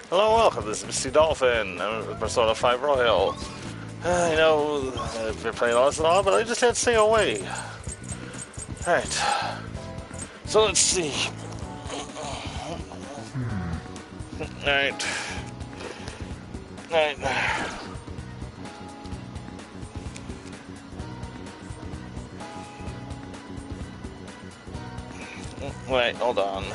Hello, welcome. This is Misty Dolphin. I'm with Persona 5 Royal. You know, I've been playing lots and all, but I just had to stay away. Alright. So let's see. Alright. Alright. Wait, hold on.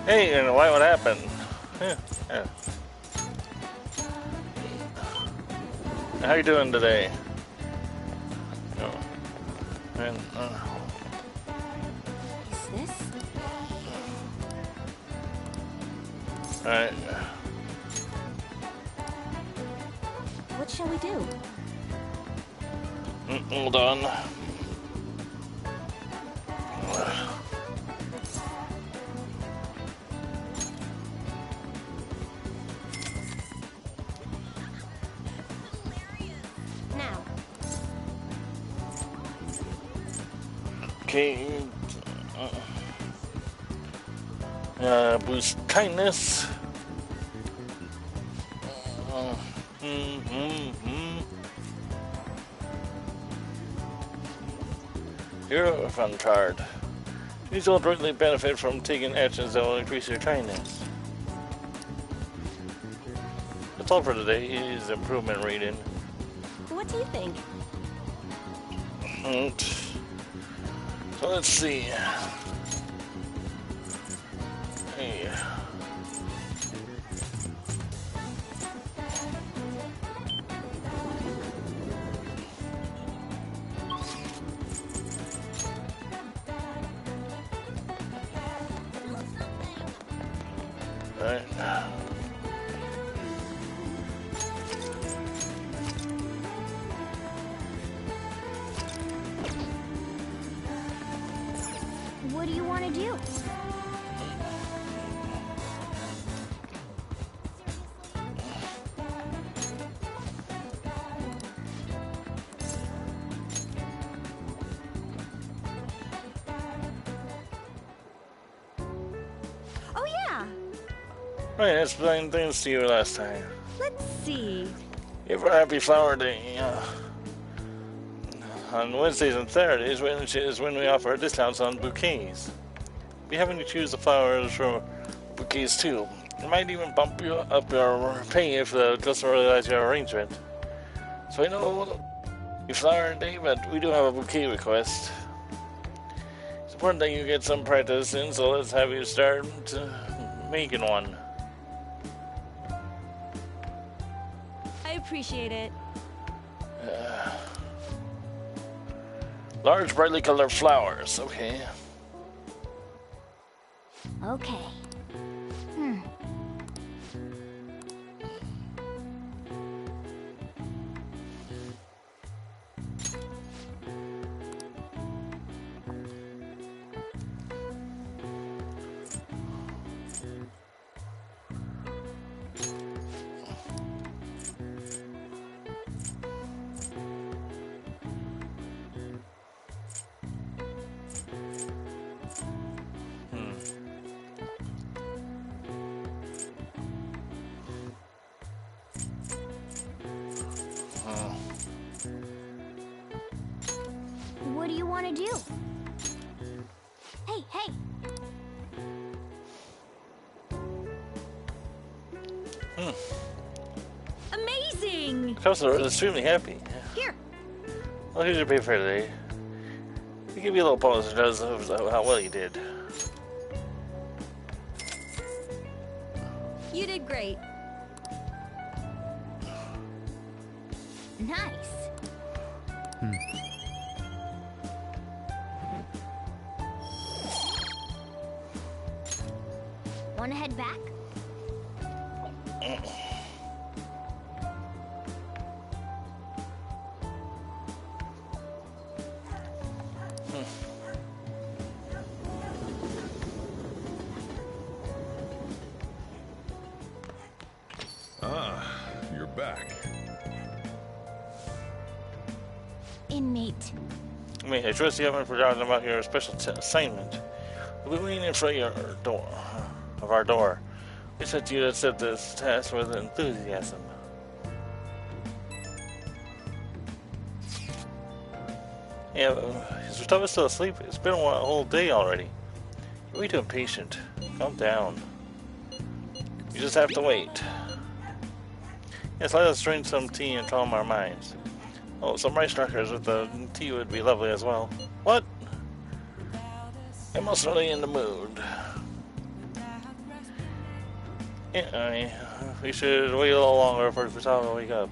Hey, and what happened? Yeah. How you doing today? Oh. And, Is this? Alright. What shall we do? Hold on. Now. Okay. Boost kindness. Hero fund card. These will directly benefit from taking actions that will increase your kindness. That's all for today's improvement rating. What do you think? So let's see. Hey. Alright. What do you want to do? Oh yeah. Right, I explained things to you last time. Let's see. Give her a happy flower day. On Wednesdays and Saturdays is when we offer discounts on bouquets. Be having to choose the flowers for bouquets too. It might even bump you up your pay if the customer realizes your arrangement. So I know your flower day, but we do have a bouquet request. It's important that you get some practice in, so let's have you start making one. I appreciate it. Large, brightly colored flowers. Okay. Okay. What do you want to do? Hey, hey! Amazing! Customer is extremely happy. Here. Well, here's your pay for today. We give you a little bonus because of how well you did. You did great. Nice. Want to head back? back. Inmate. I mean, I trust you haven't forgotten about your special assignment. We'll be waiting in front of our door. We expect you to accept this task with enthusiasm. Yeah, is Gustavo still asleep? It's been a whole day already. You're way too impatient. Calm down. You just have to wait. Yes, let us drink some tea and calm our minds. Oh, some rice crackers with the tea would be lovely as well. What? I'm most really in the mood. Yeah, we should wait a little longer for Gustavo to wake up.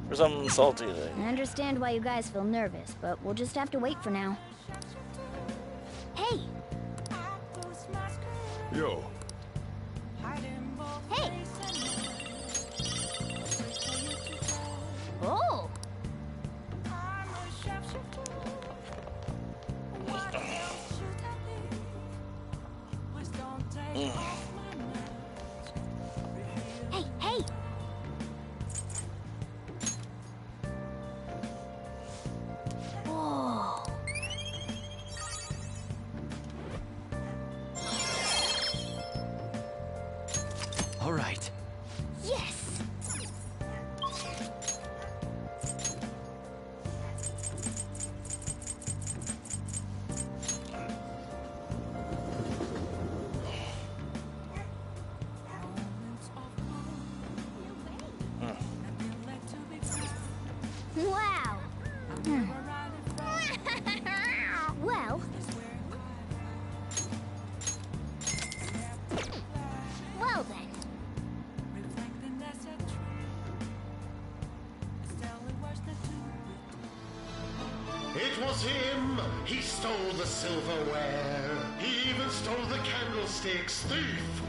For something salty thing. I understand why you guys feel nervous, but we'll just have to wait for now. Hey! Yo. Hey! Oh! Hey, hey! Whoa! All right. Yes! Wow! Well... Well then. It was him, he stole the silverware, he even stole the candlesticks, thief!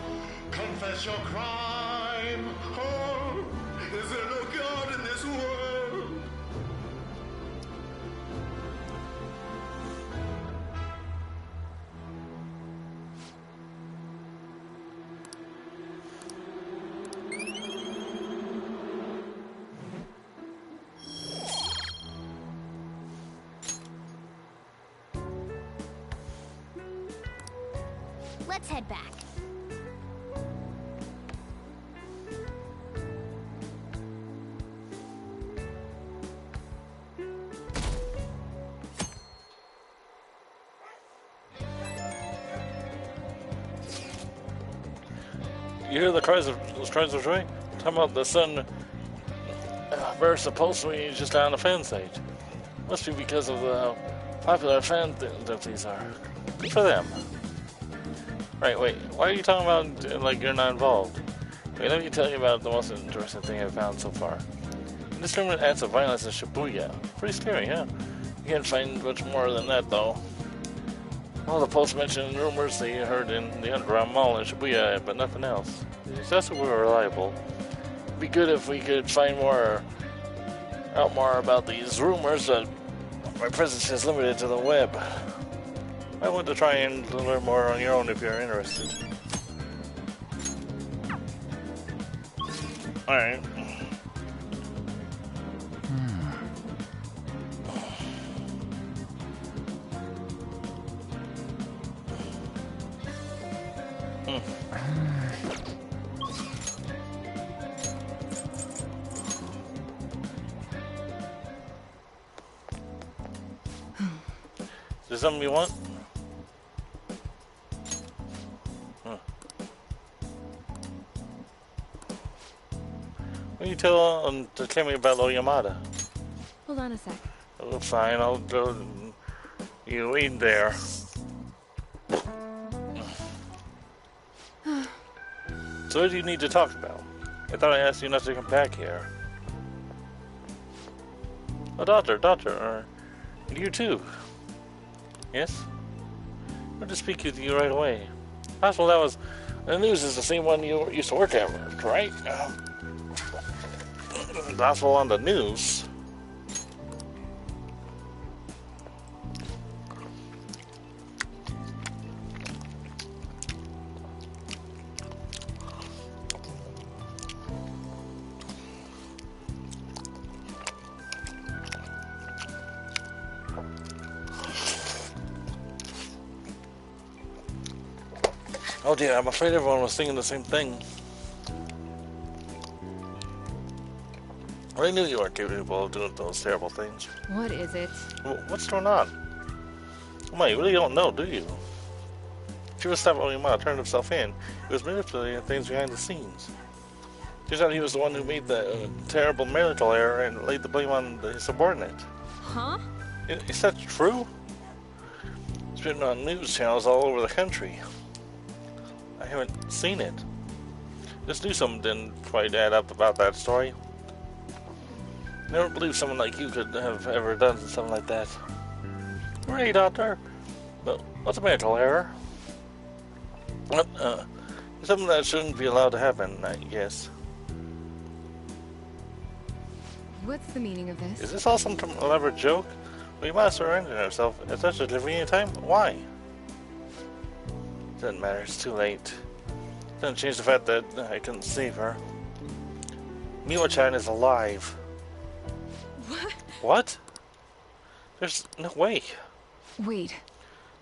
Confess your crime, oh, is there no God in this world? Let's head back. You hear those cries of joy? Talking about the sun burst supposedly just down the fan site. Must be because of the popular fan that these are. Good for them. Right, wait. Why are you talking about like you're not involved? Wait, let me tell you about the most interesting thing I've found so far. Indiscriminate acts of violence in Shibuya. Pretty scary, huh? You can't find much more than that, though. All the posts mentioned rumors they heard in the underground mall in Shibuya, but nothing else. That's what we're reliable. It'd be good if we could find out more about these rumors, but my presence is limited to the web. I want to try and learn more on your own if you're interested. Alright. Is there something you want? What do you tell me about Oyamada? Hold on a sec. Oh, fine, I'll go. You wait there. So what do you need to talk about? I thought I asked you not to come back here. Oh, doctor, you too. Yes? I want to speak with you right away. Possible that was... The news is the same one you used to work at, right? Possible on the news. Oh dear, I'm afraid everyone was thinking the same thing. I knew you weren't capable of doing those terrible things. What is it? What's going on? Come on, you really don't know, do you? She was stopping when your mom turned himself in. He was manipulating things behind the scenes. Turns out he was the one who made the terrible marital error and laid the blame on the subordinate. Huh? Is that true? It's been on news channels all over the country. I haven't seen it. Just knew something didn't quite add up about that story. Never believed someone like you could have ever done something like that. Hey, Doctor. But what's a marital error? Something that shouldn't be allowed to happen, I guess. What's the meaning of this? Is this all some elaborate joke? We must surrender herself at such a convenient time? Why? Doesn't matter, it's too late. Doesn't change the fact that I couldn't save her. Miwa-chan is alive. What? What? There's no way. Wait.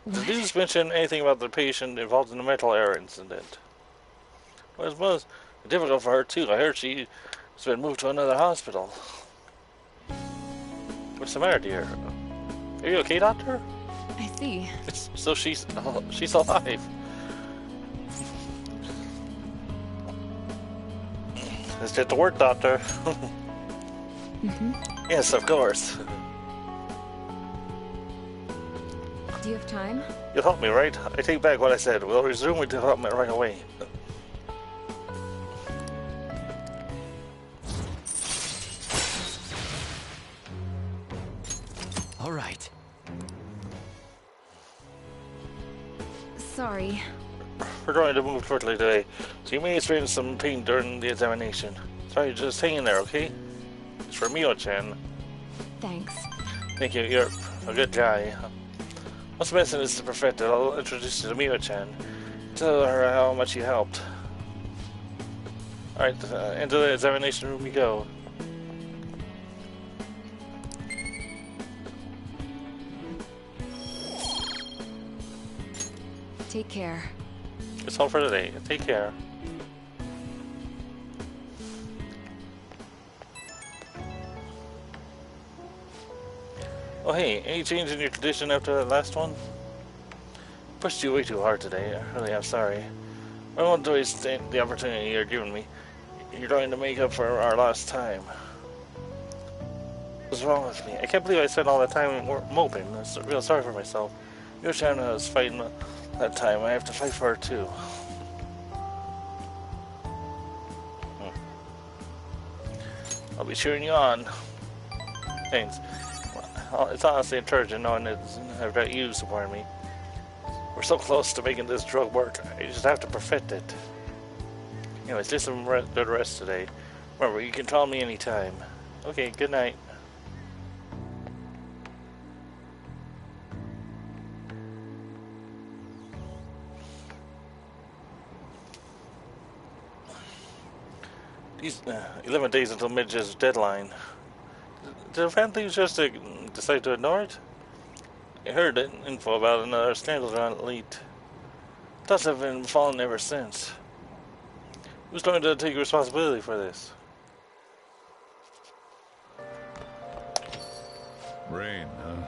Did you just mention anything about the patient involved in the mental error incident? Well, it was difficult for her too. I heard she's been moved to another hospital. What's the matter, dear? Are you okay, Doctor? I see. So she's alive. Let's get to work, Doctor. Mm-hmm. Yes, of course. Do you have time? You'll help me, right? I take back what I said. We'll resume with development right away. All right. Sorry. We're going to move quickly today, so you may experience some pain during the examination. Sorry, just hang in there, okay? It's for Mio-chan. Thanks. Thank you, you're a good guy. Once the medicine is perfected, I'll introduce you to Mio-chan. Tell her how much you helped. Alright, into the examination room we go. Take care. That's all for today. Take care. Oh hey, any change in your condition after that last one? Pushed you way too hard today. I really am sorry. I won't waste the opportunity you're giving me. You're trying to make up for our lost time. What's wrong with me? I can't believe I spent all that time moping. I'm real sorry for myself. Yoshana was fighting that time. I have to fight for her too. I'll be cheering you on. Thanks. It's honestly encouraging knowing that I've got you supporting me. We're so close to making this drug work. I just have to perfect it. Anyways, get some good rest today. Remember, you can call me anytime. Okay, good night. These 11 days until Midge's deadline. Did the fan things just decide to ignore it? I heard info about another scandal around it leaked. Thoughts have been falling ever since. Who's going to take responsibility for this? Rain, huh?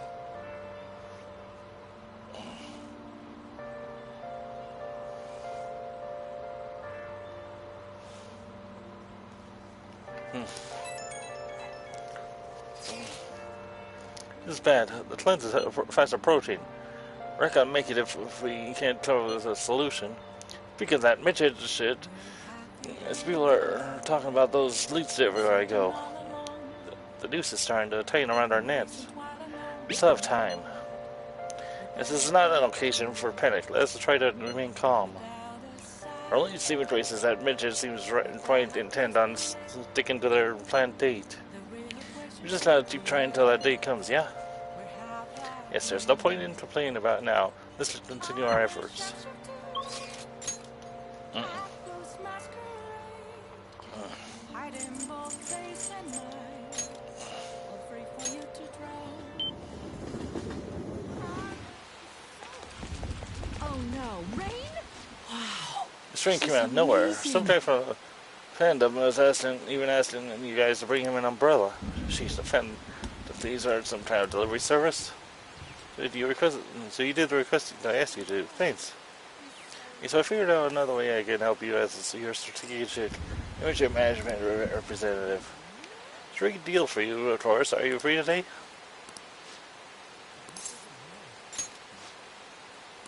This is bad. The cleanse is fast approaching. I reckon I'll make it if we can't come up with a solution. Speaking of that midget shit, as people are talking about those leaks everywhere I go. The noose is starting to tighten around our necks. We still have time. This is not an occasion for panic. Let's try to remain calm. Our only saving grace is that midget seems quite intent on sticking to their planned date. We just gotta keep trying until that day comes, yeah? Yes, there's no point in complaining about it now. Let's continue our efforts. Oh no, rain? Wow. string came out of nowhere. Some guy from the fandom was asking you guys to bring him an umbrella. She's defend if these are some kind of delivery service. Did you request? So you did the request I asked you to. Thanks. So I figured out another way I can help you as your strategic image management representative. It's a great deal for you, of course. Are you free today?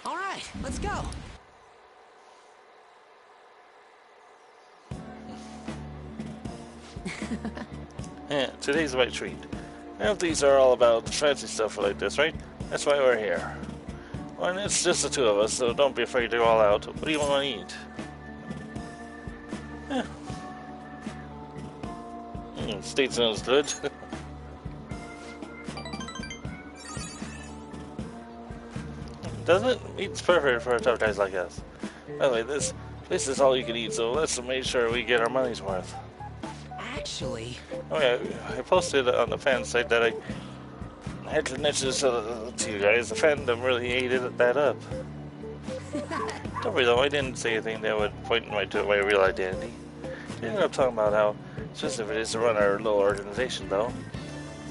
All right, let's go. Yeah, today's my treat. I hope these are all about fancy stuff like this, right? That's why we're here. Well, it's just the two of us, so don't be afraid to go all out. What do you want to eat? Yeah. Steak sounds good. Does it? Meat's perfect for tough guys like us. By the way, this is all you can eat, so let's make sure we get our money's worth. Actually... Oh yeah, I posted on the fan site that I had connections to you guys. The fandom really ate that up. Don't worry though, I didn't say anything that would point to my real identity. They ended up talking about how expensive it is to run our little organization though.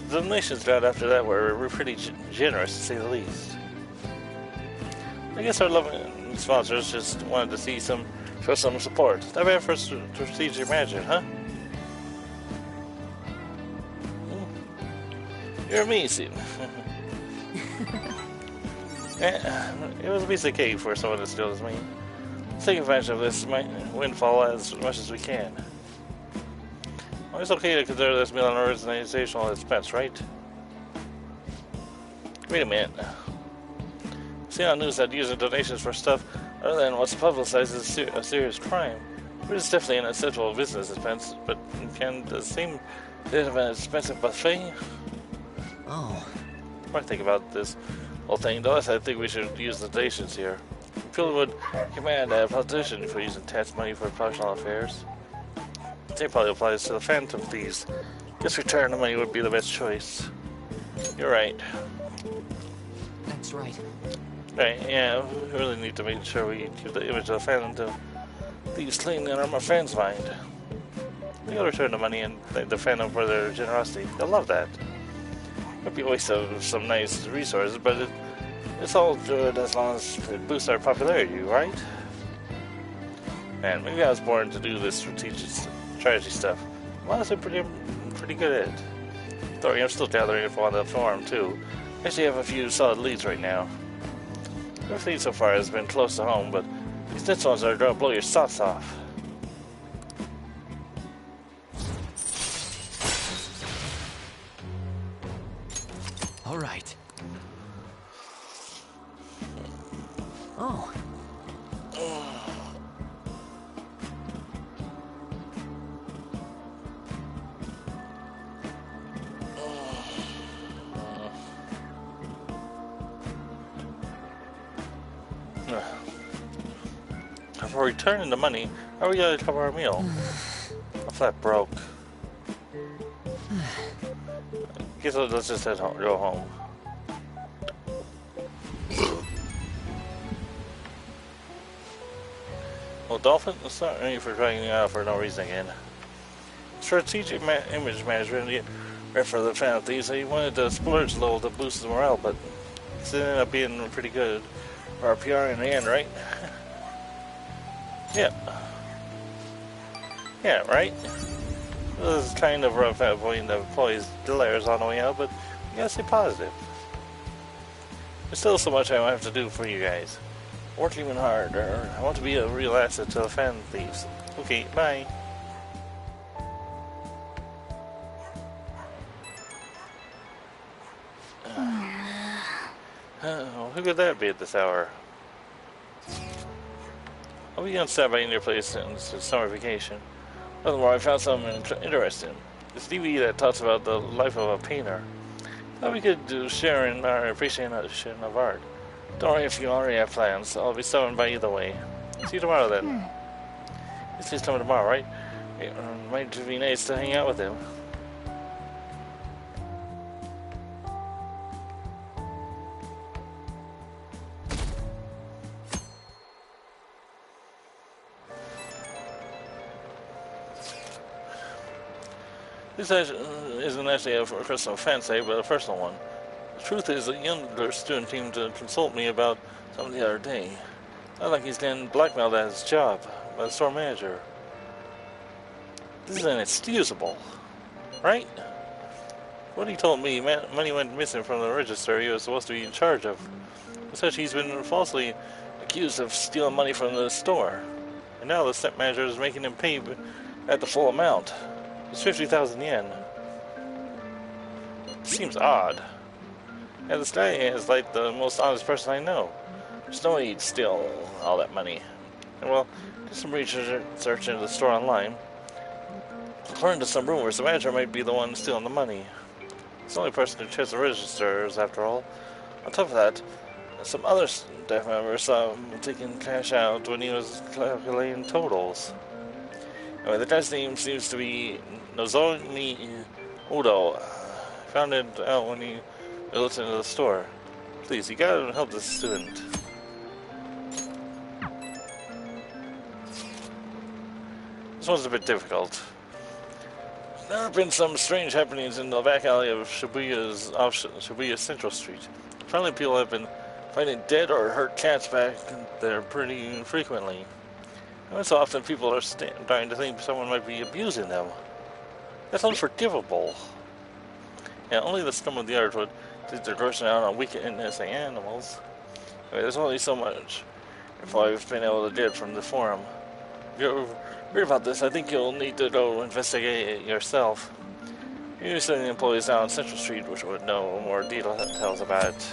The donations got after that were pretty generous to say the least. I guess our loving sponsors just wanted to show some support. Not bad for strategic management, huh? You're amazing. It was a piece of cake for someone as good as me. Let's take advantage of this windfall as much as we can. Well, it's okay to consider this meal an organizational expense, right? Wait a minute. See on the news that using donations for stuff other than what's publicized is a serious crime. It is definitely an essential business expense, but can the same bit of an expensive buffet? Oh. What I think about this whole thing, though, is I think we should use the donations here. People would command a politician for using tax money for promotional affairs. It probably applies to the Phantom Thieves. Guess return the money would be the best choice. You're right. That's right. Right, yeah, we really need to make sure we keep the image of the Phantom Thieves clean in our fans' mind. We gotta return the money and thank the Phantom for their generosity. They'll love that. Might be a waste of some nice resources, but it's all good as long as it boosts our popularity, right? Man, maybe I was born to do this strategy stuff. I'm honestly pretty good at it. Though I'm still gathering info on the farm too. Actually, I have a few solid leads right now. Everything so far has been close to home, but these next ones are gonna blow your socks off. All right. Oh. For returning the money, how are we gonna cover our meal? I'm flat broke. Guess let's just go home. Well, Dolphin, it's not only for dragging you out for no reason again. Strategic image management, right for the Phantom Thieves, he wanted to splurge a little to boost the morale, but it ended up being pretty good for our PR in the end, right? Yeah. Yeah, right? It was kind of rough avoiding the employees' glares on the way out, but you gotta stay positive. There's still so much I have to do for you guys. Work even harder. I want to be a real asset to the Phantom Thieves. Okay, bye. Who could that be at this hour? I'll be on standby in your place since it's summer vacation. Furthermore, I found something interesting. This DVD that talks about the life of a painter. Thought we could share in our appreciation of art. Don't worry if you already have plans. I'll be stopping by either way. See you tomorrow then. He's coming tomorrow, right? It might be nice to hang out with him. This isn't actually a personal offense, but a personal one. The truth is, a younger student came to consult me about something the other day. Not like he's getting blackmailed at his job by the store manager. This is inexcusable, right? What he told me, money went missing from the register he was supposed to be in charge of. Such he's been falsely accused of stealing money from the store. And now the step manager is making him pay at the full amount. It's 50,000 yen. Seems odd. And this guy is like the most honest person I know. There's no way he'd steal all that money. And well, did some research into the store online. According to some rumors, the manager might be the one stealing the money. It's the only person who checks the registers, after all. On top of that, some other staff members saw him taking cash out when he was calculating totals. Anyway, the guy's name seems to be Nozomi Udo. Found it out when he looked into the store. Please, you gotta help this student. This one's a bit difficult. There have been some strange happenings in the back alley of Shibuya Central Street. Apparently people have been finding dead or hurt cats back there pretty frequently. And so often people are starting to think someone might be abusing them. That's unforgivable. And only the scum of the earth would take their grocery out on wicked and innocent animals. Anyway, there's only so much if I've been able to get from the forum. If you're worried about this, I think you'll need to go investigate it yourself. You send the employees down Central Street, which would know more details about it.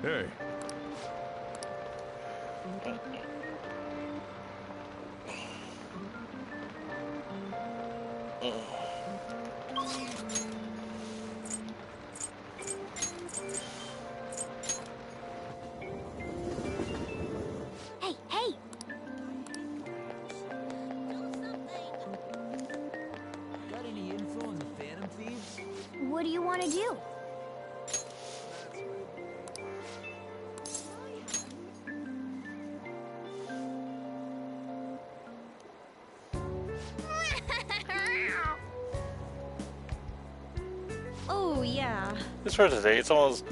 Hey. Hey, hey! Got any info on the Phantom Thieves? What do you want to do? Oh, yeah. It's for today. It's almost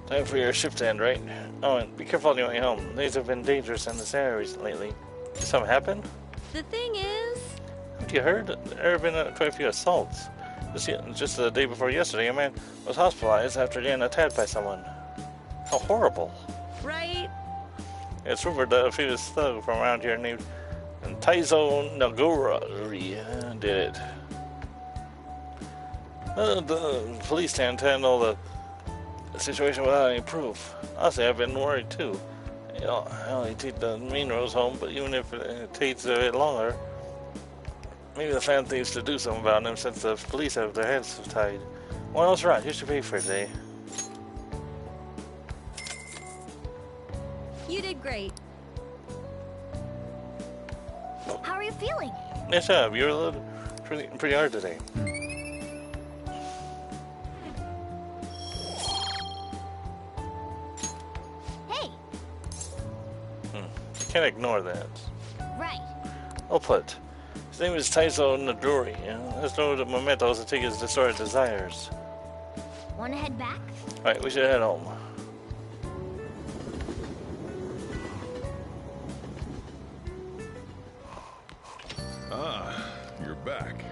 time for your shift to end, right? Oh, and be careful on your way home. Things have been dangerous in this area lately. Did something happen? The thing is... Haven't you heard? There have been quite a few assaults. Just the day before yesterday, a man was hospitalized after getting attacked by someone. How horrible. Right? It's rumored that a famous thug from around here named Taizo Nagori did it. The police tend to handle the situation without any proof. Honestly, I've been worried too. You know, I only take the main roads home, but even if it takes a bit longer, maybe the fan thinks to do something about them since the police have their hands tied. What else, right? Here's your pay for today. You did great. How are you feeling? Nice job. You're a little pretty hard today. Hey! Can't ignore that. Right. Well put. His name is Taizo Nagori. Let's know the mementos to take his distorted desires. Want to head back? Alright, we should head home. Ah, you're back.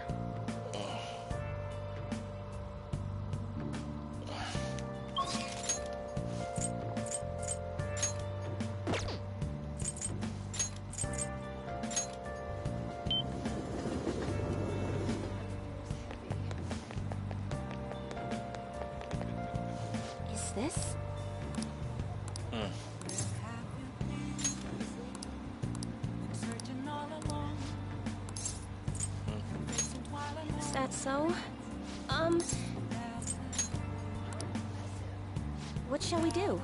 Is this? Is that so? What shall we do?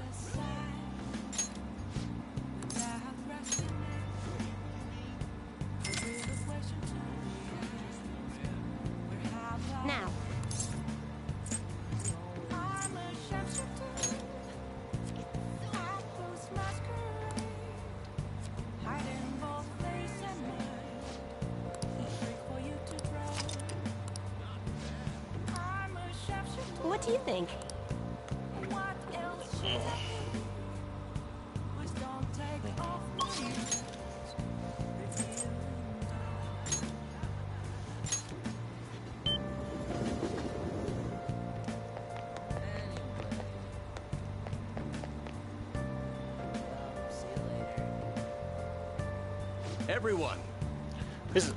Now. do you think? Everyone, This is,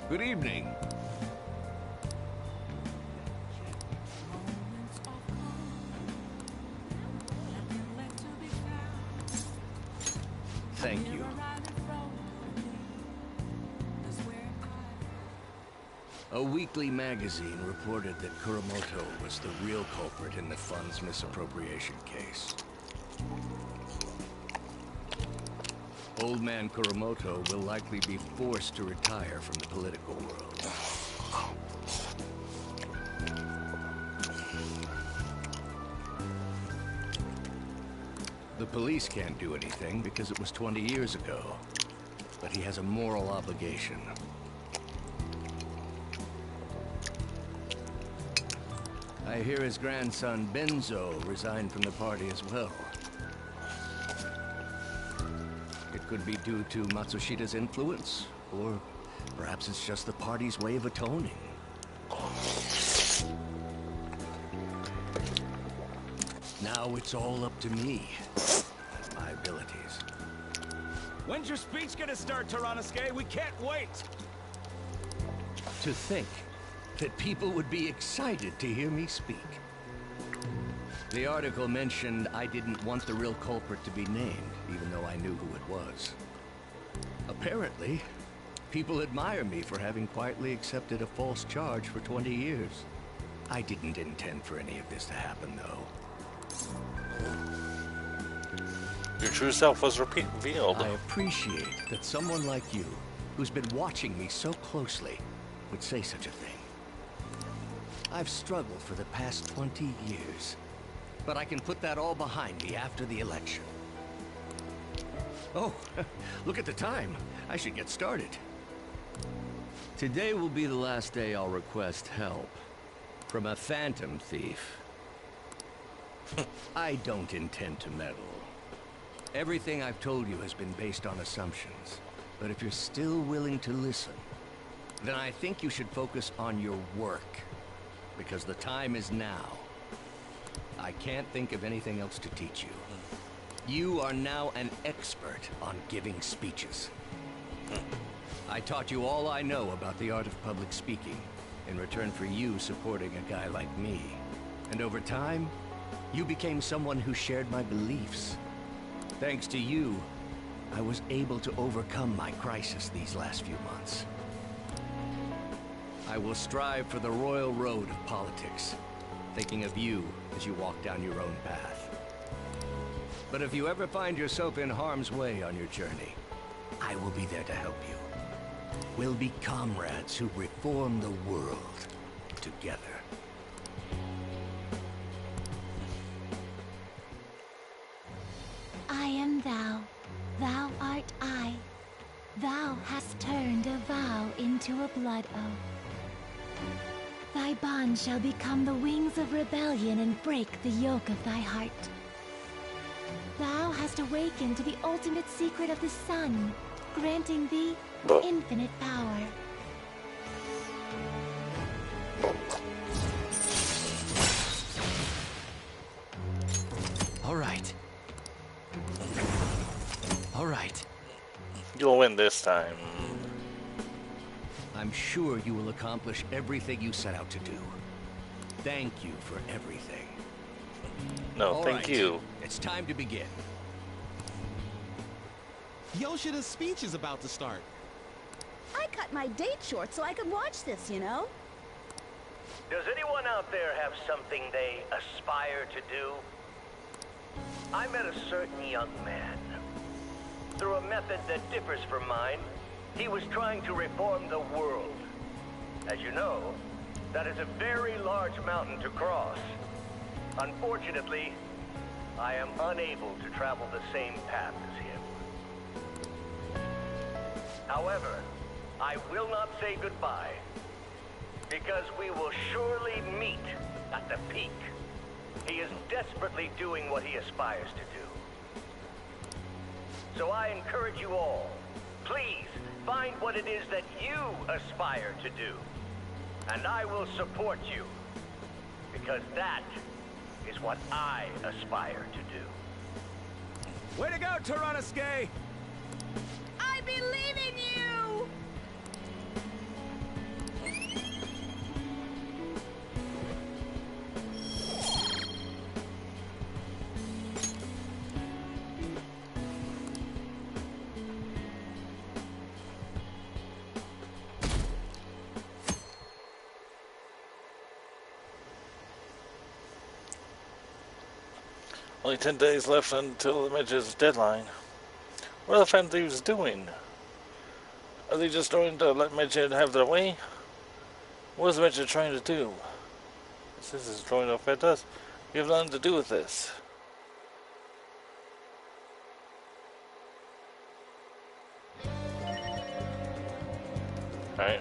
good evening. Thank you. A weekly magazine reported that Kuramoto was the real culprit in the fund's misappropriation case. Old man Kuramoto will likely be forced to retire from the political world. The police can't do anything because it was 20 years ago, but he has a moral obligation. I hear his grandson Benzo resigned from the party as well. It could be due to Matsushida's influence, or perhaps it's just the party's way of atoning. Now it's all up to me and my abilities. When's your speech gonna start, Taranosuke? We can't wait! To think that people would be excited to hear me speak. The article mentioned I didn't want the real culprit to be named, even though I knew who it was. Apparently, people admire me for having quietly accepted a false charge for 20 years. I didn't intend for any of this to happen, though. your true self was revealed. I appreciate that someone like you, who's been watching me so closely, would say such a thing. I've struggled for the past 20 years, but I can put that all behind me after the election. Oh, look at the time. I should get started. Today will be the last day I'll request help from a phantom thief. I don't intend to meddle. Everything I've told you has been based on assumptions, but if you're still willing to listen, then I think you should focus on your work, because the time is now. I can't think of anything else to teach you. You are now an expert on giving speeches. I taught you all I know about the art of public speaking, in return for you supporting a guy like me. And over time, you became someone who shared my beliefs. Thanks to you, I was able to overcome my crisis these last few months. I will strive for the royal road of politics, thinking of you as you walk down your own path. But if you ever find yourself in harm's way on your journey, I will be there to help you. We'll be comrades who reform the world together. I am thou, thou art I. Thou hast turned a vow into a blood oath. Thy bond shall become the wings of rebellion and break the yoke of thy heart. Thou hast awakened to the ultimate secret of the sun, granting thee infinite power. All right. All right. You'll win this time. I'm sure you will accomplish everything you set out to do. Thank you for everything. No, All thank right, you. It's time to begin. Yoshida's speech is about to start. I cut my date short so I could watch this, you know? Does anyone out there have something they aspire to do? I met a certain young man. Through a method that differs from mine, he was trying to reform the world. As you know, that is a very large mountain to cross. Unfortunately, I am unable to travel the same path as him. However, I will not say goodbye, because we will surely meet at the peak. He is desperately doing what he aspires to do. So I encourage you all, please find what it is that you aspire to do. And I will support you, because that is what I aspire to do. Way to go, Tyrannosuke! I believe in you! Only 10 days left until the Midget's deadline. What are the Phantom Thieves doing? Are they just going to let Midget have their way? What is the Midget trying to do? This is going to affect us. We have nothing to do with this. Alright.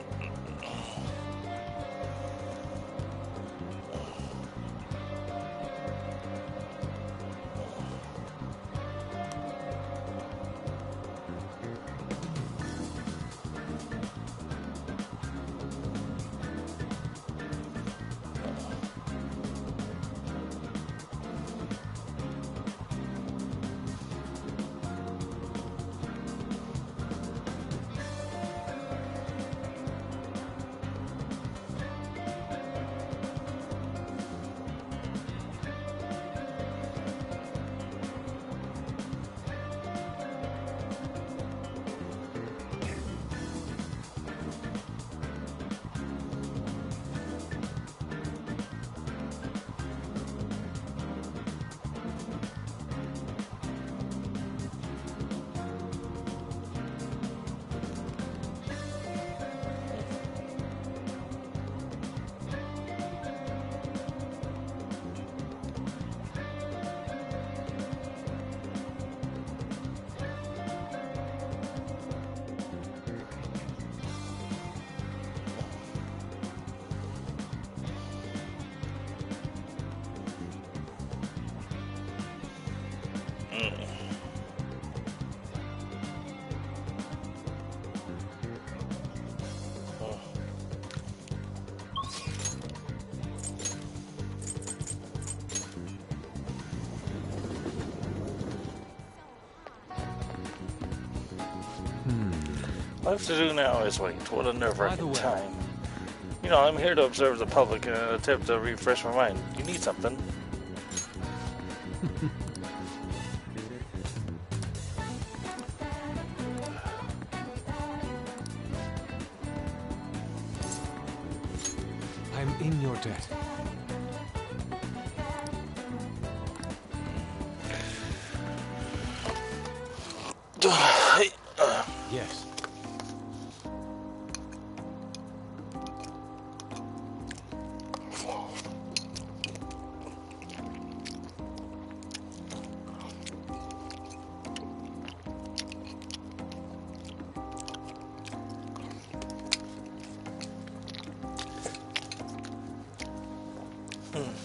All I have to do now is wait. What a nerve-wracking time. You know, I'm here to observe the public and attempt to refresh my mind. You need something. I'm in your debt. Yes.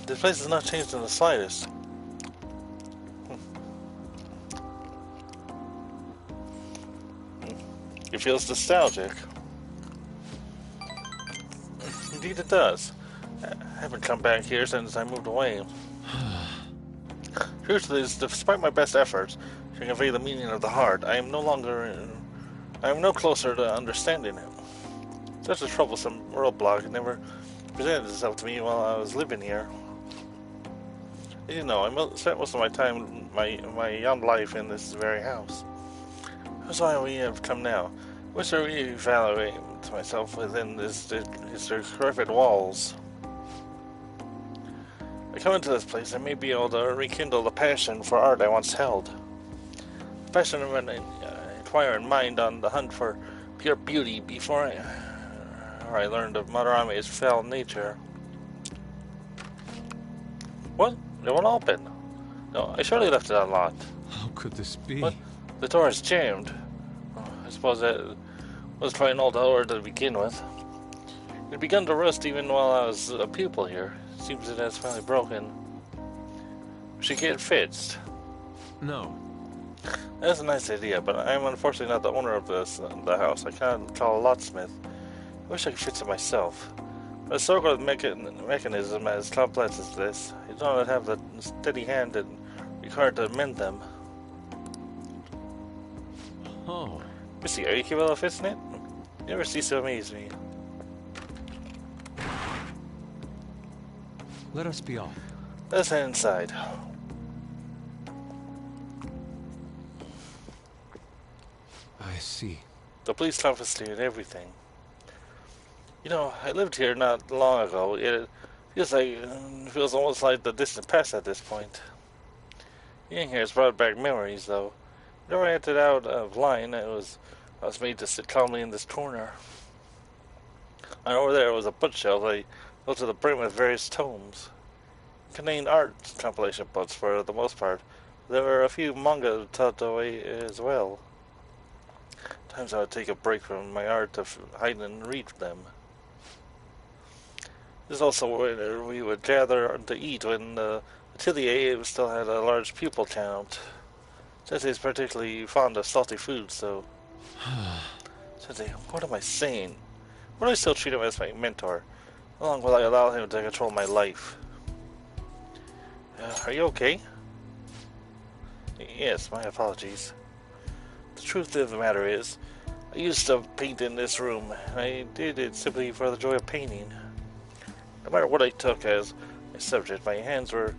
This place has not changed in the slightest. It feels nostalgic. Indeed it does. I haven't come back here since I moved away. Truthfully, despite my best efforts to convey the meaning of the heart, I am no closer to understanding it. Such a troublesome roadblock never presented itself to me while I was living here. You know, I spent most of my time, my young life in this very house. That's why we have come now. I wish to re-evaluate myself within its decrepit walls. I come into this place, I may be able to rekindle the passion for art I once held. The passion of an inquiring mind on the hunt for pure beauty before I learned of Madarame's foul nature. What? It won't open. No, I surely left it unlocked. How could this be? What? The door is jammed. I suppose that was quite an old order to begin with. It had begun to rust even while I was a pupil here. Seems it has finally broken. Should get it fixed. No. That's a nice idea, but I'm unfortunately not the owner of the house. I can't call a locksmith. I wish I could fix it myself. But a circular mechanism as complex as this, you don't have the steady hand and required to mend them. Oh. Missy, are you capable of fixing it? You never cease to amaze me. Let us be off. Let's head inside. I see. The police confiscated everything. You know, I lived here not long ago. It feels almost like the distant past at this point. Being here has brought back memories, though. Whenever I acted out of line, I was made to sit calmly in this corner. And over there was a bookshelf I filled to the brim with various tomes. It contained art compilation books for the most part. There were a few manga tucked away as well. Times I would take a break from my art to hide and read them. This is also where we would gather to eat when the atelier still had a large pupil count. Sensei is particularly fond of salty foods, so... Sensei, what am I saying? Why do I still treat him as my mentor? How long will I allow him to control my life? Are you okay? Yes, my apologies. The truth of the matter is, I used to paint in this room, and I did it simply for the joy of painting. No matter what I took as a subject, my hands would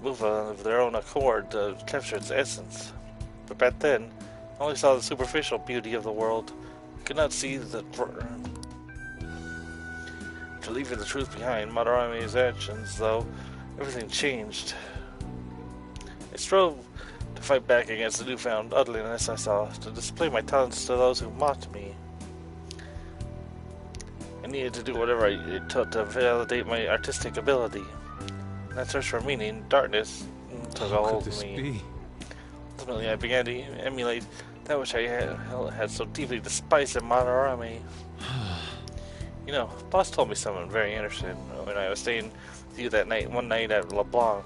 move of their own accord to capture its essence. But back then, I only saw the superficial beauty of the world. I could not see the... To leave the truth behind Madarame's actions, though, everything changed. I strove to fight back against the newfound ugliness I saw, to display my talents to those who mocked me. I needed to do whatever it took to validate my artistic ability. In that search for meaning, darkness took a hold of me. Ultimately, I began to emulate that which I had so deeply despised in Madarame. You know, boss told me something very interesting when I was staying with you one night at LeBlanc.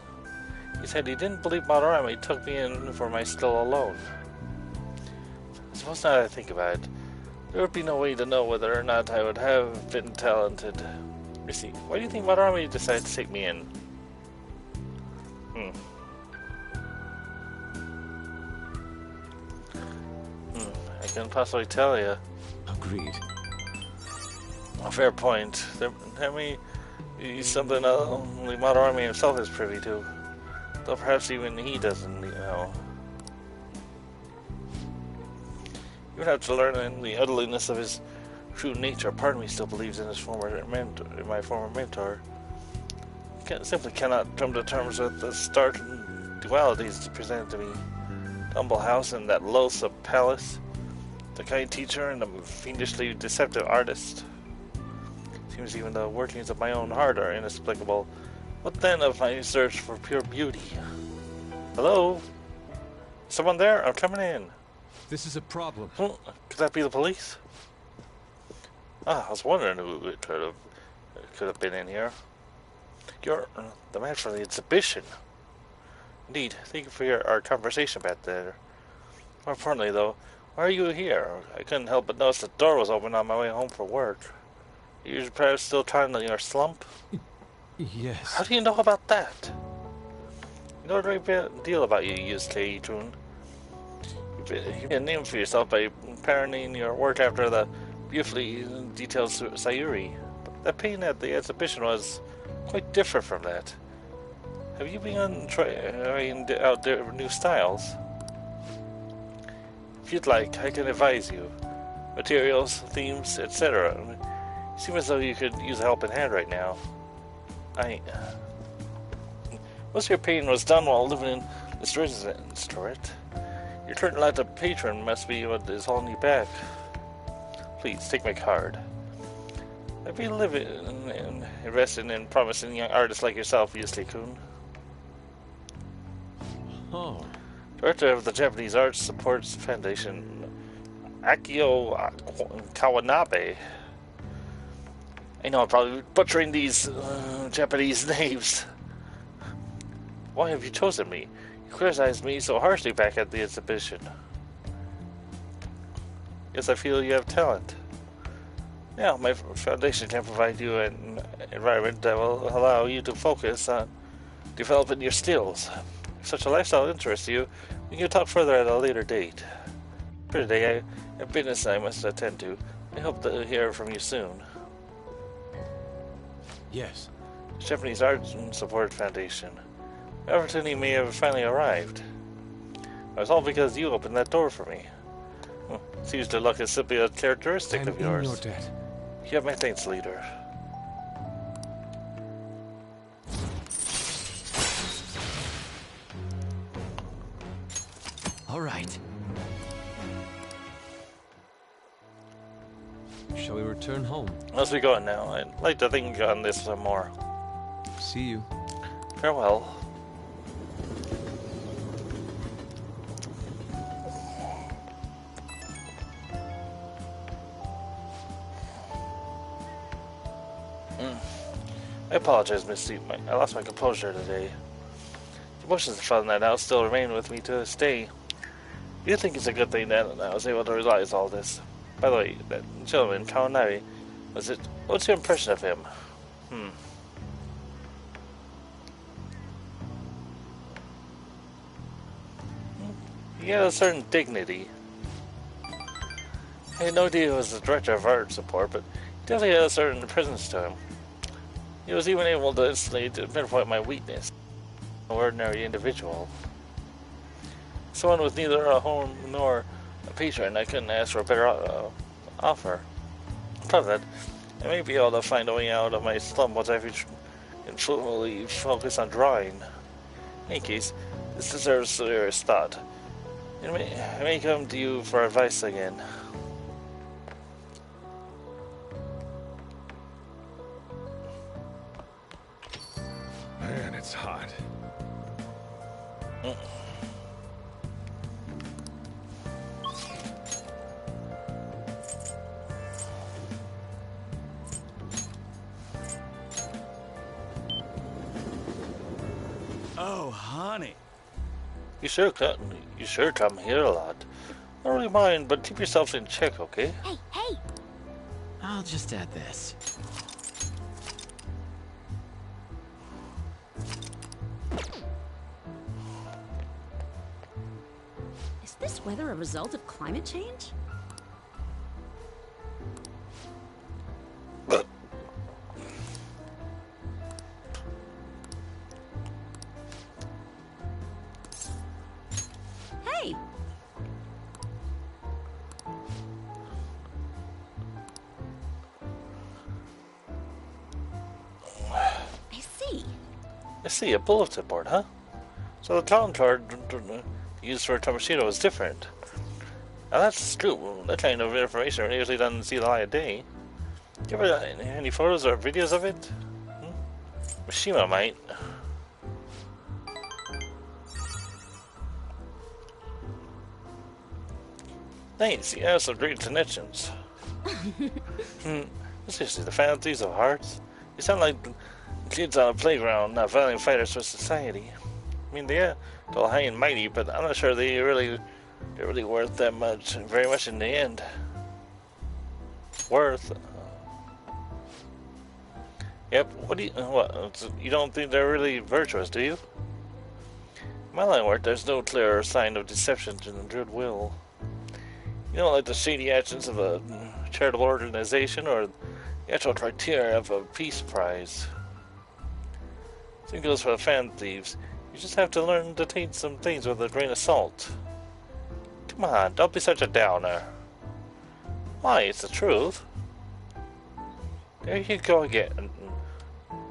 He said he didn't believe Madarame took me in for my skill alone. I suppose now that I think about it, there would be no way to know whether or not I would have been talented. You see, why do you think Madarame decided to take me in? I couldn't possibly tell you. Agreed. A fair point. There may be something only Madarame himself is privy to. Though perhaps even he doesn't know. You would have to learn the ugliness of his true nature. Part of me still believes in my former mentor. Simply cannot come to terms with the stark dualities presented to me. The humble house and that loathsome palace. The kind teacher and the fiendishly deceptive artist. Seems even the workings of my own heart are inexplicable. What then of my search for pure beauty? Hello? Someone there? I'm coming in. This is a problem. Could that be the police? I was wondering who it could have been in here. You're the man for the exhibition. Indeed, thank you for our conversation back there. More importantly, though, why are you here? I couldn't help but notice the door was open on my way home from work. You're perhaps still trying your slump? Yes. How do you know about that? You know a great deal about you, Yusuke Itun. You've made a name for yourself by parenting your work after the beautifully detailed Sayuri. But that painting at the exhibition was quite different from that. Have you begun trying out new styles? If you'd like, I can advise you. Materials, themes, etc. You seem as though you could use a helping hand right now. Most of your painting was done while living in this residence, correct? Your current lack of patron must be what is holding you back. Please, take my card. I've been living and investing in promising young artists like yourself, Yusuke-kun. Oh. Director of the Japanese Arts Supports Foundation. Akio Kawanabe. I know I'm probably butchering these Japanese names. Why have you chosen me? You criticized me so harshly back at the exhibition. Yes, I feel you have talent. Yeah, my foundation can provide you an environment that will allow you to focus on developing your skills. If such a lifestyle interests you, we can talk further at a later date. For today, I have business I must attend to. I hope to hear from you soon. Yes. Japanese Arts and Support Foundation. My opportunity may have finally arrived. It was all because you opened that door for me. Seems to luck is simply a characteristic of yours. Your debt. You have my thanks, leader. All right. Shall we return home? Let's be going now. I'd like to think on this some more. See you. Farewell. I apologize, Miss Seat. I lost my composure today. The emotions of finding that out still remain with me to this day. Do you think it's a good thing that I was able to realize all this? By the way, that gentleman, Kawanari, what's your impression of him? He had a certain dignity. I had no idea he was the director of art support, but he definitely had a certain presence to him. He was even able to instantly pinpoint my weakness. An ordinary individual. Someone with neither a home nor a patron, I couldn't ask for a better offer. I'm proud of that. I may be able to find a way out of my slump once I can fully focus on drawing. In any case, this deserves serious thought. I may come to you for advice again. Man, it's hot. Oh, honey. You sure come here a lot. I don't really mind, but keep yourself in check, okay? Hey, hey! I'll just add this. Is this weather a result of climate change? Hey! I see, a bulletin board, huh? So the town card used for Tomashiro is different. Now that's true. That kind of information usually doesn't see the light of day. Do you ever any photos or videos of it? Mishima might. Thanks, you have some great connections. Seriously, the fantasies of hearts? You sound like kids on a playground, not valiant fighters for society. I mean, they're all high and mighty, but I'm not sure they're really worth that much, very much in the end. Worth? Yep. What? You don't think they're really virtuous, do you? In my line of work, there's no clear sign of deception and goodwill. You don't like the shady actions of a charitable organization or the actual criteria of a peace prize. Same goes for the fan thieves. You just have to learn to take some things with a grain of salt. Come on, don't be such a downer. Why, it's the truth. There you go again.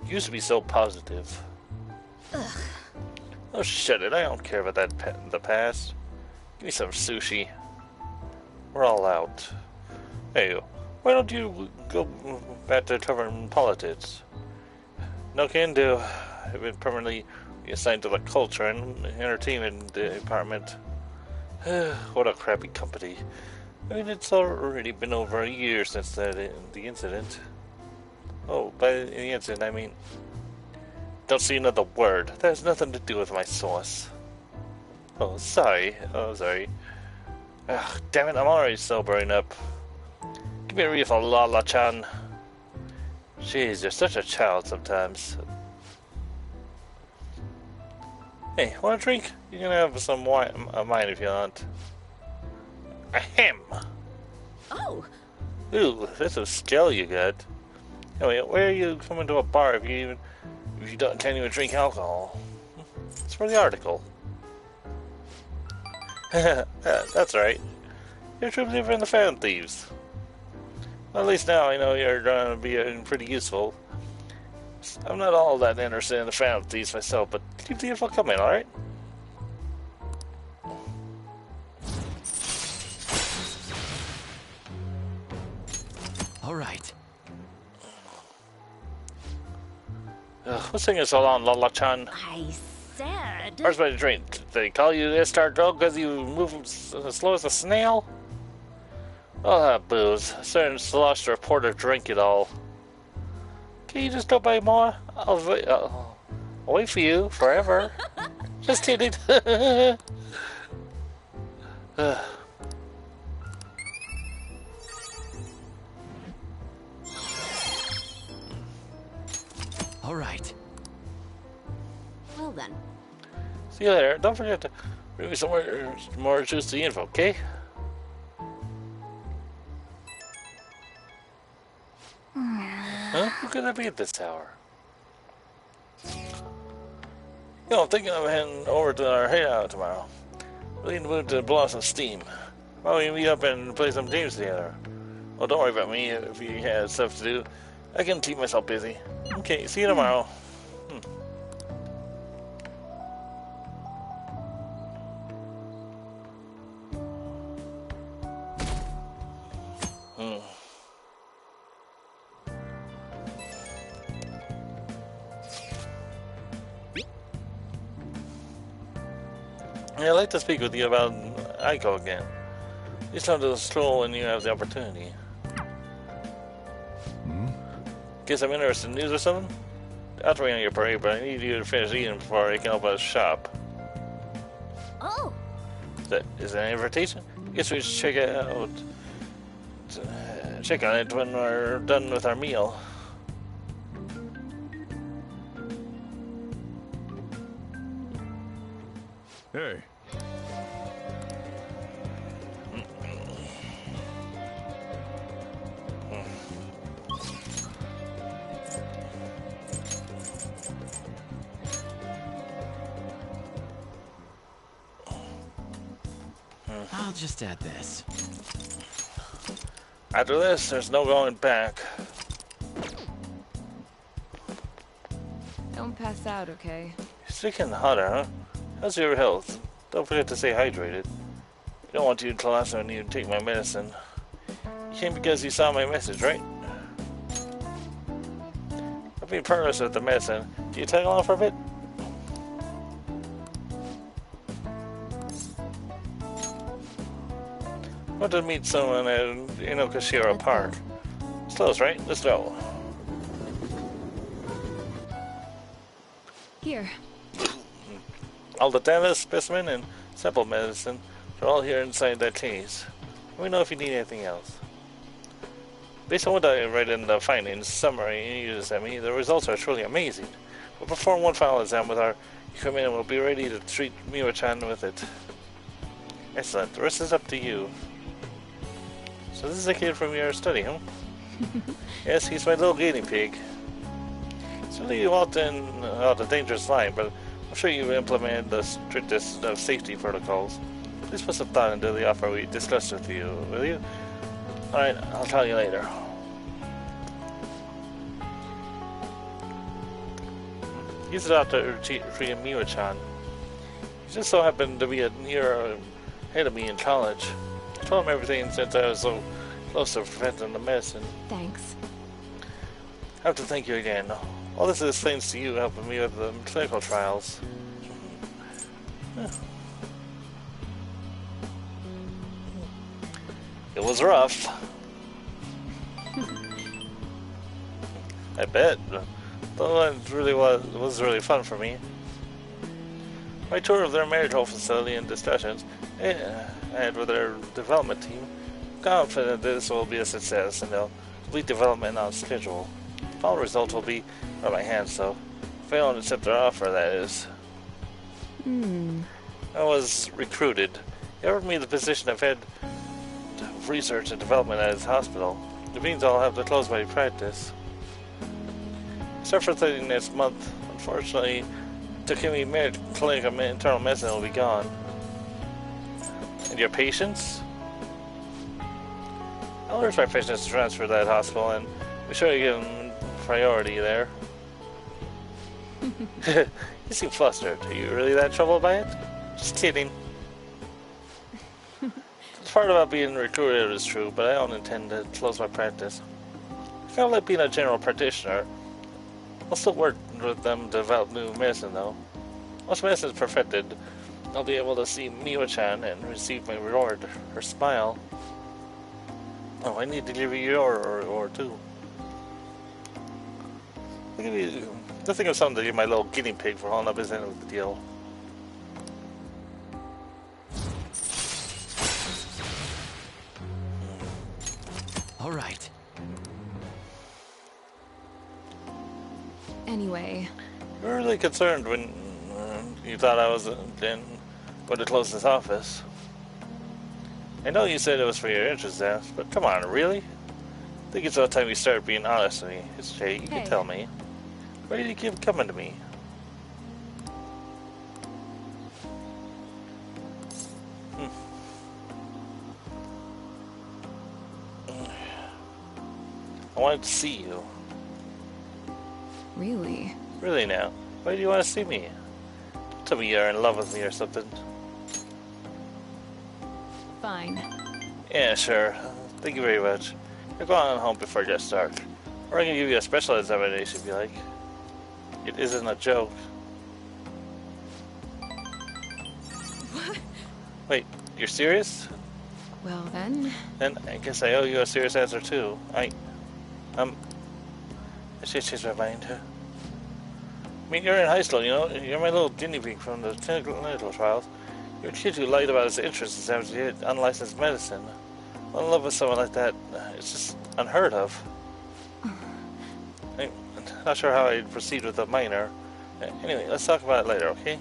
You used to be so positive. Ugh. Oh, shut it. I don't care about the past. Give me some sushi. We're all out. Hey, why don't you go back to covering politics? No can do. I've been permanently assigned to the culture and entertainment department. What a crappy company. I mean, it's already been over a year since the incident. Oh, by the incident, I mean... Don't say another word. That has nothing to do with my sauce. Oh, sorry. Oh, sorry. Ugh, damn it, I'm already sobering up. Give me a refill, Lala-chan. Jeez, you're such a child sometimes. Hey, want a drink? You can have some wine of mine if you want. Ahem! Oh! Ooh, that's a skill you got. Anyway, where are you coming to a bar if you don't intend to drink alcohol? It's for the article. That's right. You're a true believer in the Phantom Thieves. Well, at least now I know you're going to be pretty useful. I'm not all that interested in the Phantom Thieves myself, but keep the info coming, alright? Alright. What's taking so long, Lala-chan? I said... Where's my drink? Did they call you this star girl because you move as slow as a snail? Oh, that booze. Certain slosh reporter drink it all. Can you just go buy more? I'll wait for you forever. Just kidding. All right. Well then. See you later. Don't forget to bring me some more juicy info, okay? Huh? Who could that be at this hour? You know, I'm thinking of heading over to our hideout tomorrow. We need to move to blow some steam. Why don't we meet up and play some games together? Well, don't worry about me if you have stuff to do. I can keep myself busy. Okay, see you tomorrow. Yeah, I'd like to speak with you about Aiko again. Just come to the stroll when you have the opportunity. Guess I'm interested in news or something? I'll wait on your parade, but I need you to finish eating before I can open a shop. Oh! Is that an invitation? Guess we should check it out. Check on it when we're done with our meal. Hey. I'll just add this. After this, there's no going back. Don't pass out, okay? You're sick and hotter, huh? How's your health? Don't forget to stay hydrated. I don't want you to collapse when you take my medicine. You came because you saw my message, right? I've been progress with the medicine. Do you tag along for a bit? I want to meet someone at Inokashira Park. It's close, right? Let's go. Here. All the data, specimen, and sample medicine are all here inside that case. Let me know if you need anything else. Based on what I read in the findings summary you just sent me, the results are truly amazing. We'll perform one final exam with our equipment and we'll be ready to treat Miwa-chan with it. Excellent. The rest is up to you. So this is a kid from your study, huh? Yes, he's my little guinea pig. Certainly you walked in out a dangerous line, but I'm sure you've implemented the strictest of safety protocols. Please put some thought into the offer we discussed with you, will you? Alright, I'll tell you later. He's Dr. Miwa-chan. He just so happened to be a year ahead of me in college. I told him everything since I was so close to perfecting the medicine. Thanks. I have to thank you again. All this is thanks to you helping me with the clinical trials. It was rough. I bet. Though it really was really fun for me. My tour of their marriage home facility and discussions I had with their development team, confident this will be a success and they'll complete development on schedule. The final result will be on my hands, so if I don't accept their offer, that is. I was recruited. He offered me the position of head of research and development at his hospital. It means I'll have to close my practice. Except for 30 next month, unfortunately, the Kimmy Med Clinic of Internal Medicine will be gone. And your patients? I'll urge my patients to transfer to that hospital and be sure to give them priority there. You seem flustered. Are you really that troubled by it? Just kidding. The part about being recruited is true, but I don't intend to close my practice. I kind of like being a general practitioner. I'll still work with them to develop new medicine, though. Once medicine is perfected, I'll be able to see Miwa-chan and receive my reward, her smile. Oh, I need to give you your or two. I'll give you... Let's think of something to give my little guinea pig for holding up his end of the deal. All right. Anyway. You were really concerned when you thought I was going to close this office. I know you said it was for your interest, Zaf, but come on, really? I think it's about time you start being honest with me. It's Jay, you can tell me. Why do you keep coming to me? I wanted to see you. Really? Really now? Why do you want to see me? Tell me you're in love with me or something. Fine. Yeah, sure. Thank you very much. You're going on home before it gets dark. Or I can give you a special examination if you like. It isn't a joke. What? Wait, you're serious? Well then... Then I guess I owe you a serious answer too. I should change my mind. I mean, you're in high school, you know? You're my little guinea pig from the clinical trials. You're a kid who lied about his interests and he did unlicensed medicine. I'm in love with someone like that. It's just unheard of. I'm not sure how I'd proceed with a minor. Anyway, let's talk about it later, okay?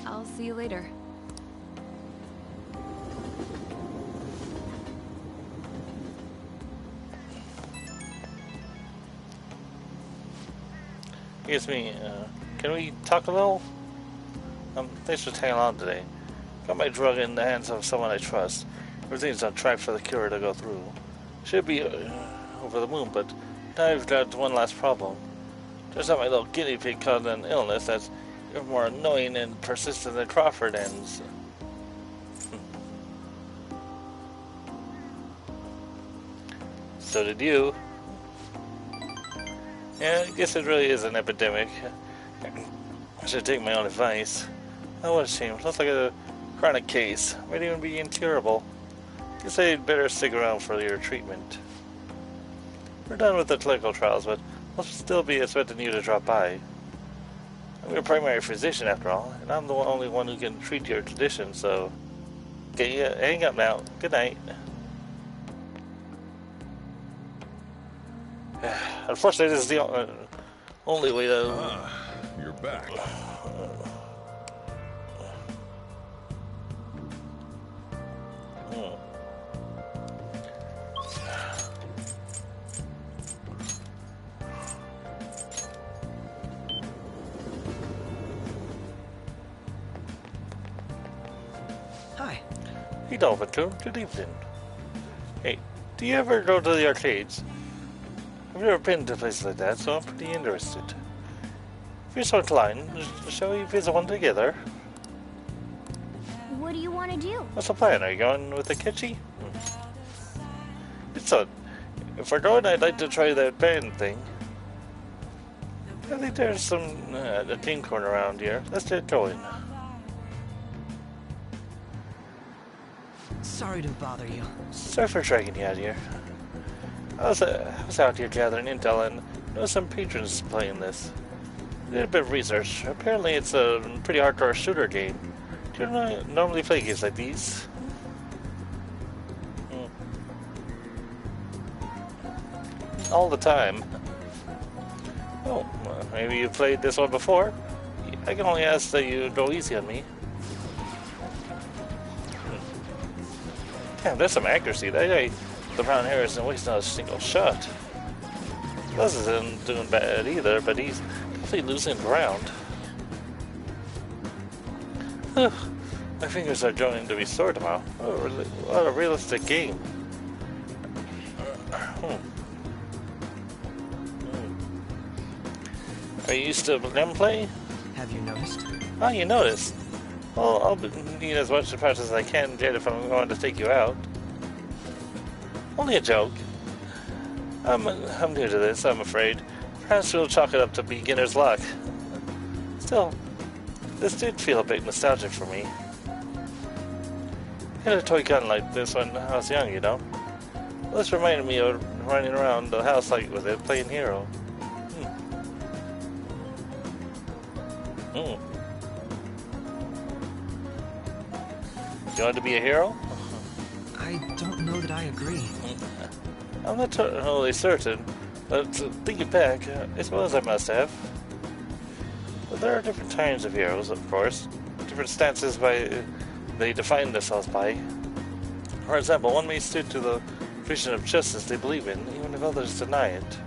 I'll see you later. Excuse me, can we talk a little? Thanks for hanging on today. Got my drug in the hands of someone I trust. Everything's on track for the cure to go through. Should be over the moon, but now I've got one last problem. Turns out my little guinea pig caused an illness that's even more annoying and persistent than Crawford ends. So did you. Yeah, I guess it really is an epidemic. I should take my own advice. Oh, what a shame. Looks like a chronic case. Might even be incurable. Guess I'd better stick around for your treatment. We're done with the clinical trials, but I'll still be expecting you to drop by. I'm your primary physician, after all, and I'm the only one who can treat your condition, so... Okay, hang up now. Good night. Unfortunately, this is the only way to... You're back. Hi. Hey, Dolphin Tune. Good evening. Hey, do you ever go to the arcades? I've never been to places like that, so I'm pretty interested. If you're so inclined, shall we visit one together? What do you want to do? What's the plan? Are you going with the Kitschy? It's a... If we're going, I'd like to try that band thing. I think there's some a team corn around here. Let's get going. Sorry to bother you. Sorry for dragging you out here. I was out here gathering intel and know some patrons playing this. Did a bit of research. Apparently it's a pretty hardcore shooter game. Do you normally play games like these? All the time. Oh, well, maybe you played this one before? I can only ask that you go easy on me. Damn, there's some accuracy. That guy, the brown hair isn't wasting a single shot. Buzz isn't doing bad either, but he's definitely losing ground. My fingers are going to be sore tomorrow. What a realistic game. Are you used to gameplay? Have you noticed? Oh, you noticed. Well, I'll need as much practice as I can get if I'm going to take you out. Only a joke. I'm new to this, I'm afraid. Perhaps we'll chalk it up to beginner's luck. Still, this did feel a bit nostalgic for me. I had a toy gun like this when I was young, you know. This reminded me of running around the house like with it, playing hero. You want to be a hero? I don't know that I agree. I'm not totally certain, but thinking back, I suppose I must have. But there are different kinds of heroes, of course. Different stances they define themselves by. For example, one may stick to the vision of justice they believe in, even if others deny it.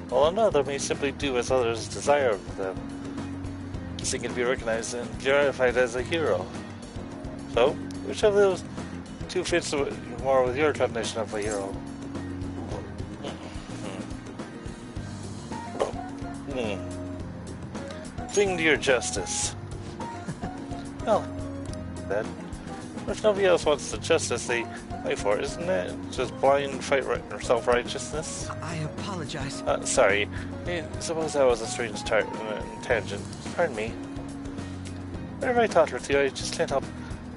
While another may simply do as others desire of them, seeking to be recognized and glorified as a hero. So, which of those two fits more with your definition of a hero? Sing to your justice. Well, that. If nobody else wants the justice they fight for, isn't it? Just blind fight self-righteousness? I apologize. Sorry. I suppose that was a strange tangent. Pardon me. Whenever I talk with you, I just can't help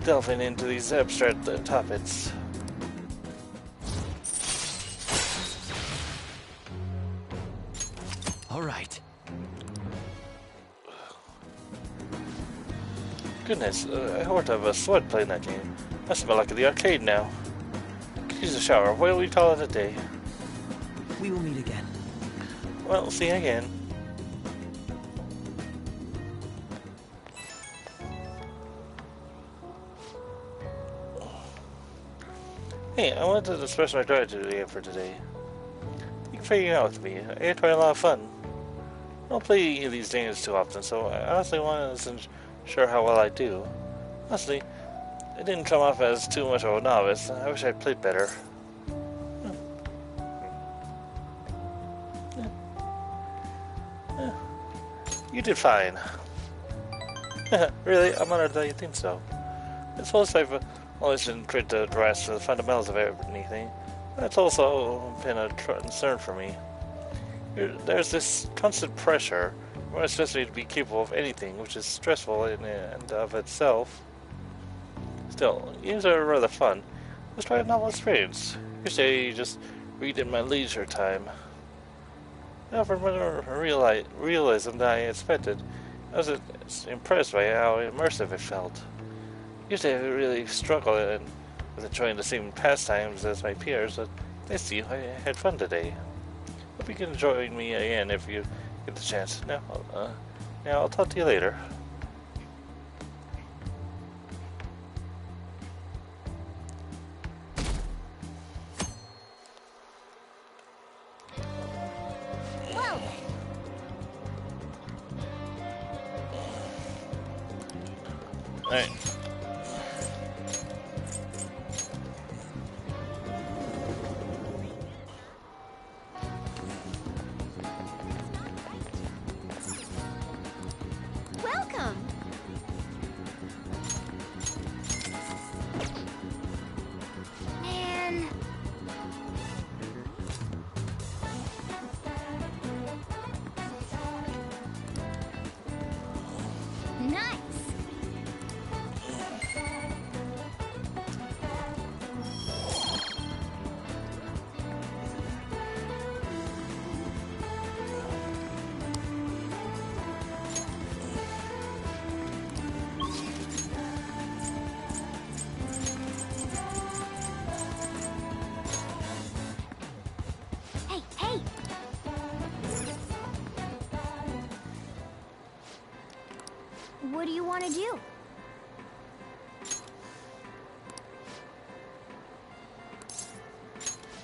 delving into these abstract topics. All right. Goodness, I ought to have a sweat playing that game. Must be like at the arcade now. Could use a shower. What do we call it a day? We will meet again. Well, see you again. Hey, I wanted to express my gratitude again for today. You can figure it out with me. I had quite a lot of fun. I don't play these games too often, so I honestly wasn't sure how well I do. Honestly, I didn't come off as too much of a novice. I wish I'd played better. You did fine. Really? I'm honored that you think so. I suppose I've always been trying to grasp the fundamentals of anything. That's also been a concern for me. There's this constant pressure, or especially to be capable of anything, which is stressful in and of itself. Still, games are rather fun. Let's try a novel experience. Usually you just read in my leisure time. Now, from a realism that I expected, I was impressed by how immersive it felt. Usually I really struggle with enjoying the same pastimes as my peers, but thanks to you, I had fun today. Hope you can join me again if you get the chance. Now I'll talk to you later. Well then. Alright. Welcome. Man. What do you want to do?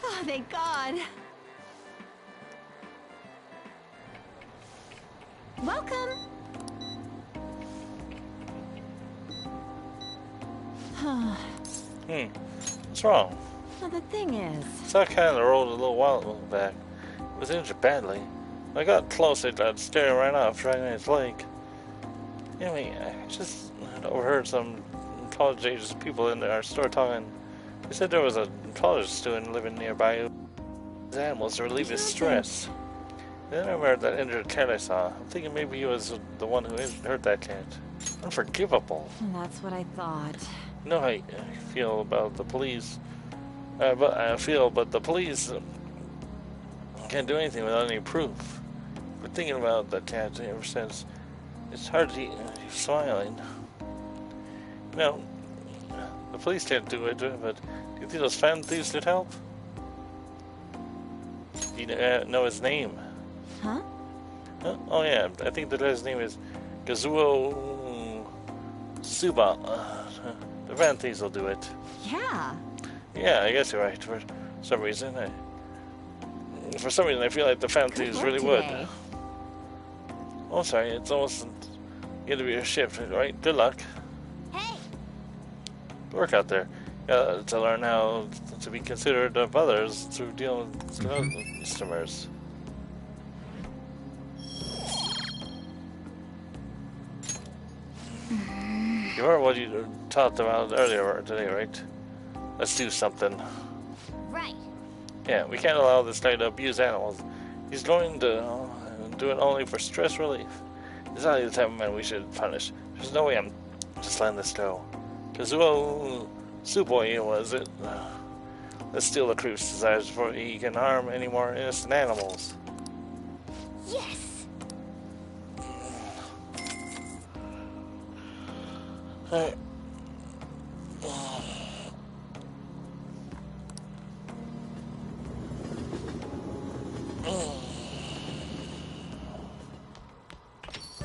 Oh, thank God. Welcome. What's wrong? Well, the thing is... Saw cat on the road a little while back. He was injured badly. When I got close, I started staring right off, dragging his leg. Anyway, I just overheard some college-age people in our store talking. They said there was a college student living nearby who used animals to relieve his stress. Then I remembered that injured cat I saw. I'm thinking maybe he was the one who hurt that cat. Unforgivable. That's what I thought. You know how I feel about the police. But the police can't do anything without any proof. Been thinking about that cat ever since. It's hard to keep smiling. You know, the police can't do it, but do you think those fan thieves could help? Do you know his name? Huh? Oh yeah, I think the guy's name is Kazuo Suba. The fan thieves will do it. Yeah. Yeah, I guess you're right. For some reason, I feel like the fan thieves really would. Oh, sorry, it's almost going to be a shift, right? Good luck. Hey! Good work out there. To learn how to be considerate of others through dealing with customers. You heard what you talked about earlier today, right? Let's do something. Right. Yeah, we can't allow this guy to abuse animals. He's going to do it only for stress relief. He's not the type of man we should punish. There's no way I'm just letting this go. Kazuo Tsuboi was it. Let's steal the creep's desires before he can harm any more innocent animals. Yes! Alright.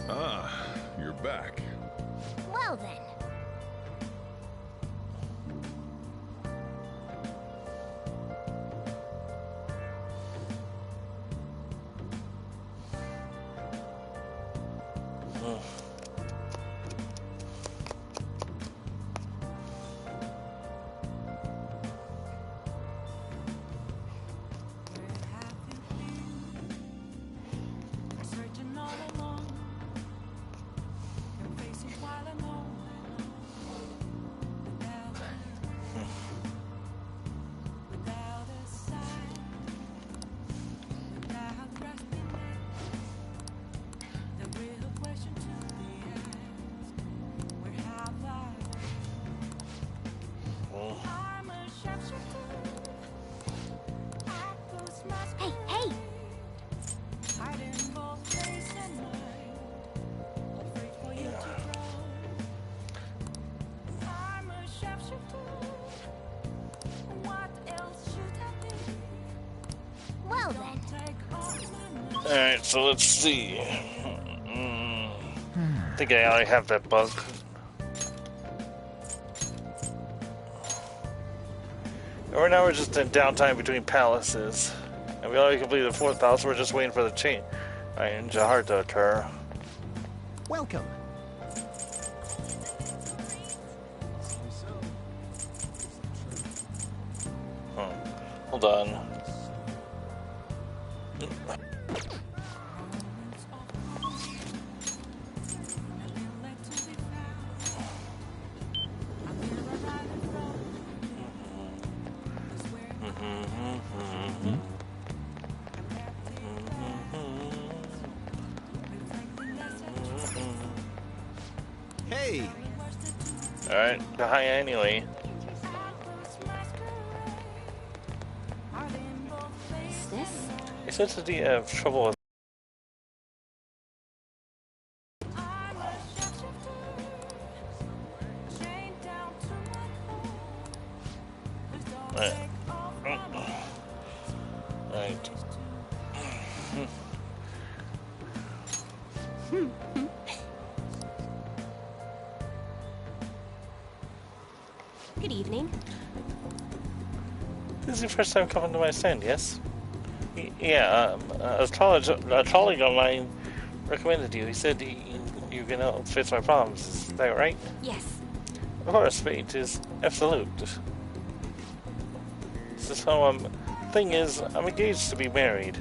Ah, you're back. Well then. Alright, so let's see. I think I already have that bug. And right now we're just in downtime between palaces. And we already completed the 4th palace, we're just waiting for the chain in Jahar to occur. Welcome. Hold on. Hey. Alright, hi anyway. Is this? He says that he have trouble with Right. evening. This is your first time coming to my stand, yes? Yeah, a colleague of mine recommended you. He said you can help fix my problems. Is that right? Yes. Of course, fate is absolute. So, thing is, I'm engaged to be married.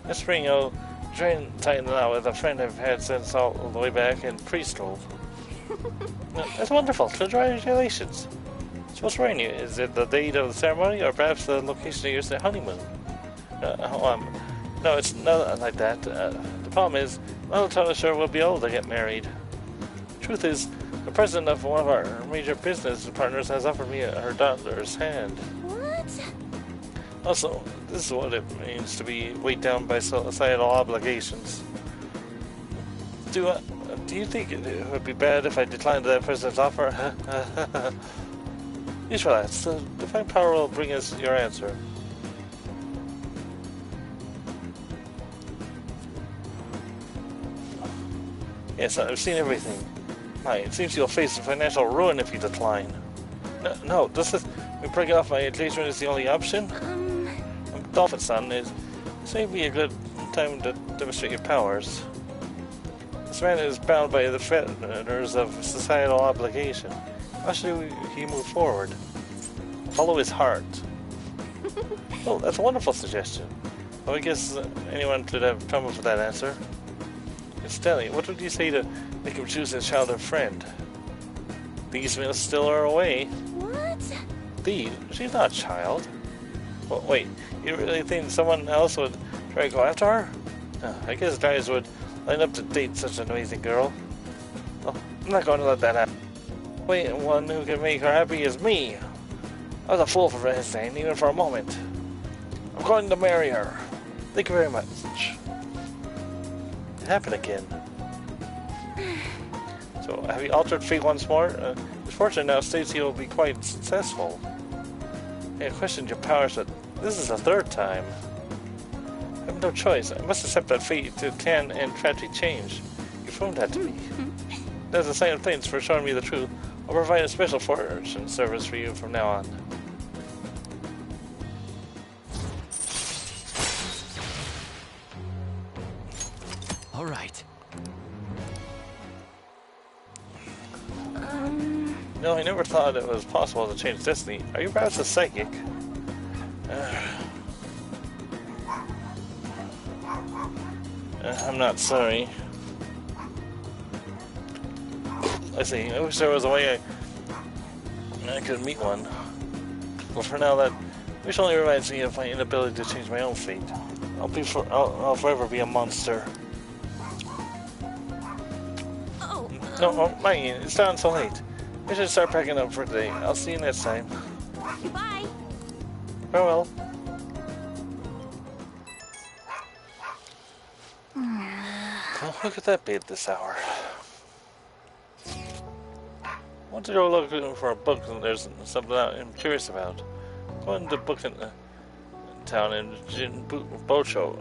This spring I'll try and tighten it out with a friend I've had since all the way back in preschool. That's wonderful. Congratulations. So what's worrying you? Is it the date of the ceremony, or perhaps the location of your honeymoon? No, it's not like that. The problem is, I'm not totally sure we'll be able to get married. Truth is, the president of one of our major business partners has offered me her daughter's hand. What? Also, this is what it means to be weighed down by societal obligations. Do you think it would be bad if I declined that president's offer? Please relax. The divine power will bring us your answer. Yes, I've seen everything. It seems you'll face financial ruin if you decline. No, we break off my engagement is the only option? Dolphin Son, this may be a good time to demonstrate your powers. This man is bound by the fetters of societal obligation. How should he move forward? Follow his heart. Oh, that's a wonderful suggestion. Well, I guess anyone could have come up with that answer. Incidentally, what would you say to make him choose his childhood friend? These men still are away. What? These? She's not a child. Well, wait, you really think someone else would try to go after her? I guess guys would line up to date such an amazing girl. Well, I'm not going to let that happen. Wait, one who can make her happy is me. I was a fool for hesitating, even for a moment. I'm going to marry her. Thank you very much. It happened again. So, have you altered fate once more? It's fortunate now Stacy will be quite successful. I questioned your powers, but this is the third time. I have no choice. I must accept that fate can and tragedy change. You proved that to me. That's the sign of thanks for showing me the truth. I'll provide a special fortune service for you from now on. All right. No, I never thought it was possible to change destiny. Are you perhaps a psychic? I'm not sorry. I see. I wish there was a way I could meet one. But for now, that wish only reminds me of my inability to change my own fate. I'll forever be a monster. Oh. No, Maggie, it's down so late. We should start packing up for today. I'll see you next time. Bye. Farewell. Oh, look at that bait this hour. I want to go looking for a book and there's something I'm curious about. Going to book in town in Bocho.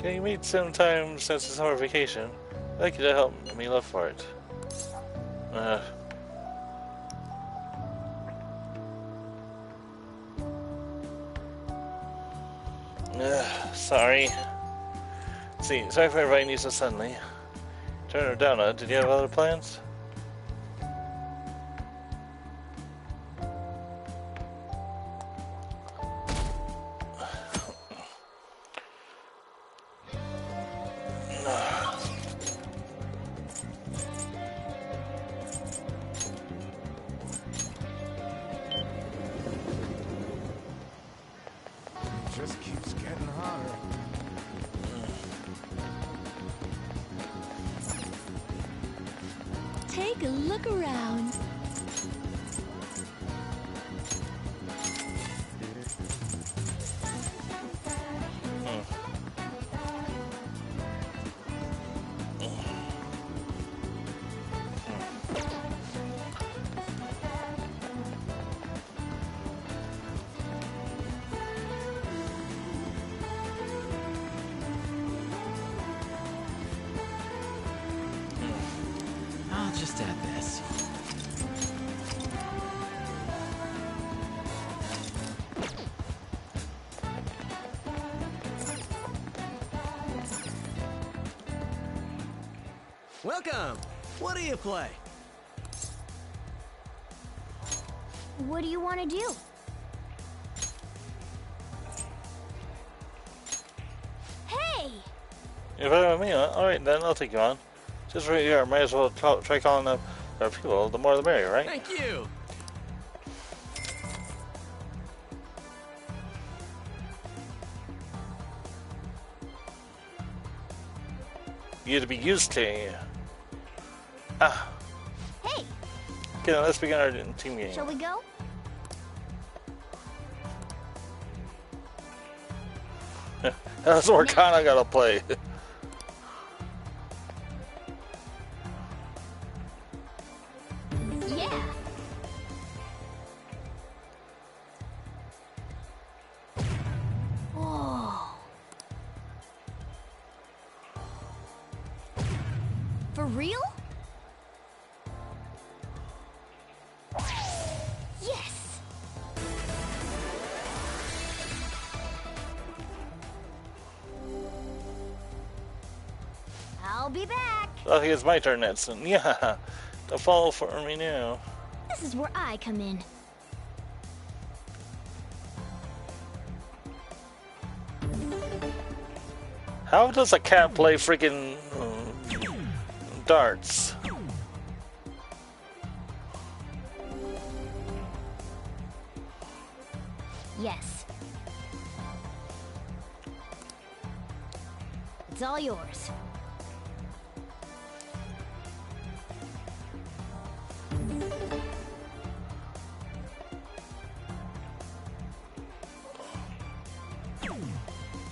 Can you meet sometime since the summer vacation? I'd like you to help me look for it. Sorry. Sorry for inviting you so suddenly. Turn her down, did you have other plans? Just keeps getting hotter. Take a look around. I'll just add this. Welcome. What do you play? What do you want to do? Hey! You're better than me, huh? Alright, then I'll take you on. Just right here, might as well try calling up our people. The more the merrier, right? Thank you. You to be used to. Ah. Hey! Okay, then let's begin our team game. Shall we go? That's what kind I gotta play. Yeah! Whoa! For real? Yes! I'll be back. I think it's my turn next. Yeah, don't fall for me now. This is where I come in. How does a cat play freaking darts? Yes. It's all yours.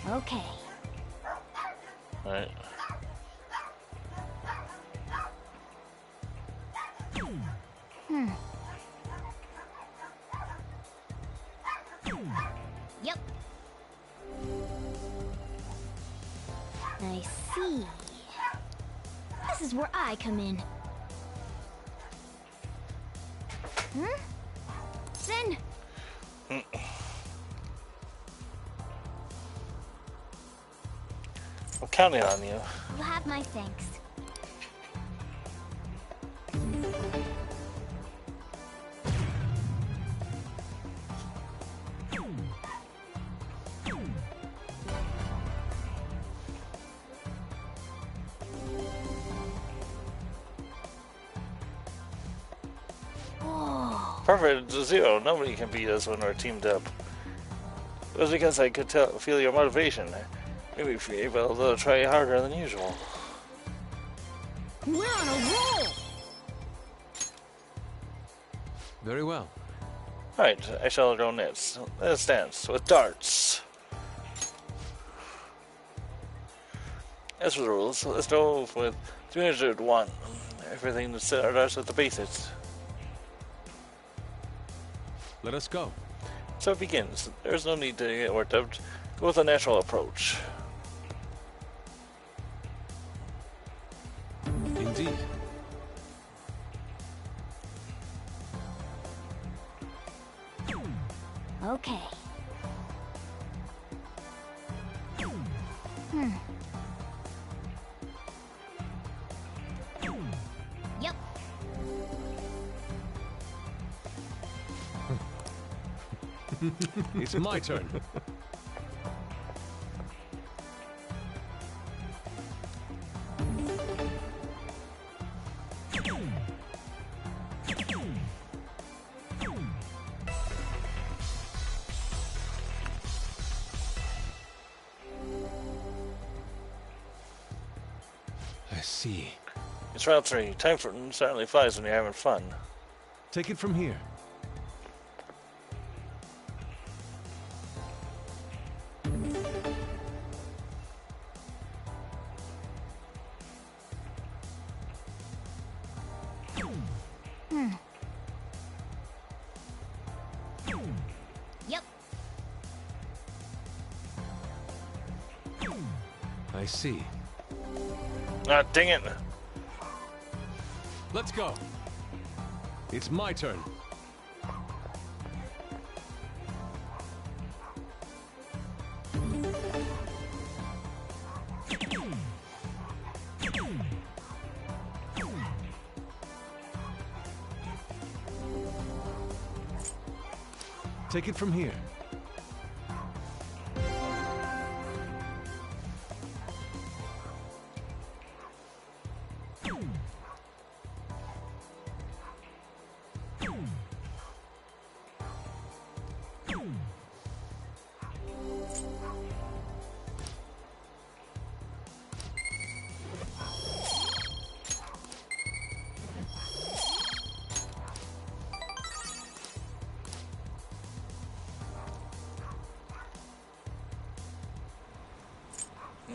Okay. Alright. Yep. I see. This is where I come in. Then. I'm counting on you. You'll have my thanks. Perfect 0. Nobody can beat us when we're teamed up. It was because I could feel your motivation. Maybe if you're able to try harder than usual. We're on a roll! Very well. Alright, I shall go next. Let's dance with darts. As for the rules, let's go with 301. Everything to set our darts at the basics. Let us go. So it begins. There's no need to get worked up. Go with a natural approach. Indeed. Okay. Yep. It's my turn. I see. It's round 3. Time for certainly flies when you're having fun. Take it from here. Yep. I see. Ah, dang it. Let's go. It's my turn. Take it from here.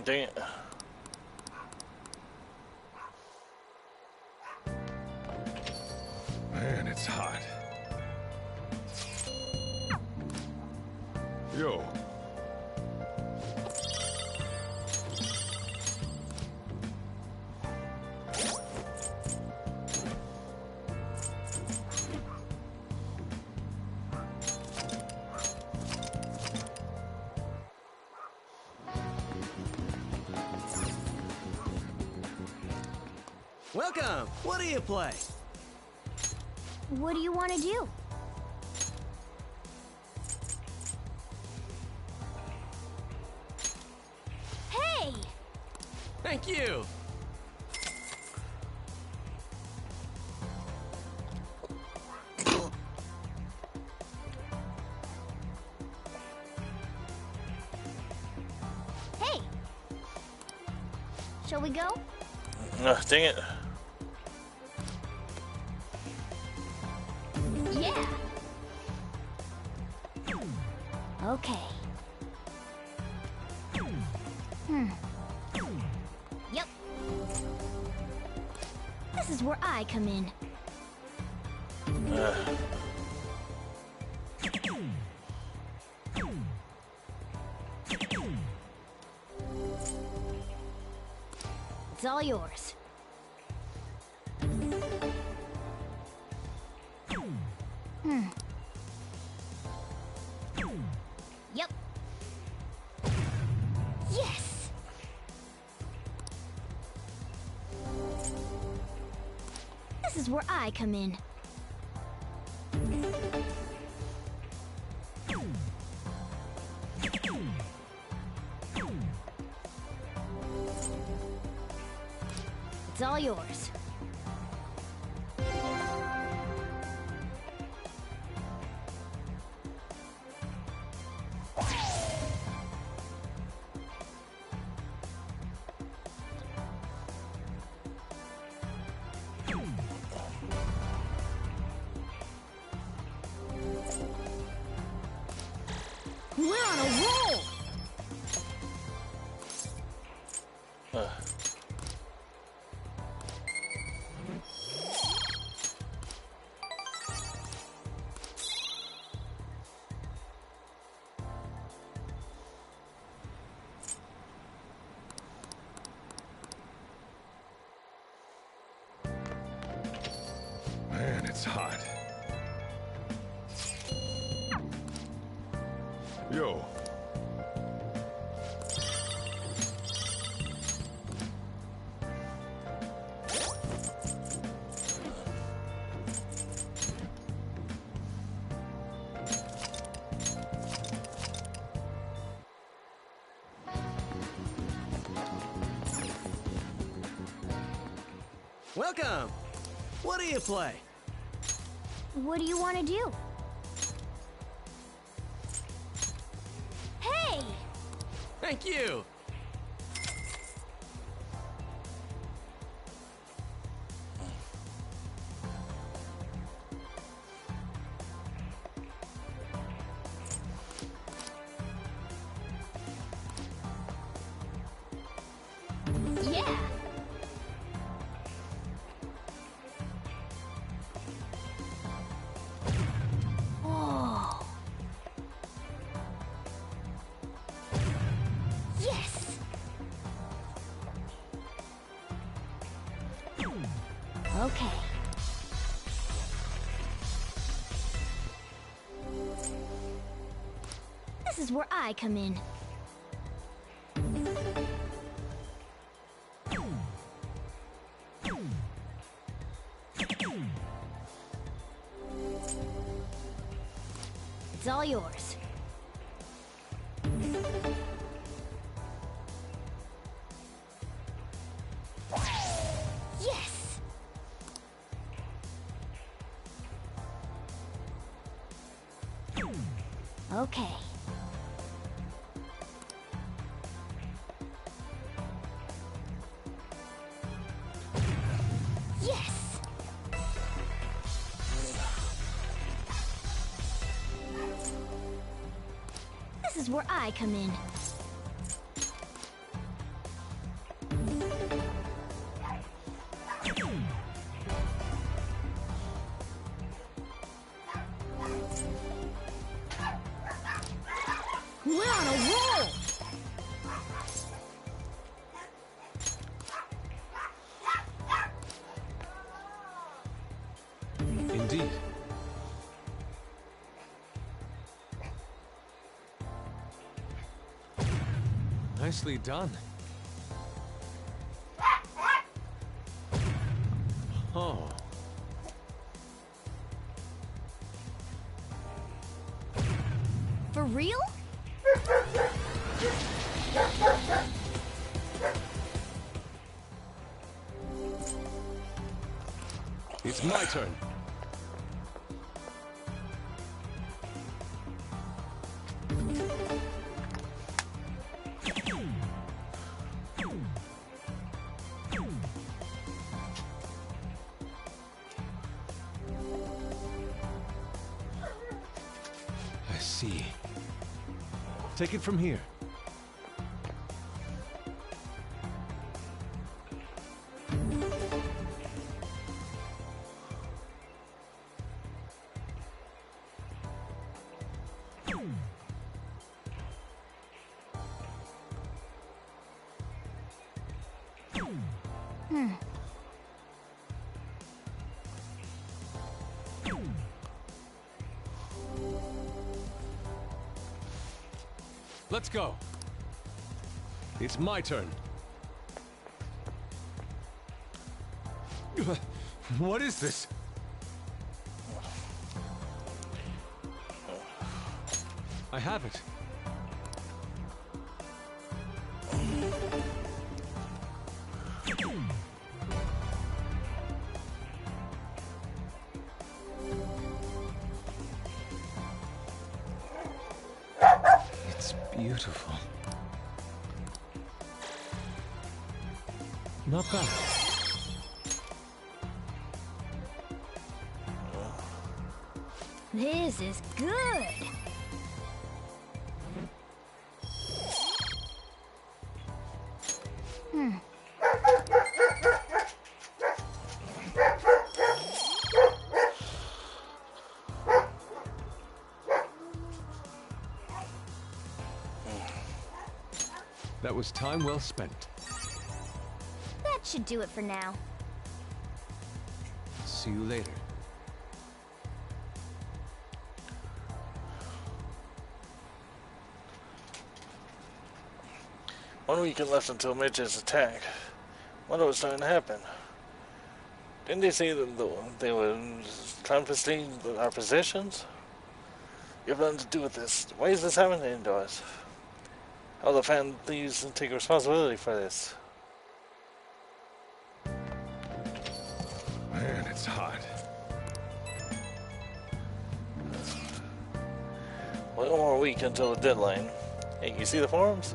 Dang it. Man, it's hot. Yo. Welcome! What do you play? What do you want to do? Hey! Thank you! Hey! Shall we go? Dang it. Yeah! Okay. Yep. This is where I come in. It's all yours. Yep. Yes! This is where I come in. It's all yours. We're on a roll! Man, it's hot. Yo. Welcome! What do you play? What do you want to do? Hey! Thank you! Yeah! Oh! Yes! Okay. This is where I come in. It's all yours. Yes! Okay. Yes! This is where I come in. We're on a roll! Indeed. Nicely done. Oh. For real? It's my turn. I see. Take it from here. Let's go. It's my turn. What is this? I have it. It's beautiful. Not bad. This is good. That was time well spent. That should do it for now. See you later. One weekend left until Mitch's attack. Wonder what's starting to happen. Didn't they say that they would confiscate our possessions? You have nothing to do with this. Why is this happening to us? How the fan thieves take responsibility for this? Man, it's hot. One more week until the deadline. Hey, you see the forums?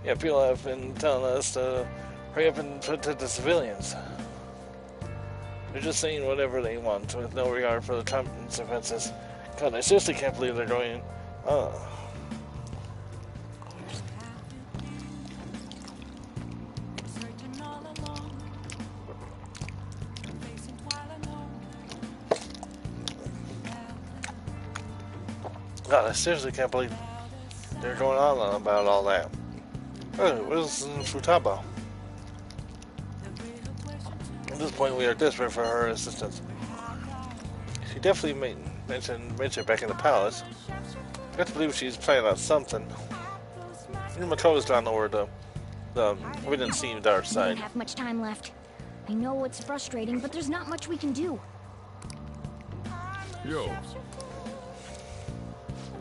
Yeah, people have been telling us to hurry up and protect the civilians. They're just saying whatever they want with no regard for the consequences. God, I seriously can't believe they're going. God, I seriously can't believe they're going on about all that. Oh, where's Futaba? At this point, we are desperate for her assistance. She definitely mentioned Mitch back in the palace. I got to believe she's planning on something. Makoto's down over the we didn't see the dark We side. don't have much time left. I know it's frustrating, but there's not much we can do. Yo,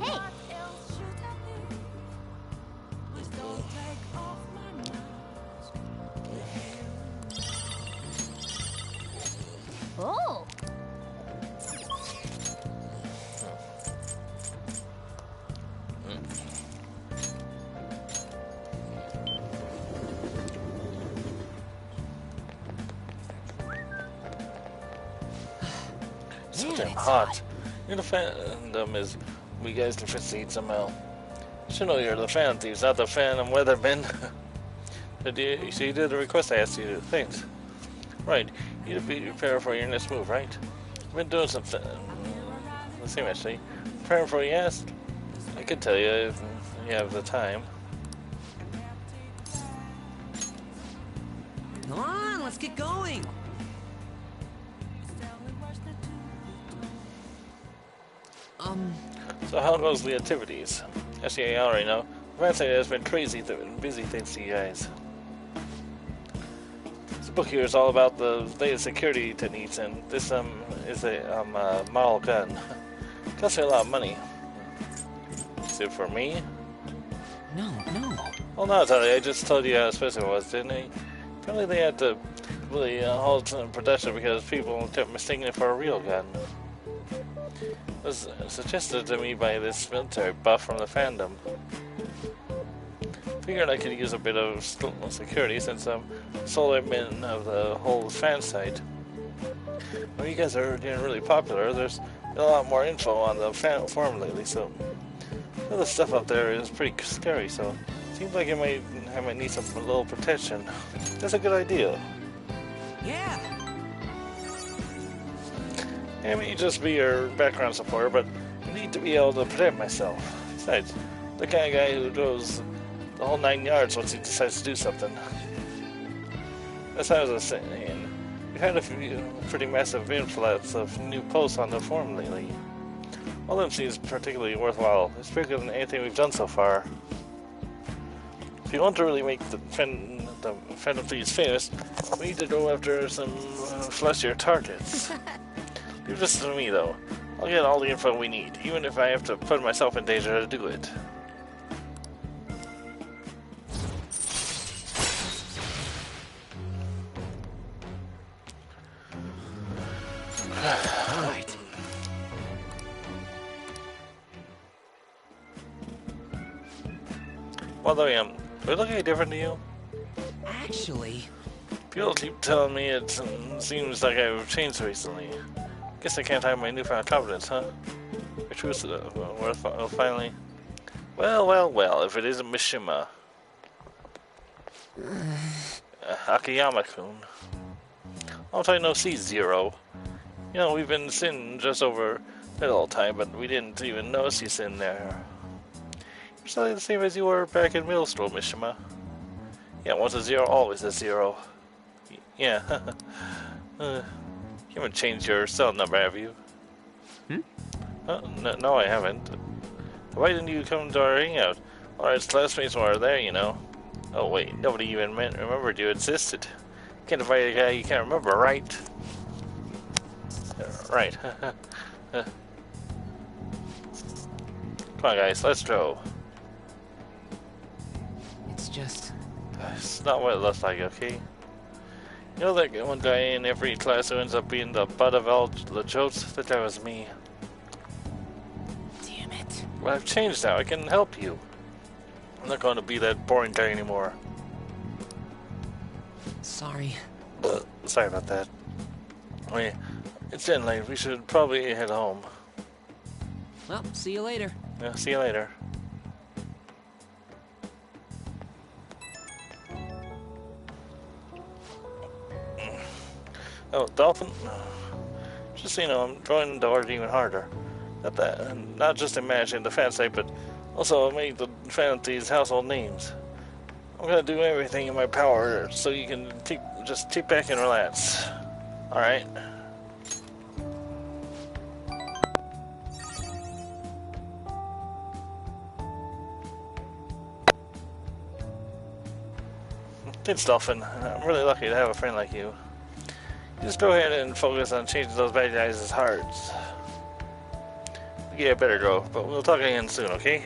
Hey! Oh! So damn hot. You're the fandom is we guys can proceed somehow. You should know you're the fan thieves, not the phantom weatherman. So you did the request I asked you to do. Thanks. Right. You need to be prepared for your next move, right? I've been doing something. The same actually. Preparing for what you asked? I could tell you if you have the time. Come on, let's get going. So how goes the activities? Actually, I already know. The fan site has been crazy and busy thanks to you guys. This book here is all about the latest security techniques, and this is a model gun. Costs me a lot of money. Is it for me? No. Well, no, Tony, I just told you how expensive it was, didn't I? Apparently they had to really halt production because people kept mistaking it for a real gun. It was suggested to me by this military buff from the fandom. Figured I could use a bit of security since I'm sole admin of the whole fan site. Well, you guys are getting really popular. There's a lot more info on the fan forum lately, so all the stuff up there is pretty scary. So it seems like I might need a little protection. That's a good idea. Yeah. I may just be your background supporter, but I need to be able to protect myself. Besides, the kind of guy who goes the whole 9 yards once he decides to do something. That's how I was saying. We've had a few pretty massive influx of new posts on the forum lately. All of them seems particularly worthwhile. It's bigger than anything we've done so far. If you want to really make the Phantom Thieves famous, we need to go after some fleshier targets. Leave this to me, though. I'll get all the info we need, even if I have to put myself in danger to do it. Alright. Well, though, do I look any different to you? Actually... People keep telling me it seems like I've changed recently. Guess I can't hide my newfound confidence, huh? The truth finally... Well, if it isn't Mishima. Akiyama-kun. I'll tell you no C0. You know, we've been sitting just over that all time, but we didn't even notice you sitting there. You're still the same as you were back in middle school, Mishima. Yeah, once a zero, always a zero. Yeah. You haven't changed your cell number, have you? No, I haven't. Why didn't you come to our hangout? Our classmates were there, you know. Oh wait, nobody even remembered you existed. Can't invite a guy you can't remember, right? Right. Come on, guys, let's go. It's just... It's not what it looks like, okay? You know that one guy in every class who ends up being the butt of all the jokes? That guy was me. Damn it. Well, I've changed now. I can help you. I'm not going to be that boring guy anymore. Sorry. Sorry about that. I mean, it's getting late. We should probably head home. Well, see you later. Yeah, see you later. Oh, Dolphin. Just so you know, I'm trying to work even harder. Not just in managing the fan site, but also make the Fantasy's household names. I'm gonna do everything in my power so you can just keep back and relax. Alright? Thanks, Dolphin. I'm really lucky to have a friend like you. Just go ahead and focus on changing those bad guys' hearts. Yeah, I better go, but we'll talk again soon, okay?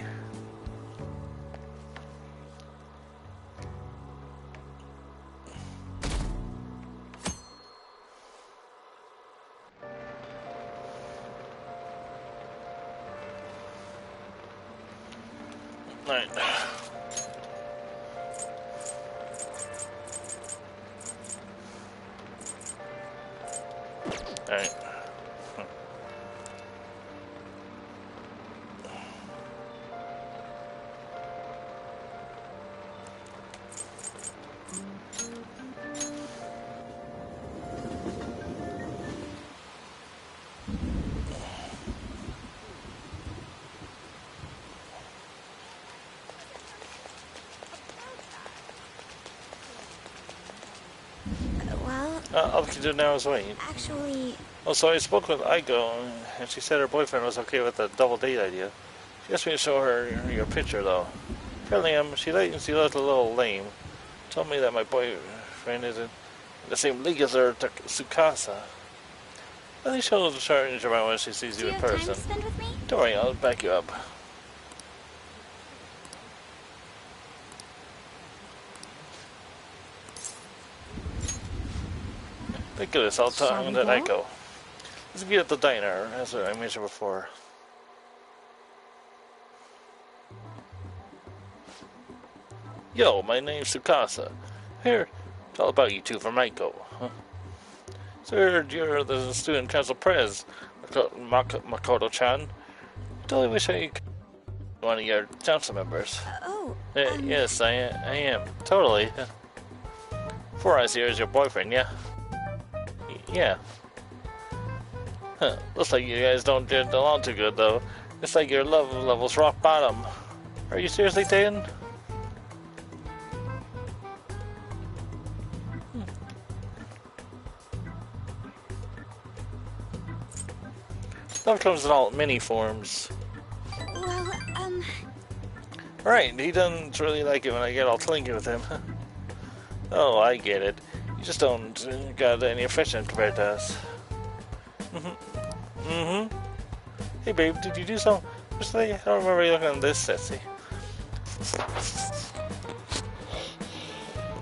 Alright. Alright. All we can do now is wait. Actually... Oh, so I spoke with Aiko, and she said her boyfriend was okay with the double date idea. She asked me to show her your picture, though. Apparently, she looked a little lame. Told me that my boyfriend isn't in the same league as her Tsukasa. I think she'll change her mind when she sees you in person. Time to spend with me? Don't worry, I'll back you up. Thank goodness, I'll talk to Aiko. Let's meet at the diner, as I mentioned before. Yo, my name's Tsukasa. Here, it's all about you two from Aiko. Huh? Sir, you're the student council pres, Makoto-chan. Totally wish I could be one of your council members. Yes, I am. Totally. Four Eyes here is your boyfriend, yeah? Yeah. Huh. Looks like you guys don't get along too good, though. It's like your love level's rock bottom. Are you seriously dating? Love comes in all many forms. Well, Right, he doesn't really like it when I get all clingy with him. Oh, I get it. You just don't got any affection compared to us. Hey babe, did you do something? I don't remember you looking at this sexy.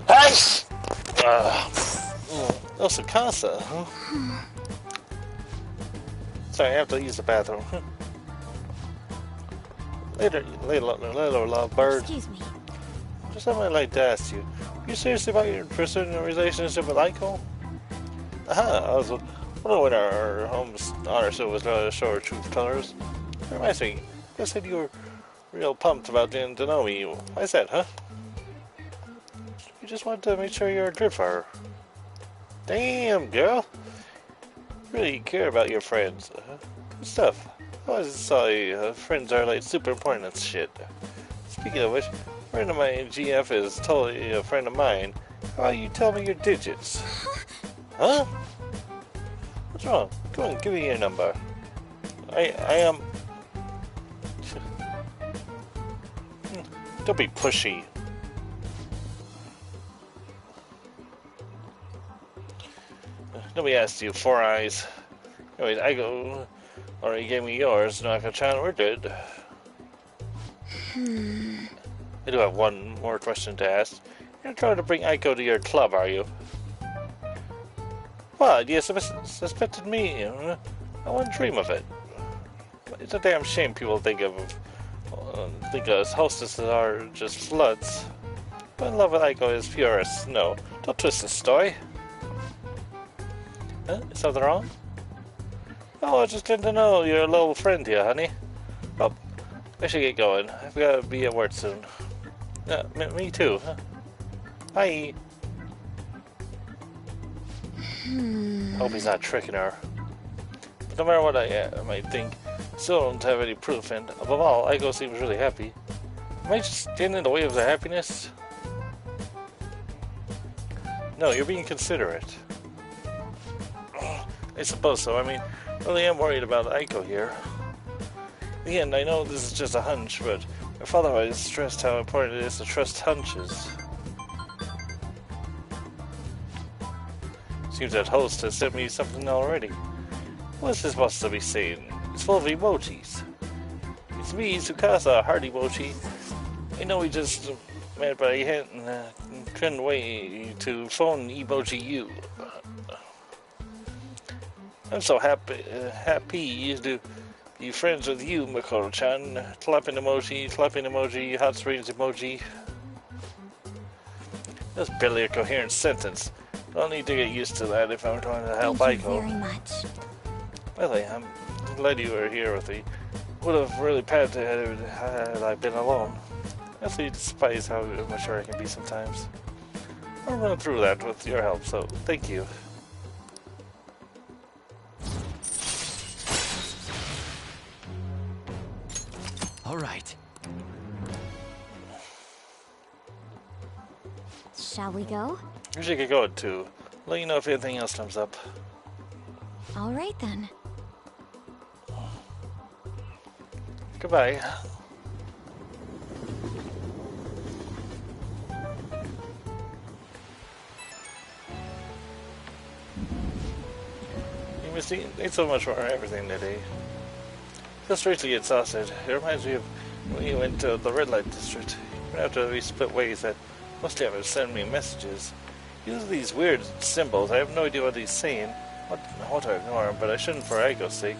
Hey! Oh, Tsukasa, huh? Sorry, I have to use the bathroom. Later, love bird. Excuse me. Just something I'd like to ask you. Are you serious about your pursuing a relationship with Aiko? I was wondering when our home's honor show was going to show her true colors. It reminds me, you said you were real pumped about getting to know me. Why is that, huh? You just wanted to make sure you're good for her. Damn, girl. Really care about your friends. Good stuff. I always saw friends are like super important and shit. Speaking of which, a friend of my GF is totally a friend of mine. How about you tell me your digits? Huh? What's wrong? Come on, give me your number. I am... Don't be pushy. Nobody asked you, Four Eyes. Anyways, Aiko already gave me yours. Naka-chan, we're good. I do have one more question to ask. You're trying to bring Aiko to your club, are you? What? You suspected me? I wouldn't dream of it. It's a damn shame people think us hostesses are just floods. But in love with Aiko is pure as snow. Don't twist the story. Huh? Is something wrong? Oh, I just didn't know you're a little friend here, honey. Well, I should get going. I've got to be at work soon. Me too. Huh? Bye. Hope he's not tricking her. But no matter what I might think, I still don't have any proof, and above all, Aiko seems really happy. Am I just getting in the way of the happiness? No, you're being considerate. I suppose so. I mean, I really am worried about Aiko here. In the end, I know this is just a hunch, but my father always stressed how important it is to trust hunches. Seems that host has sent me something already. What's this supposed to be saying? It's full of emojis. It's me, Tsukasa, Hardy Mochi. I know we just met, but I couldn't wait to phone Emoji you. I'm so happy to be friends with you, Makoto-chan. Clapping emoji, hot springs emoji. That's barely a coherent sentence. I'll need to get used to that if I'm trying to help Thank Aiko. you very much. Well, I'm glad you were here with me. Would have really panicked had I been alone. I see despise how immature I can be sometimes. I'll run through that with your help, so thank you. All right. Shall we go? You should get going too. Let you know if anything else comes up. All right then. Goodbye. You must eat so much for everything today. Just recently exhausted. It reminds me of when you went to the red light district. Even after we split ways, that must have sent me messages. He uses these weird symbols. I have no idea what he's saying. What to ignore him, but I shouldn't for Aiko's sake.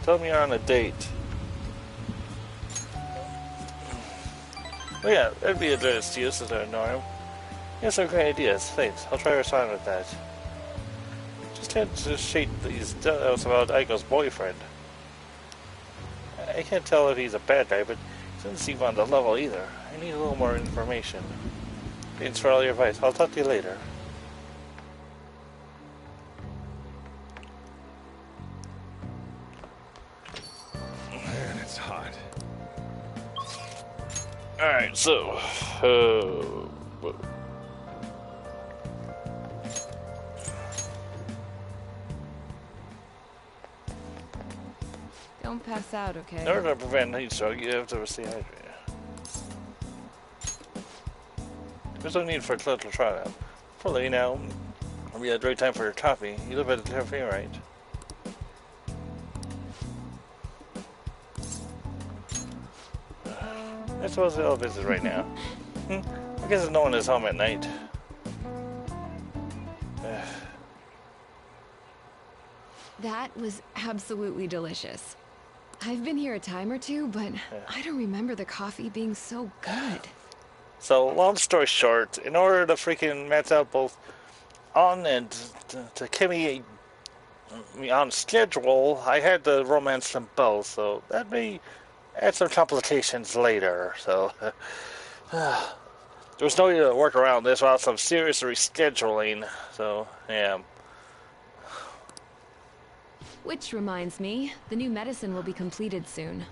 Tell me you're on a date. Oh yeah, that'd be a good excuse to ignore him. You have some great ideas. Thanks. I'll try to respond with that. Just had to shake these doubts about Aiko's boyfriend. I can't tell if he's a bad guy, but he doesn't seem on the level either. I need a little more information. Thanks for all your advice. I'll talk to you later. Man, it's hot. Alright, so... Don't pass out, okay? in order to prevent heat stroke, you have to stay hydrated. There's no need for a clinical trial. Probably now, it'll be a great time for your coffee. You live at the cafe, right? I suppose they'll visit right now. I guess no one is home at night. That was absolutely delicious. I've been here a time or two, but I don't remember the coffee being so good. So, long story short, in order to freaking match out both on and to keep me on schedule, I had to romance them both, so that may add some complications later, so there's no way to work around this without some serious rescheduling, so yeah. Which reminds me, the new medicine will be completed soon.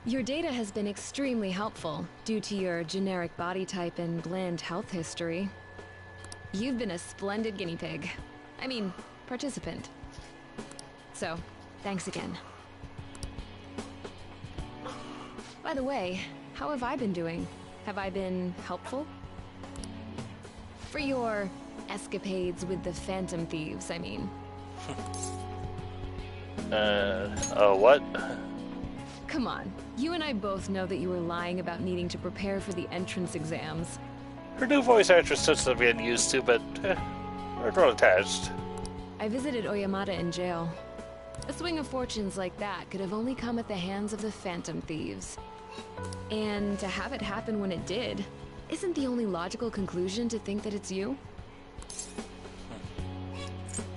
Your data has been extremely helpful due to your generic body type and bland health history. You've been a splendid guinea pig. I mean, participant. So, thanks again. By the way, how have I been doing? Have I been helpful? For your escapades with the Phantom Thieves, I mean. What? Come on, you and I both know that you were lying about needing to prepare for the entrance exams. Her new voice actress touched to being used to, but we're not attached. I visited Oyamata in jail. A swing of fortunes like that could have only come at the hands of the Phantom Thieves. And to have it happen when it did, isn't the only logical conclusion to think that it's you?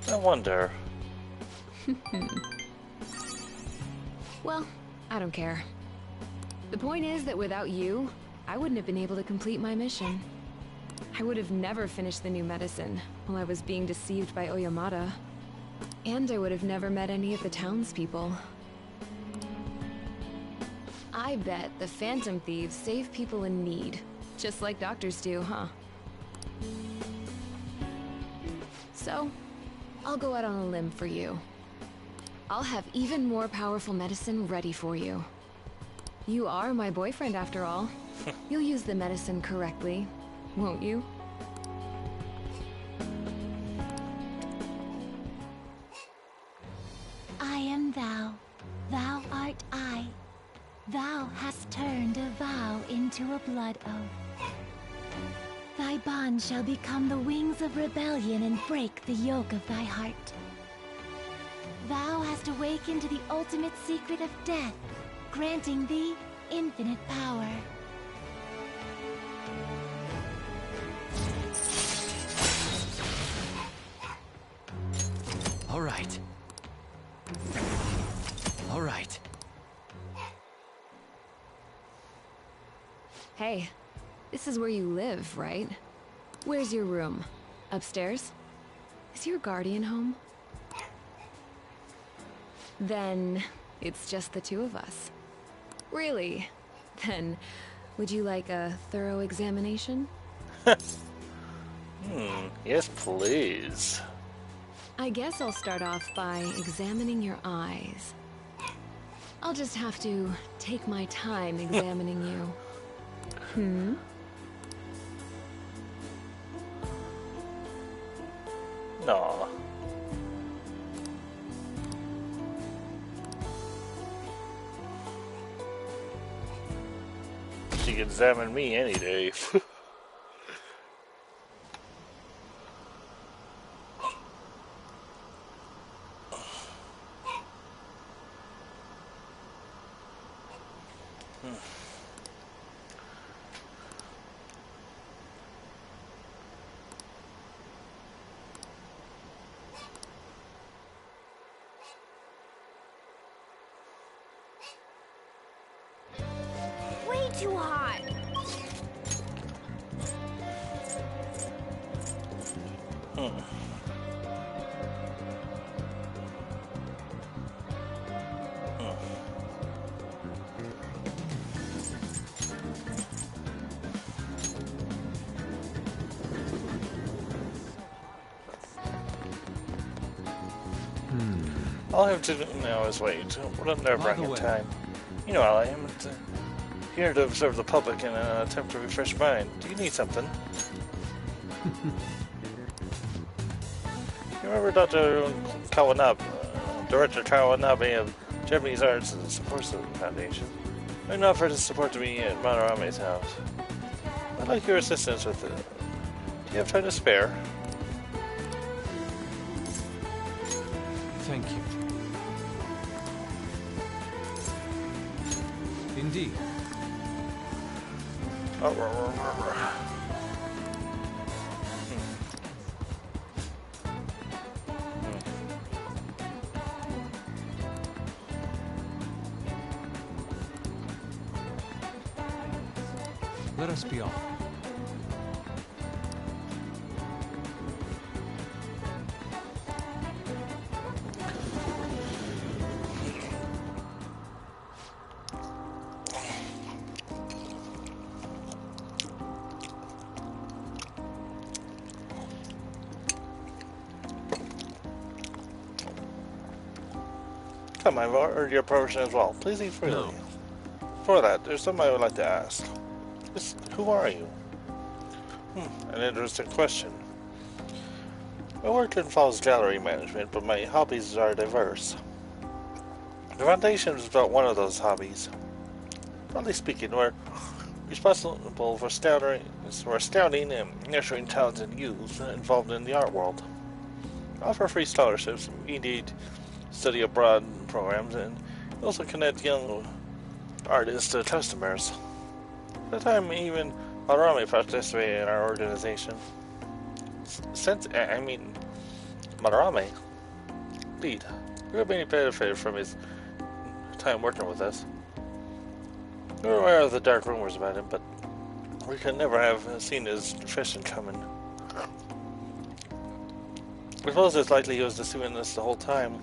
I wonder. Well, I don't care. The point is that without you, I wouldn't have been able to complete my mission. I would have never finished the new medicine while I was being deceived by Oyamata. And I would have never met any of the townspeople. I bet the Phantom Thieves save people in need, just like doctors do, huh? So, I'll go out on a limb for you. I'll have even more powerful medicine ready for you. You are my boyfriend after all. You'll use the medicine correctly, won't you? Thou hast turned a vow into a blood oath. Thy bond shall become the wings of rebellion and break the yoke of thy heart. Thou hast awakened to the ultimate secret of death, granting thee infinite power. All right. All right. Hey, this is where you live, right? Where's your room? Upstairs? Is your guardian home? Then it's just the two of us. Really? Then would you like a thorough examination? Yes, please. I guess I'll start off by examining your eyes. I'll just have to take my time examining you. No. She can examine me any day. Way too hot. All I have to do now is wait. What a nerve-wracking time. You know how I am. Here to observe the public in an attempt to refresh mind. Do you need something? You remember Dr. Kawanabe, Director Kawanabe of Japanese Arts and Support Foundation? I now offered his support to me at Madarame's house. I'd like your assistance with it. Do you have time to spare? Thank you. Indeed. Let us be off. Come, I've ordered your provision as well. Please eat freely. No. For that, there's something I would like to ask. Who are you? An interesting question. My work involves gallery management, but my hobbies are diverse. The Foundation is about one of those hobbies. Broadly speaking, we're responsible for astounding and nurturing talented youth involved in the art world. I offer free scholarships, indeed study abroad programs, and also connect young artists to customers. At the time, even Madarame participated in our organization. Madarame, indeed, we have many benefited from his time working with us. We're aware of the dark rumors about him, but we could never have seen his profession coming. I suppose it's likely he was deceiving us the whole time.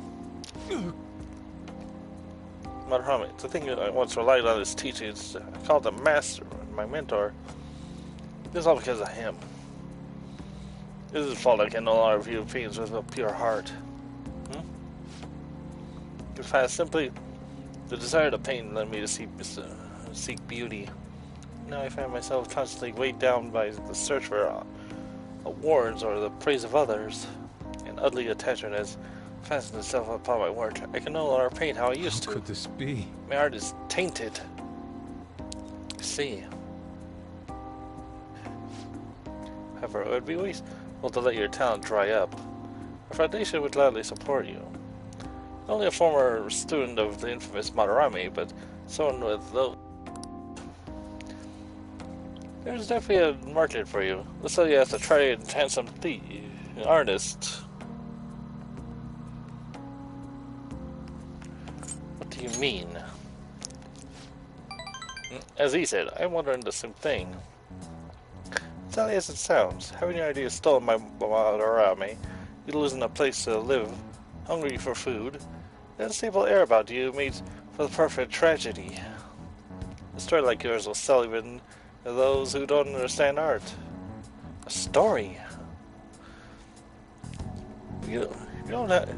Madarame, the thing I once relied on his teachings, I called him master, my mentor. This is all because of him. This is his fault I can no longer view beings with a pure heart. In fact, simply the desire to paint led me to seek beauty. Now I find myself constantly weighed down by the search for awards or the praise of others. An ugly attachment has Fasten itself upon my work. I can no longer paint how I used to. How could this be? My art is tainted. I see. However, it would be wasteful to let your talent dry up. Our foundation would gladly support you. Only a former student of the infamous Madarame, but someone with those. There's definitely a market for you. Let's say you have to try and handsome artist. What do you mean? As he said, I'm wondering the same thing. Silly as it sounds, having your idea stolen by Madarame, you losing a place to live, hungry for food, the unstable air about you makes for the perfect tragedy. A story like yours will sell even to those who don't understand art. A story? You don't have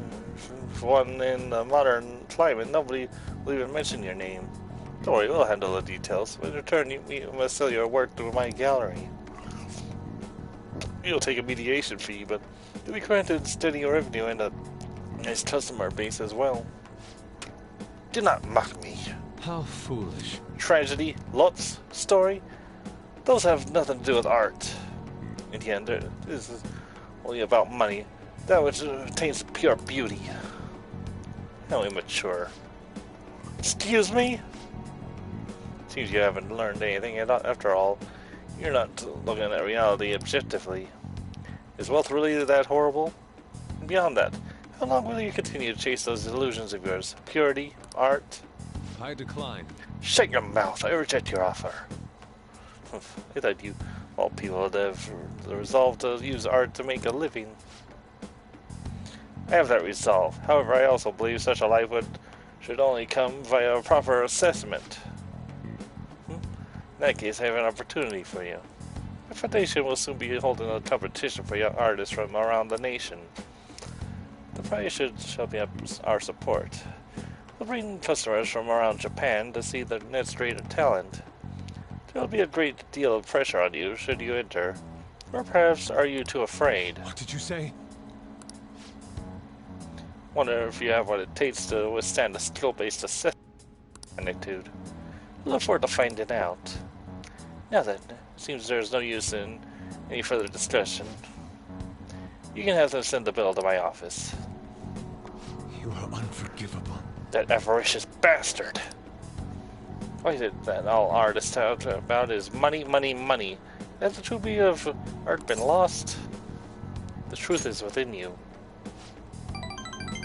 one in the modern climate. Nobody will even mention your name. Don't worry, we'll handle the details. In return, you must sell your work through my gallery. You'll take a mediation fee, but you'll be granted steady revenue and a nice customer base as well. Do not mock me. How foolish. Tragedy, lots, story, those have nothing to do with art. In the end, this is only about money, that which attains pure beauty. How immature. Excuse me? Seems you haven't learned anything after all. You're not looking at reality objectively. Is wealth really that horrible? And beyond that, how long will you continue to chase those illusions of yours? Purity? Art? I decline. Shut your mouth. I reject your offer. I thought you, all people, would have the resolve to use art to make a living. I have that resolve. However, I also believe such a life should only come via a proper assessment. In that case, I have an opportunity for you. My foundation will soon be holding a competition for young artists from around the nation. The prize shall be our support. We'll bring customers from around Japan to see the next greater talent. There will be a great deal of pressure on you should you enter. Or perhaps are you too afraid? What did you say? Wonder if you have what it takes to withstand a skill-based assessment. Magnitude. Look forward to finding out. Now then, it seems there's no use in any further discussion. You can have them send the bill to my office. You are unforgivable. That avaricious bastard! Why is it that all artists talk about is money, money, money? Has the true beauty of art been lost? The truth is within you.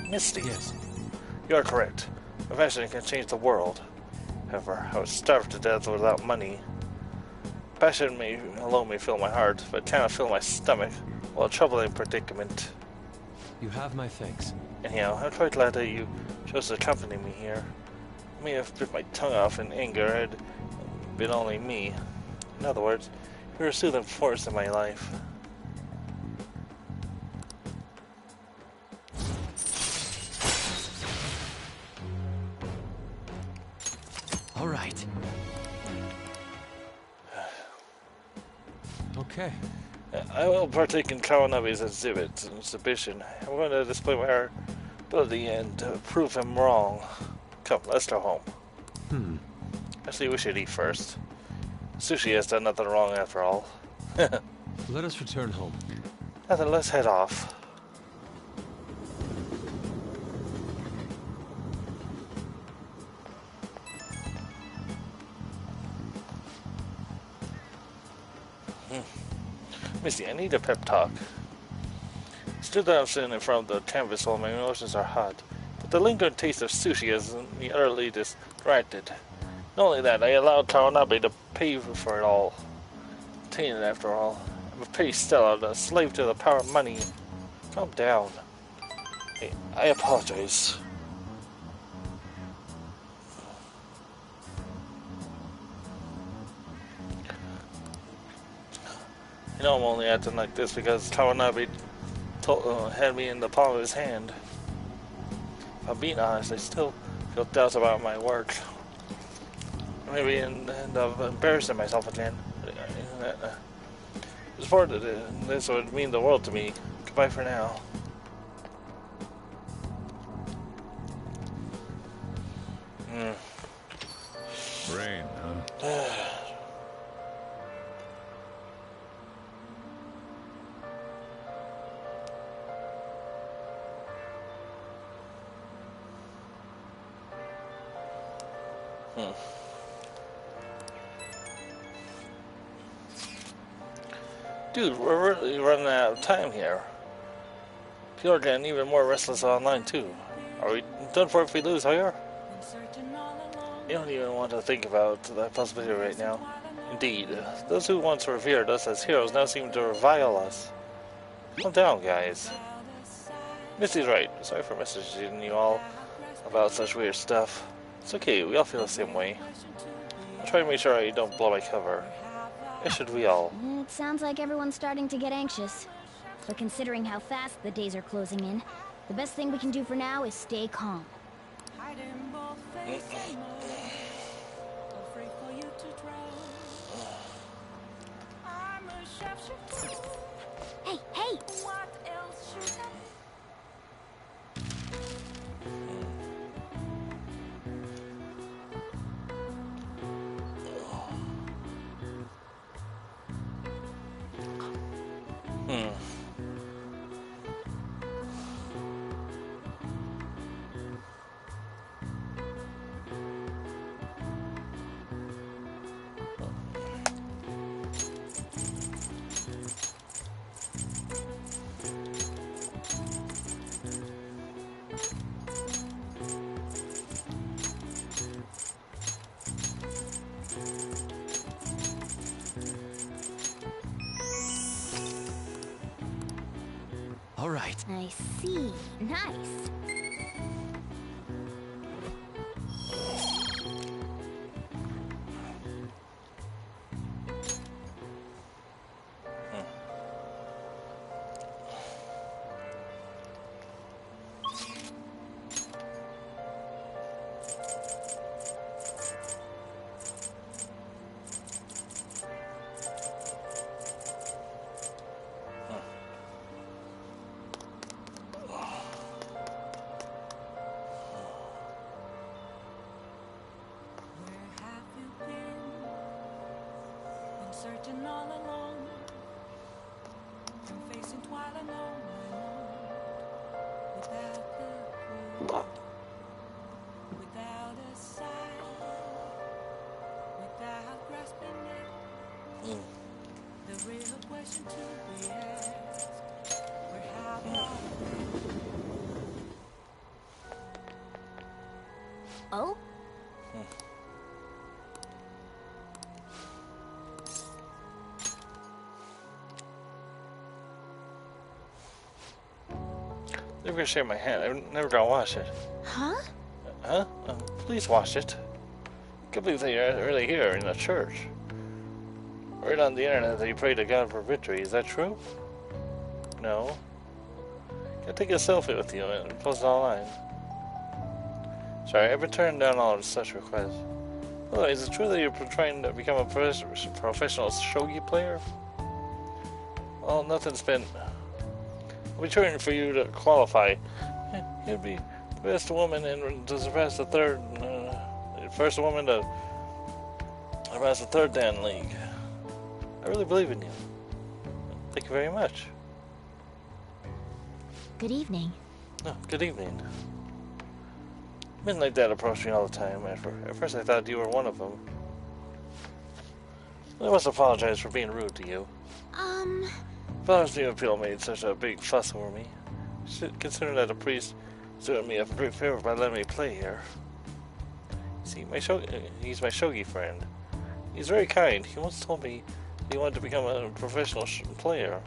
Misty. Yes. You are correct. Passion can change the world. However, I would starve to death without money. Passion alone may fill my heart, but cannot fill my stomach. Well, a troubling predicament. You have my thanks. Anyhow, I'm quite glad that you chose to accompany me here. I may have bit my tongue off in anger had it been only me. In other words, you're a soothing force in my life. All right. Okay. I will partake in Kawanabe's exhibition. I'm going to display my ability and prove him wrong. Come, let's go home. Actually, we should eat first. Sushi has done nothing wrong after all. Let us return home. Nothing, let's head off. Let me see, I need a pep talk. Stood there sitting in front of the canvas while my emotions are hot, but the lingering taste of sushi has me utterly distracted. Not only that, I allowed Kawanabe to pay for it all. Tainted after all. I'm a petty Stella, a slave to the power of money. Calm down. Hey, I apologize. You know I'm only acting like this because Kawanabe had me in the palm of his hand. If I'm being honest, I still feel doubts about my work. Maybe end up embarrassing myself again. This would mean the world to me. Goodbye for now. Rain, huh? Dude, we're really running out of time here. People are getting even more restless online, too. Are we done for if we lose here? You don't even want to think about that possibility right now. Indeed, those who once revered us as heroes now seem to revile us. Calm down, guys. Misty's right. Sorry for messaging you all about such weird stuff. It's okay, we all feel the same way. I'll try to make sure I don't blow my cover. As should we all. It sounds like everyone's starting to get anxious. But considering how fast the days are closing in, the best thing we can do for now is stay calm. Hey, hey! All right. I see. Nice. Searching all alone, I'm facing twilight alone, without a clue, without a sign, without grasping it. The real question to be asked: where have you been? Oh? Never gonna shave my hand. I'm never gonna wash it. Huh? Huh? Please wash it. I can't believe that you're really here in the church. Read on the internet that you pray to God for victory. Is that true? No. Can I take a selfie with you and post it online? Sorry, I've been turning down all of such requests. Oh, is it true that you're trying to become a professional shogi player? Well, nothing's been... I'll be cheering for you to qualify. You'd be the best woman and to surpass the third... first woman to surpass the third Dan League. I really believe in you. Thank you very much. Good evening. Oh, good evening. Men like that approach me all the time. At first I thought you were one of them. I must apologize for being rude to you. Father's new appeal made such a big fuss over me. Consider that a priest is doing me a great favor by letting me play here. See, he's my shogi friend. He's very kind. He once told me he wanted to become a professional player.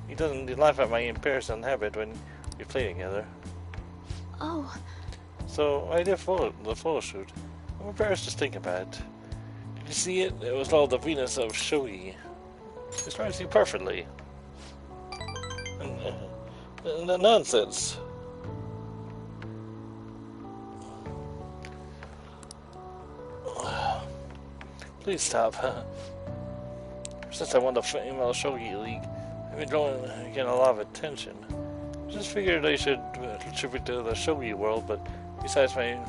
He doesn't laugh at my embarrassing habit when we play together. Oh. So I did the photo shoot. I'm embarrassed to think about it. Did you see it? It was called the Venus of Shogi. It describes you perfectly. And nonsense. Please stop. Since I won the female shogi league, I've been getting a lot of attention. I just figured I should contribute to the shogi world, but besides, my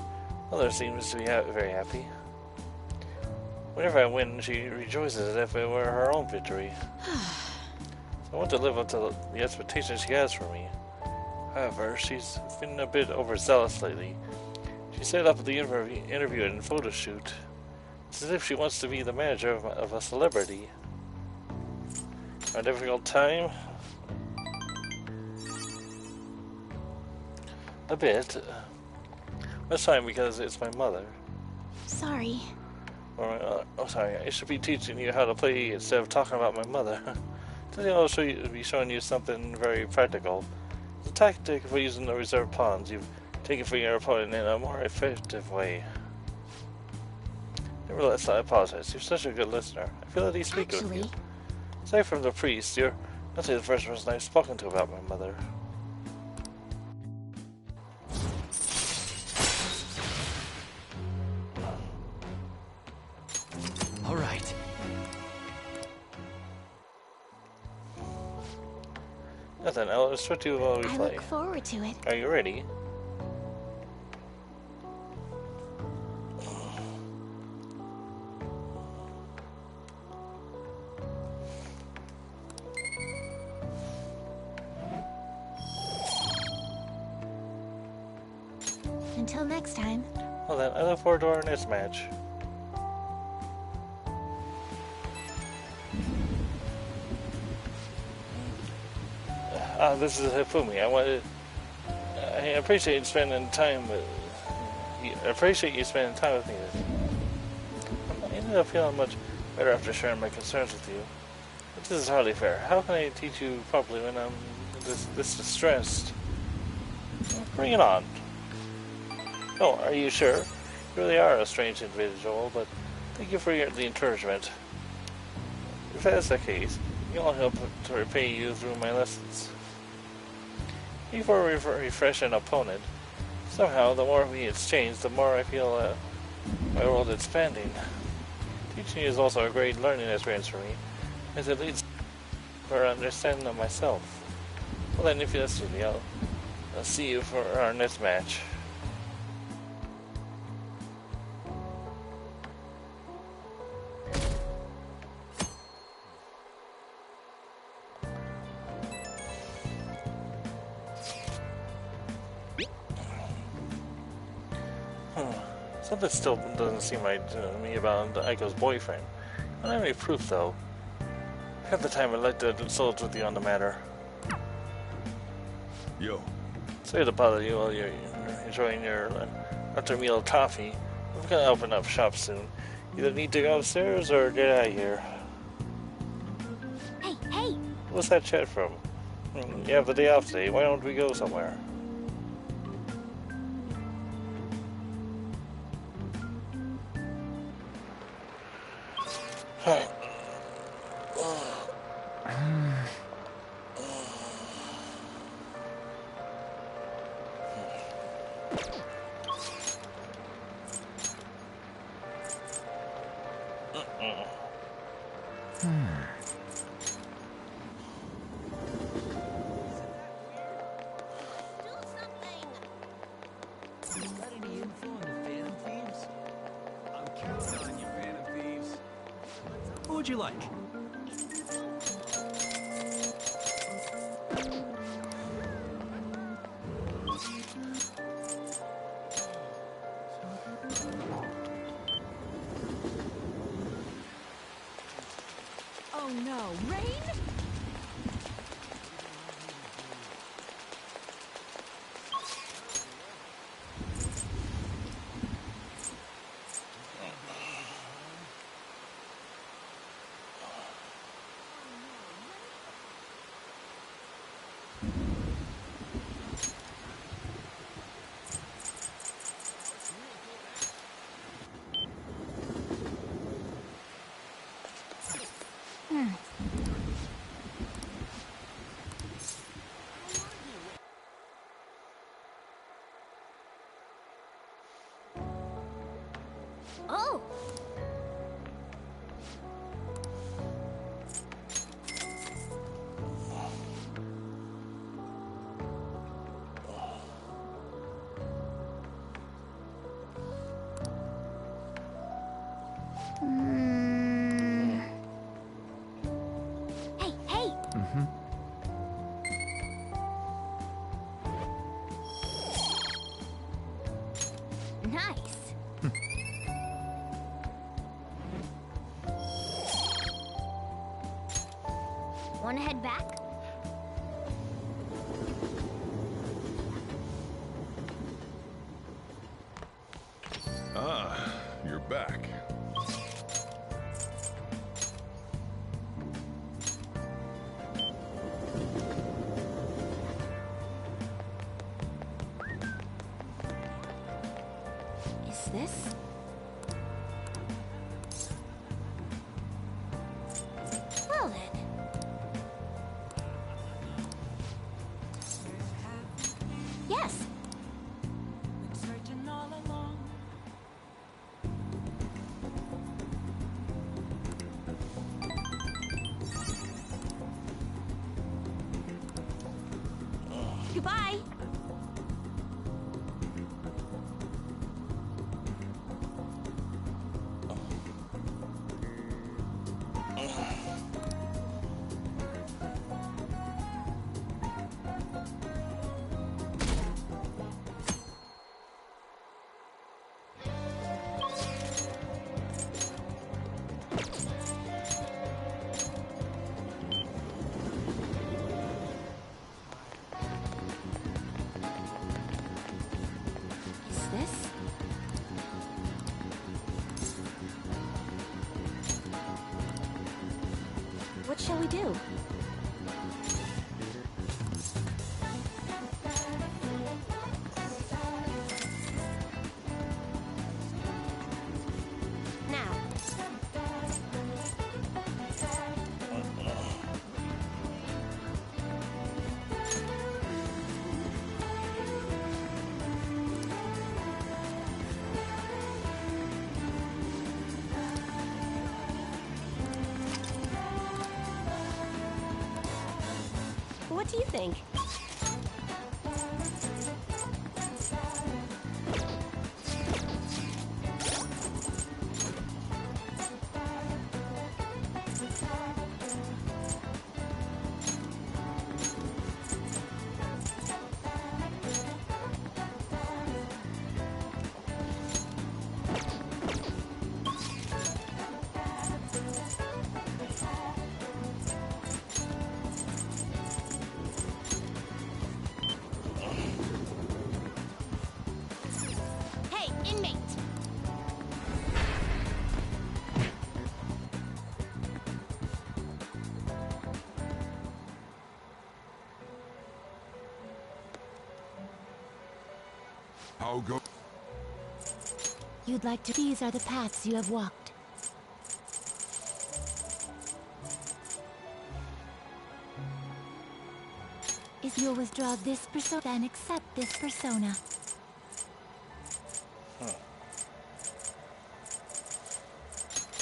mother seems to be very happy. Whenever I win, she rejoices as if it were her own victory. I want to live up to the expectations she has for me. However, she's been a bit overzealous lately. She set up the interview and photo shoot. It's as if she wants to be the manager of a celebrity. A difficult time? A bit. This time because it's my mother. Sorry. Oh, sorry. I should be teaching you how to play instead of talking about my mother. Today I'll be showing you something very practical. The tactic for using the reserve pawns you've taken from your opponent in a more effective way. Nevertheless, I apologize. You're such a good listener. I feel at ease speaking with you. Aside from the priest, you're not the first person I've spoken to about my mother. All right. Nothing. I'll instruct you while we play. I look forward to it. Are you ready? Until next time. Well then, I look forward to our next match. This is Hifumi. I appreciate spending time with. I appreciate you spending time with me. I ended up feeling much better after sharing my concerns with you. But this is hardly fair. How can I teach you properly when I'm this distressed? Bring it on. Oh, are you sure? You really are a strange individual, but thank you for the encouragement. If that's the case, I'll help to repay you through my lessons. Before we refresh an opponent, somehow the more we exchange, the more I feel my world expanding. Teaching you is also a great learning experience for me, as it leads to an understanding of myself. Well then, if that's with me, I'll see you for our next match. Something still doesn't seem right to me about Aiko's boyfriend. I don't have any proof, though. At the time, I'd like to consult with you on the matter. Yo. Sorry to bother you while you're enjoying your after-meal coffee. We're gonna open up shop soon. Either need to go upstairs or get out of here. Hey! What's that chat from? You have the day off today. Why don't we go somewhere? Got any info on the Phantom Thieves? I'm counting on you, Phantom Thieves. What would you like? Oh no, rain? Oh! Hmm. Wanna head back? Ah, you're back. Is this? Well then. Yes. Been searching all along. Goodbye. Is this? What shall we do? Now. What do you think? Hey, inmate! How go? You'd like to. These are the paths you have walked. If you'll withdraw this persona, then accept this persona.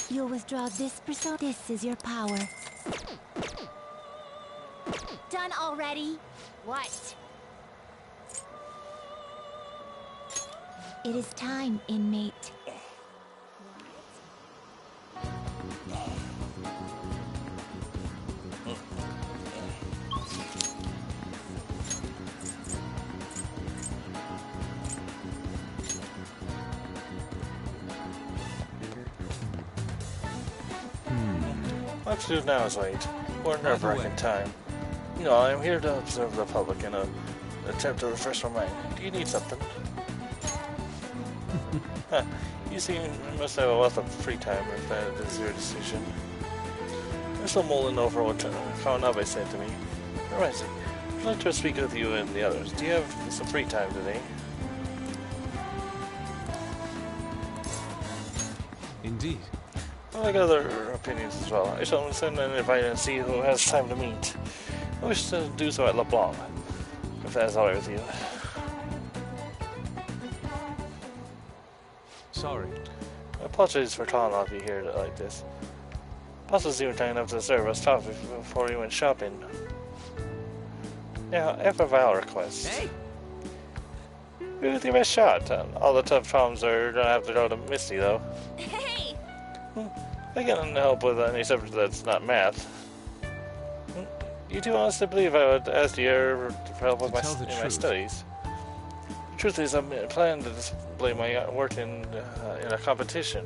You'll withdraw this persona. This is your power. Done already? What? It is time, inmate. What to do now is wait. Or nerve-wracking time. You know, I'm here to observe the public in an attempt to refresh my mind. Do you need something? Huh. You seem you must have a lot of free time if that is your decision. I'm still mulling over what Kawanabe said to me. Reminds me, I'd like to speak with you and the others. Do you have some free time today? Indeed. Well, I got other opinions as well. I shall send an invite and see who has time to meet. I wish to do so at LeBlanc, if that's alright with you. Sorry. I apologize for calling off you here like this. Boss was even kind enough to serve us coffee before we went shopping. Now, I have a vile request. Hey! Do the best shot. All the tough problems are gonna have to go to Misty, though. Hey! I can't help with any subject that's not math. You two honestly believe I would ask you for help with my studies? The truth is, I'm planning to display my work in a competition.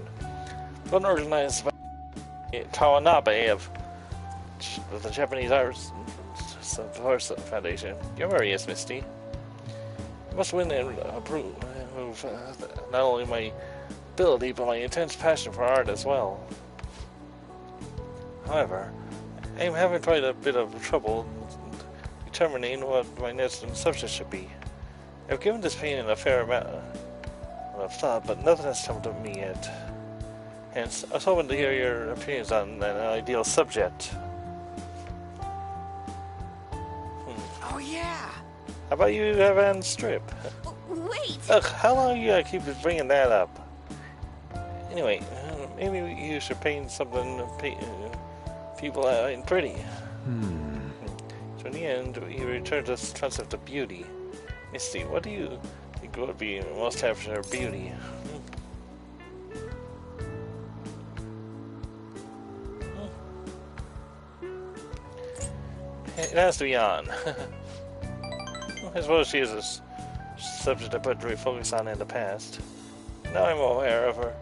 One organized by Kawanabe of the Japanese Arts Foundation. You're very yes, Misty. You must win and approve not only my ability, but my intense passion for art as well. However, I am having quite a bit of trouble determining what my next subject should be. I've given this painting a fair amount of thought, but nothing has come to me yet. Hence, I was hoping to hear your opinions on an ideal subject. Oh yeah! How about you have Anne Strip? Wait! Ugh, how long you gotta keep bringing that up? Anyway, maybe you should paint something people ain't pretty. So in the end, you return to this concept of beauty. Misty, what do you think would be most after beauty? It has to be on. I suppose she is a subject I put great focus on in the past. Now I'm aware of her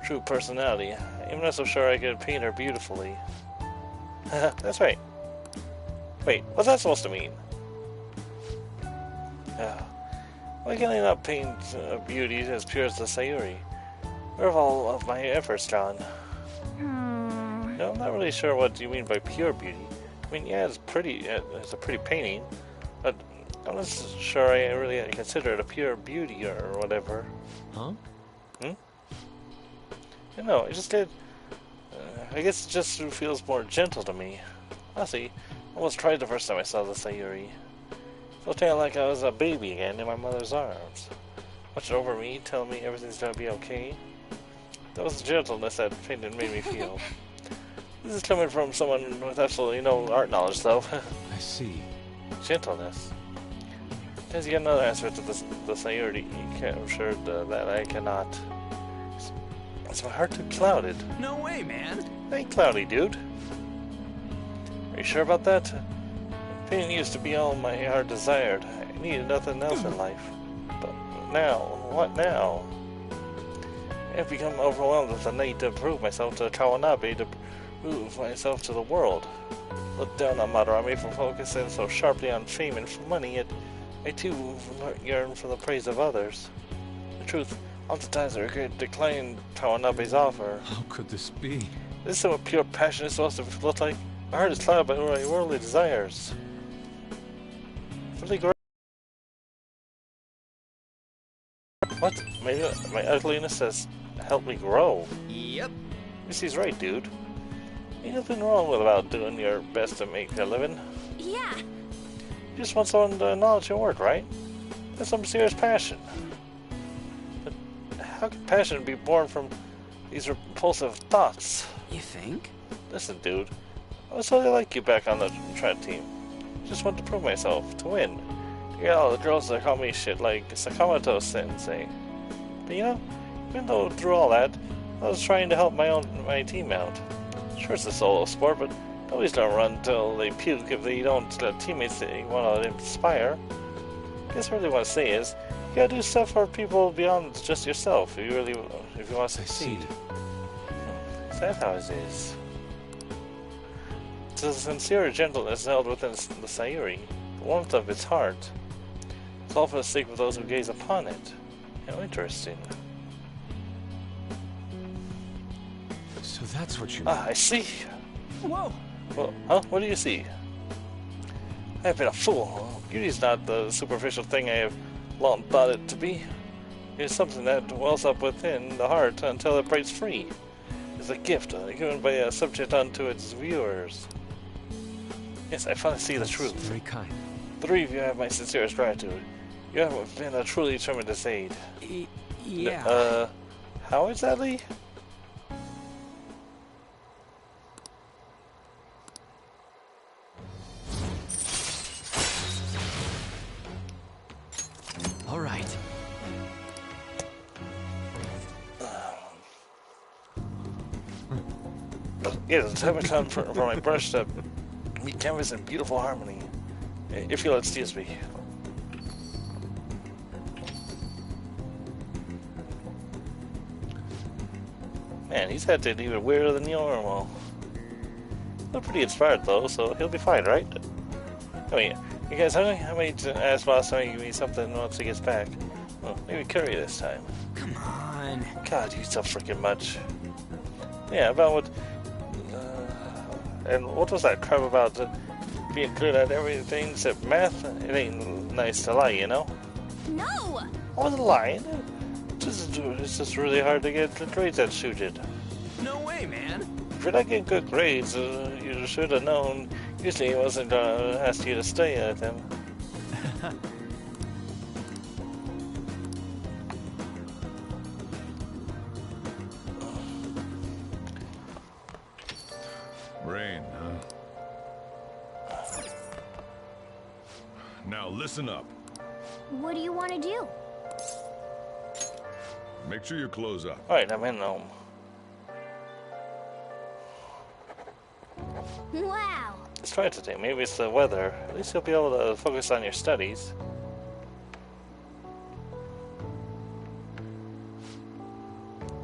true personality. I'm not so sure I could paint her beautifully. That's right. Wait, what's that supposed to mean? Why can I not paint beauty as pure as the Sayuri? Where have all of my efforts gone? No, I'm not really sure what you mean by pure beauty. I mean, yeah, it's pretty. It's a pretty painting, but I'm not sure I really consider it a pure beauty or whatever. Huh? I know. It just did. I guess it just feels more gentle to me. Honestly, I almost cried the first time I saw the Sayuri. Felt like I was a baby again in my mother's arms, watching over me, telling me everything's gonna be okay. That was the gentleness that painting made me feel. This is coming from someone with absolutely no art knowledge, though. I see. Gentleness. There's yet another aspect of the Sayuri captured that I cannot. Is my heart too clouded? No way, man. It ain't cloudy, dude. Are you sure about that? Painting used to be all my heart desired. I needed nothing else in life. But now, what now? I've become overwhelmed with the need to prove myself to Kawanabe, to prove myself to the world. Look down on Madarame for focusing so sharply on fame and money, yet I too yearn for the praise of others. The truth, oftentimes I regret declining Kawanabe's offer. How could this be? This is what pure passion is supposed to look like. My heart is clouded by my worldly desires. Really great. What? My ugliness has helped me grow. Yep. Missy's right, dude. Ain't nothing wrong about doing your best to make a living. Yeah. You just want someone to acknowledge your work, right? That's some serious passion. But how can passion be born from these repulsive thoughts? You think? Listen, dude. I was totally like you back on the trad team. Just want to prove myself, to win. You got all the girls that call me shit like Sakamoto Sensei. But you know, even though through all that, I was trying to help my team out. Sure, it's a solo sport, but nobody's gonna run till they puke if they don't let teammates they want to inspire. I guess what I really want to say is, you gotta do stuff for people beyond just yourself if you want to succeed. Is that how it is? It's a sincere gentleness held within the Sayuri, the warmth of its heart. It's all for the sake of those who gaze upon it. How interesting. So that's what you mean. Ah, I see. Whoa! Well, huh? What do you see? I've been a fool. Beauty's not the superficial thing I have long thought it to be. It's something that wells up within the heart until it breaks free. It's a gift given by a subject unto its viewers. Yes, I finally see the truth. Very kind. The three of you have my sincerest gratitude. You have been a truly tremendous aid. Yeah. How exactly? All right. Yes, it's time come for my brush to meet canvas in beautiful harmony. If you'll excuse me. Man, he's had to even weirder than normal. Look pretty inspired though, so he'll be fine, right? I mean, you guys hungry? I might ask boss to give me something once he gets back. Well, maybe curry this time. Come on. God, you so freaking much. Yeah, about what... and what was that crap about being good at everything except math? It ain't nice to lie, you know? No! I wasn't lying. It's just really hard to get the grades that suited. No way, man. If you're not getting good grades, you should have known. Usually he wasn't gonna ask you to stay at them. Rain, huh? Now listen up. What do you want to do? Make sure your clothes up. Alright, I'm in home. Wow! Let's try it today. Maybe it's the weather. At least you'll be able to focus on your studies.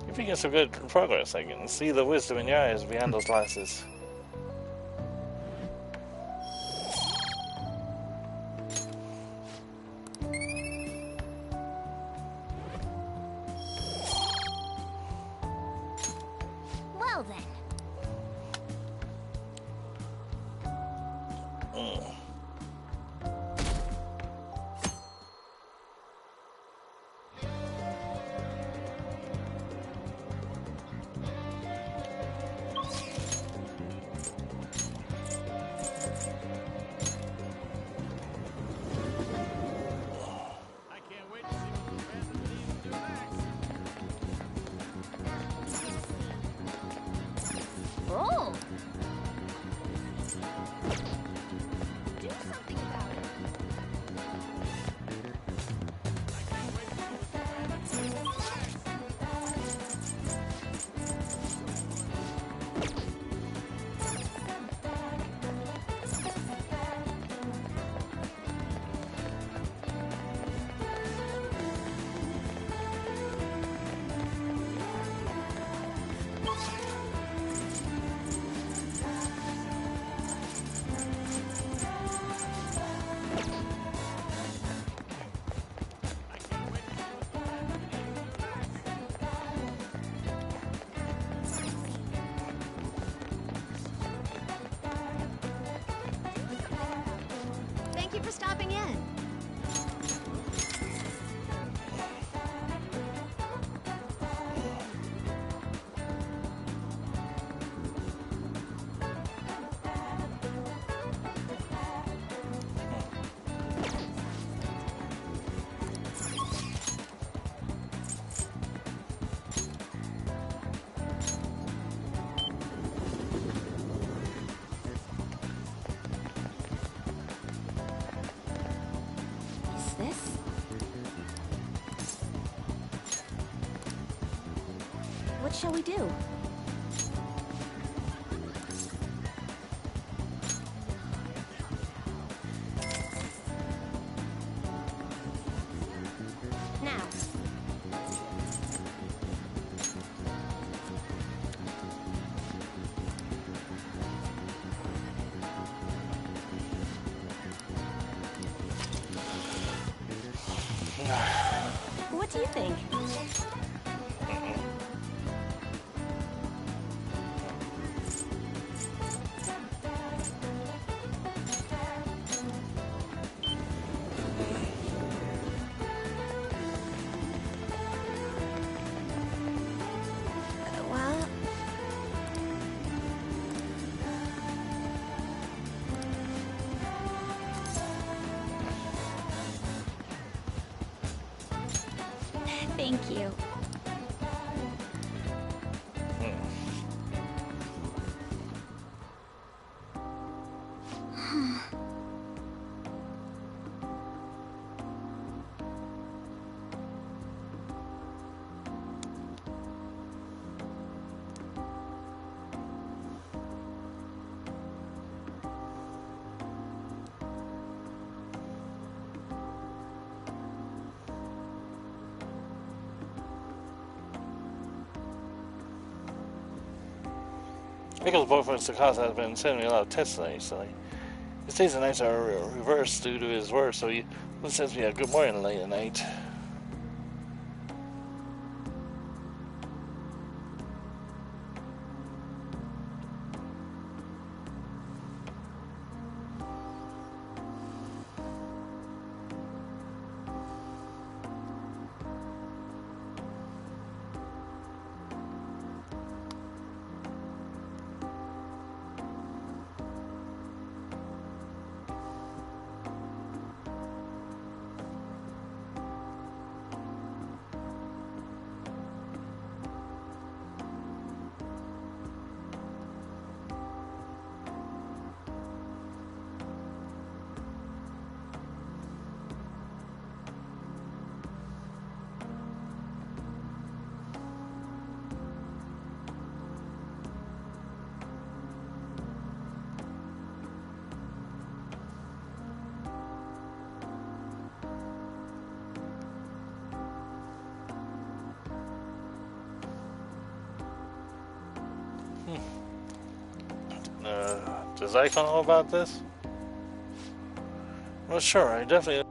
You're making some good progress. I can see the wisdom in your eyes behind those glasses. Well then. Oh! Do something about it. Thank you for stopping in. Is this? What shall we do? Now. What do you think? Well... Thank you. Miko's boyfriend Sakasa has been sending me a lot of texts recently. His days and nights are reversed due to his work, so he sends me a good morning late at night. Does Aiko know about this? Well, sure, I definitely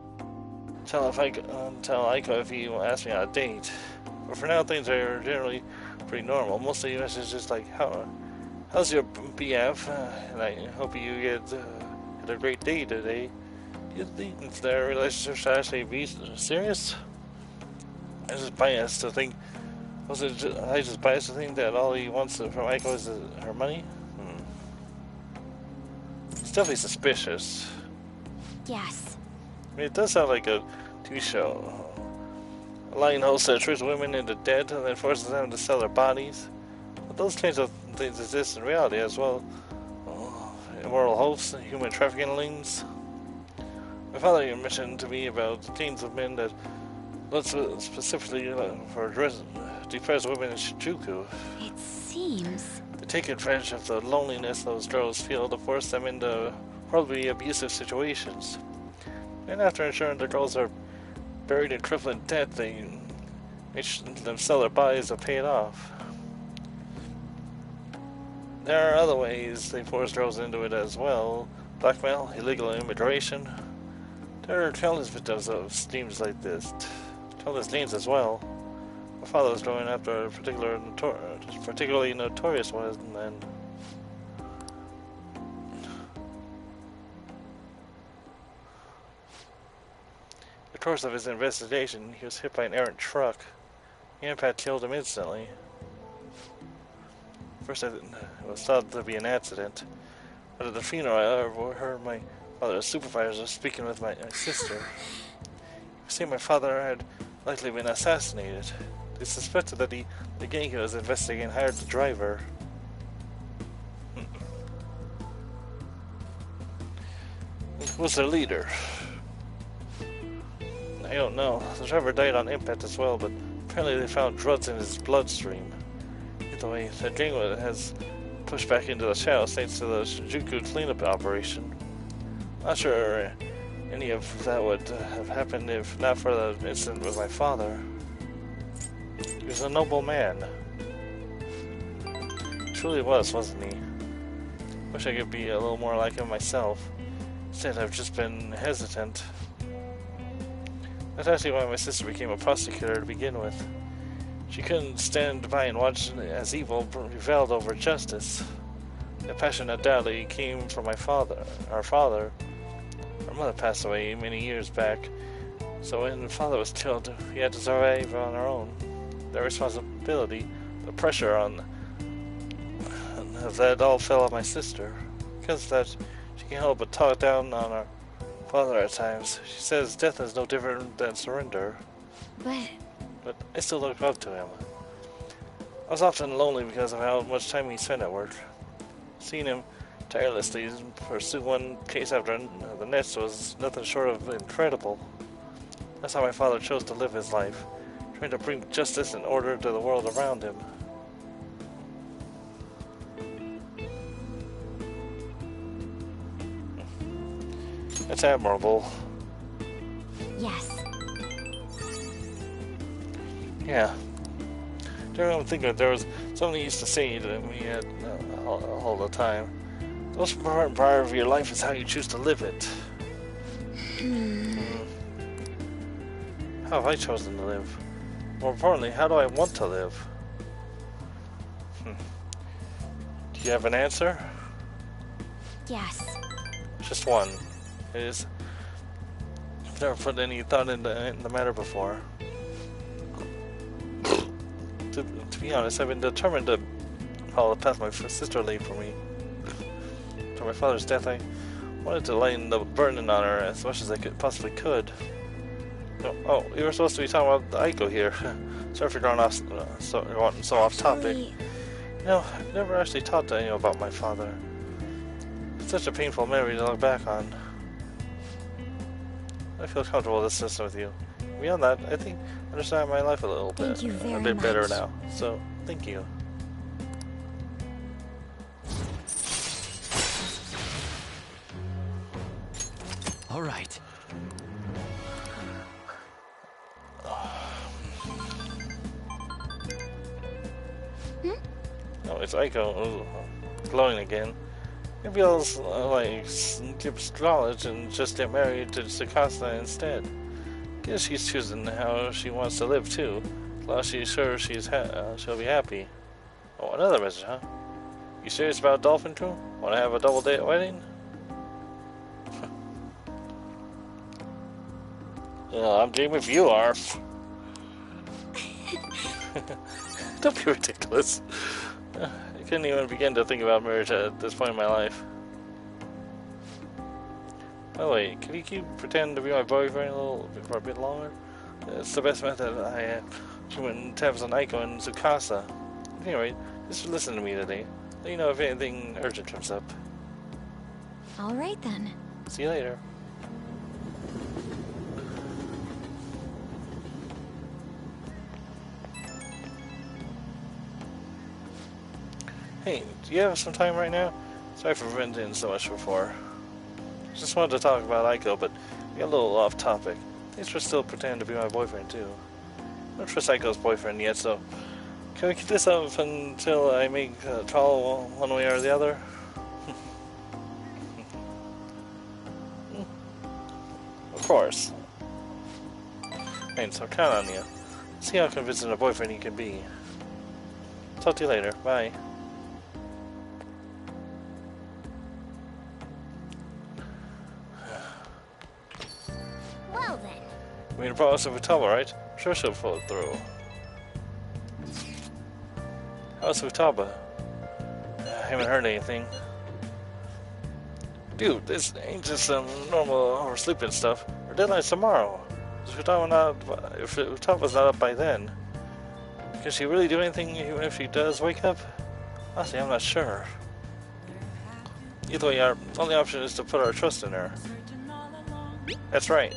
tell Aiko if he asks me on a date. But for now, things are generally pretty normal. Mostly messages just like, how's your BF? And I hope you had a great day today. Do you think their relationship should actually be serious? I just biased to think that all he wants from Aiko is her money? It's definitely suspicious. Yes. I mean, it does sound like a TV show. A lying host that tricks women into debt and then forces them to sell their bodies. But those kinds of things exist in reality as well. Immoral hosts, human trafficking links. My father mentioned to me about gangs of men that look specifically for depressed women in Shinjuku. It seems... They take advantage of the loneliness those girls feel to force them into horribly abusive situations. And after ensuring the girls are buried in crippling debt, they make them sell their bodies to pay it off. There are other ways they force girls into it as well. Blackmail, illegal immigration. There are countless victims of schemes like this. Countless names as well. My father was going after a particularly notorious one, and in the course of his investigation, he was hit by an errant truck. The impact killed him instantly. First, it was thought to be an accident, but at the funeral, I overheard my father's supervisor speaking with my sister. You see, my father had likely been assassinated. They suspected that the gang he was investigating hired the driver. Who was their leader? I don't know. The driver died on impact as well, but apparently they found drugs in his bloodstream. Either way, the gang has pushed back into the shadows thanks to the Shinjuku cleanup operation. Not sure any of that would have happened if not for the incident with my father. He was a noble man. Truly was, wasn't he? Wish I could be a little more like him myself. Instead, I've just been hesitant. That's actually why my sister became a prosecutor to begin with. She couldn't stand by and watch as evil prevailed over justice. The passion undoubtedly came from my father, our father. Our mother passed away many years back, so when father was killed, we had to survive on our own. The responsibility, the pressure of that all fell on my sister. Because of that, she can't help but talk down on our father at times. She says death is no different than surrender. But I still look up to him. I was often lonely because of how much time he spent at work. Seeing him tirelessly pursue one case after the next was nothing short of incredible. That's how my father chose to live his life, trying to bring justice and order to the world around him. It's admirable. Yes. Yeah. I don't think that there was Somebody used to say to me all the time, the most important part of your life is how you choose to live it. How have I chosen to live? More importantly, how do I want to live? Do you have an answer? Yes. Just one. It is. I've never put any thought in the matter before. To be honest, I've been determined to follow the path my sister laid for me. After my father's death, I wanted to lighten the burden on her as much as I possibly could. Oh, you were supposed to be talking about Aiko here. Sorry for going off so off topic. No, I've never actually talked to anyone about my father. It's such a painful memory to look back on. I feel comfortable discussing with you. Beyond that, I think I understand my life a little bit, better now. So, thank you. All right. Oh, it's Aiko glowing again. Maybe I'll skip college and just get married to Tsukasa instead. Guess she's choosing how she wants to live too. As long as she's sure she'll be happy. Oh, another message, huh? You serious about Dolphin too? Want to have a double date wedding? Yeah, I'm dreaming if you are. Don't be ridiculous. I couldn't even begin to think about marriage at this point in my life. Oh wait, can you keep pretending to be my boyfriend for a bit longer? It's the best method I have when tabs on Aiko and Tsukasa. Anyway, just listen to me today. Let you know if anything urgent comes up. Alright then. See you later. Hey, do you have some time right now? Sorry for venting so much before. Just wanted to talk about Aiko, but we got a little off topic. Thanks for still pretending to be my boyfriend, too. I don't trust Aiko's boyfriend yet, so can we keep this up until I make a call one way or the other? Of course. Hey, so count on you. See how convincing a boyfriend you can be. Talk to you later. Bye. Well then. I mean, the promise of Futaba, right? I'm sure she'll pull it through. How's Futaba? I haven't heard anything. Dude, this ain't just some normal oversleeping stuff. Our deadline's tomorrow. If Futaba's not up by then, can she really do anything even if she does wake up? Honestly, I'm not sure. Either way, our only option is to put our trust in her. That's right.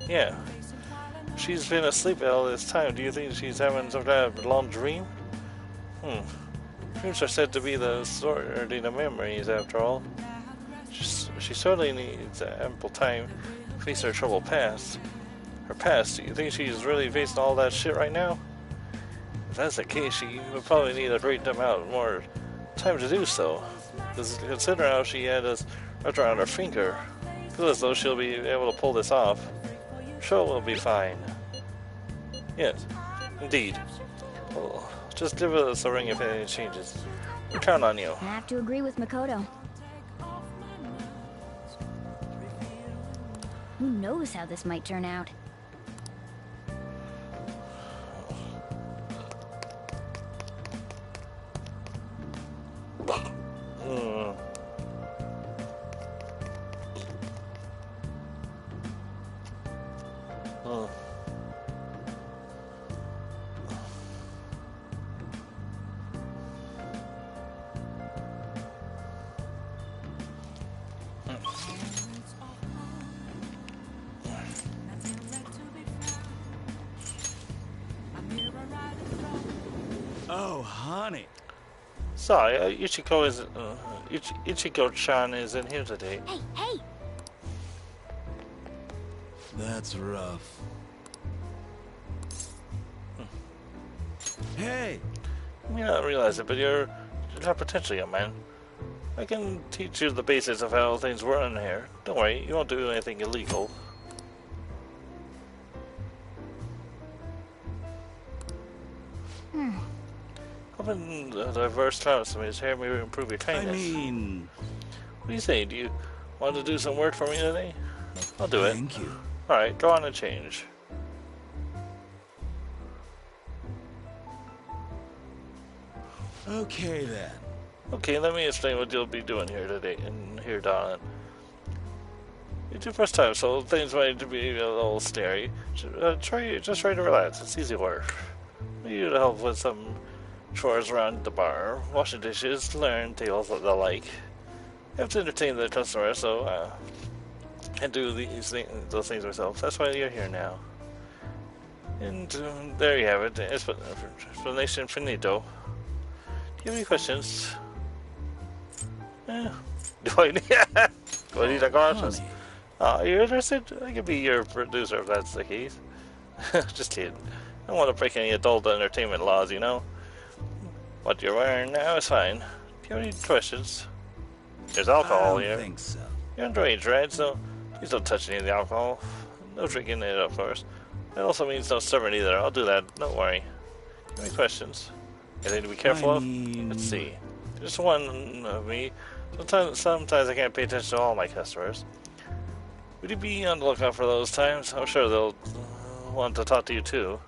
Yeah. She's been asleep all this time. Do you think she's having some kind of long dream? Dreams are said to be the sorting of memories, after all. She certainly needs ample time to face her troubled past. Her past, do you think she's really facing all that shit right now? If that's the case, she would probably need a great amount more time to do so. Consider how she had us wrapped around her finger. I feel as though she'll be able to pull this off. I'm sure we'll be fine. Yes, indeed. Well, just give us a ring if anything changes. We count on you. I have to agree with Makoto. Who knows how this might turn out? Oh, honey. Sorry, Ichiko-chan isn't here today. Hey, hey! That's rough. Hey! You may not realize it, but you're not potential, young man. I can teach you the basics of how things run here. Don't worry, you won't do anything illegal. Hoping the diverse talents of his hair may improve your kindness. I mean... What do you say? Do you want to do some work for me today? I'll do it. Thank you. Alright, draw on a change. Okay, then. Okay, let me explain what you'll be doing here today, and here, darling. It's your first time, so things might be a little scary. Just try to relax. It's easy work. I need you to help with some chores around the bar, washing dishes, learn tales of the like. You have to entertain the customer, so and do those things myself. That's why you're here now. And there you have it. Explanation finito. Do you have any questions? Do I need a conscience? Are you interested? I could be your producer if that's the case. Just kidding. I don't want to break any adult entertainment laws, you know. What you're wearing now is fine. Do you have any questions? There's alcohol here. I don't think so. You're underage, right? So please don't touch any of the alcohol. No drinking it, of course. That also means no serving either. I'll do that. Don't worry. Any questions? Anything to be careful of? Let's see. Just one of me. Sometimes I can't pay attention to all my customers. Would you be on the lookout for those times? I'm sure they'll want to talk to you too.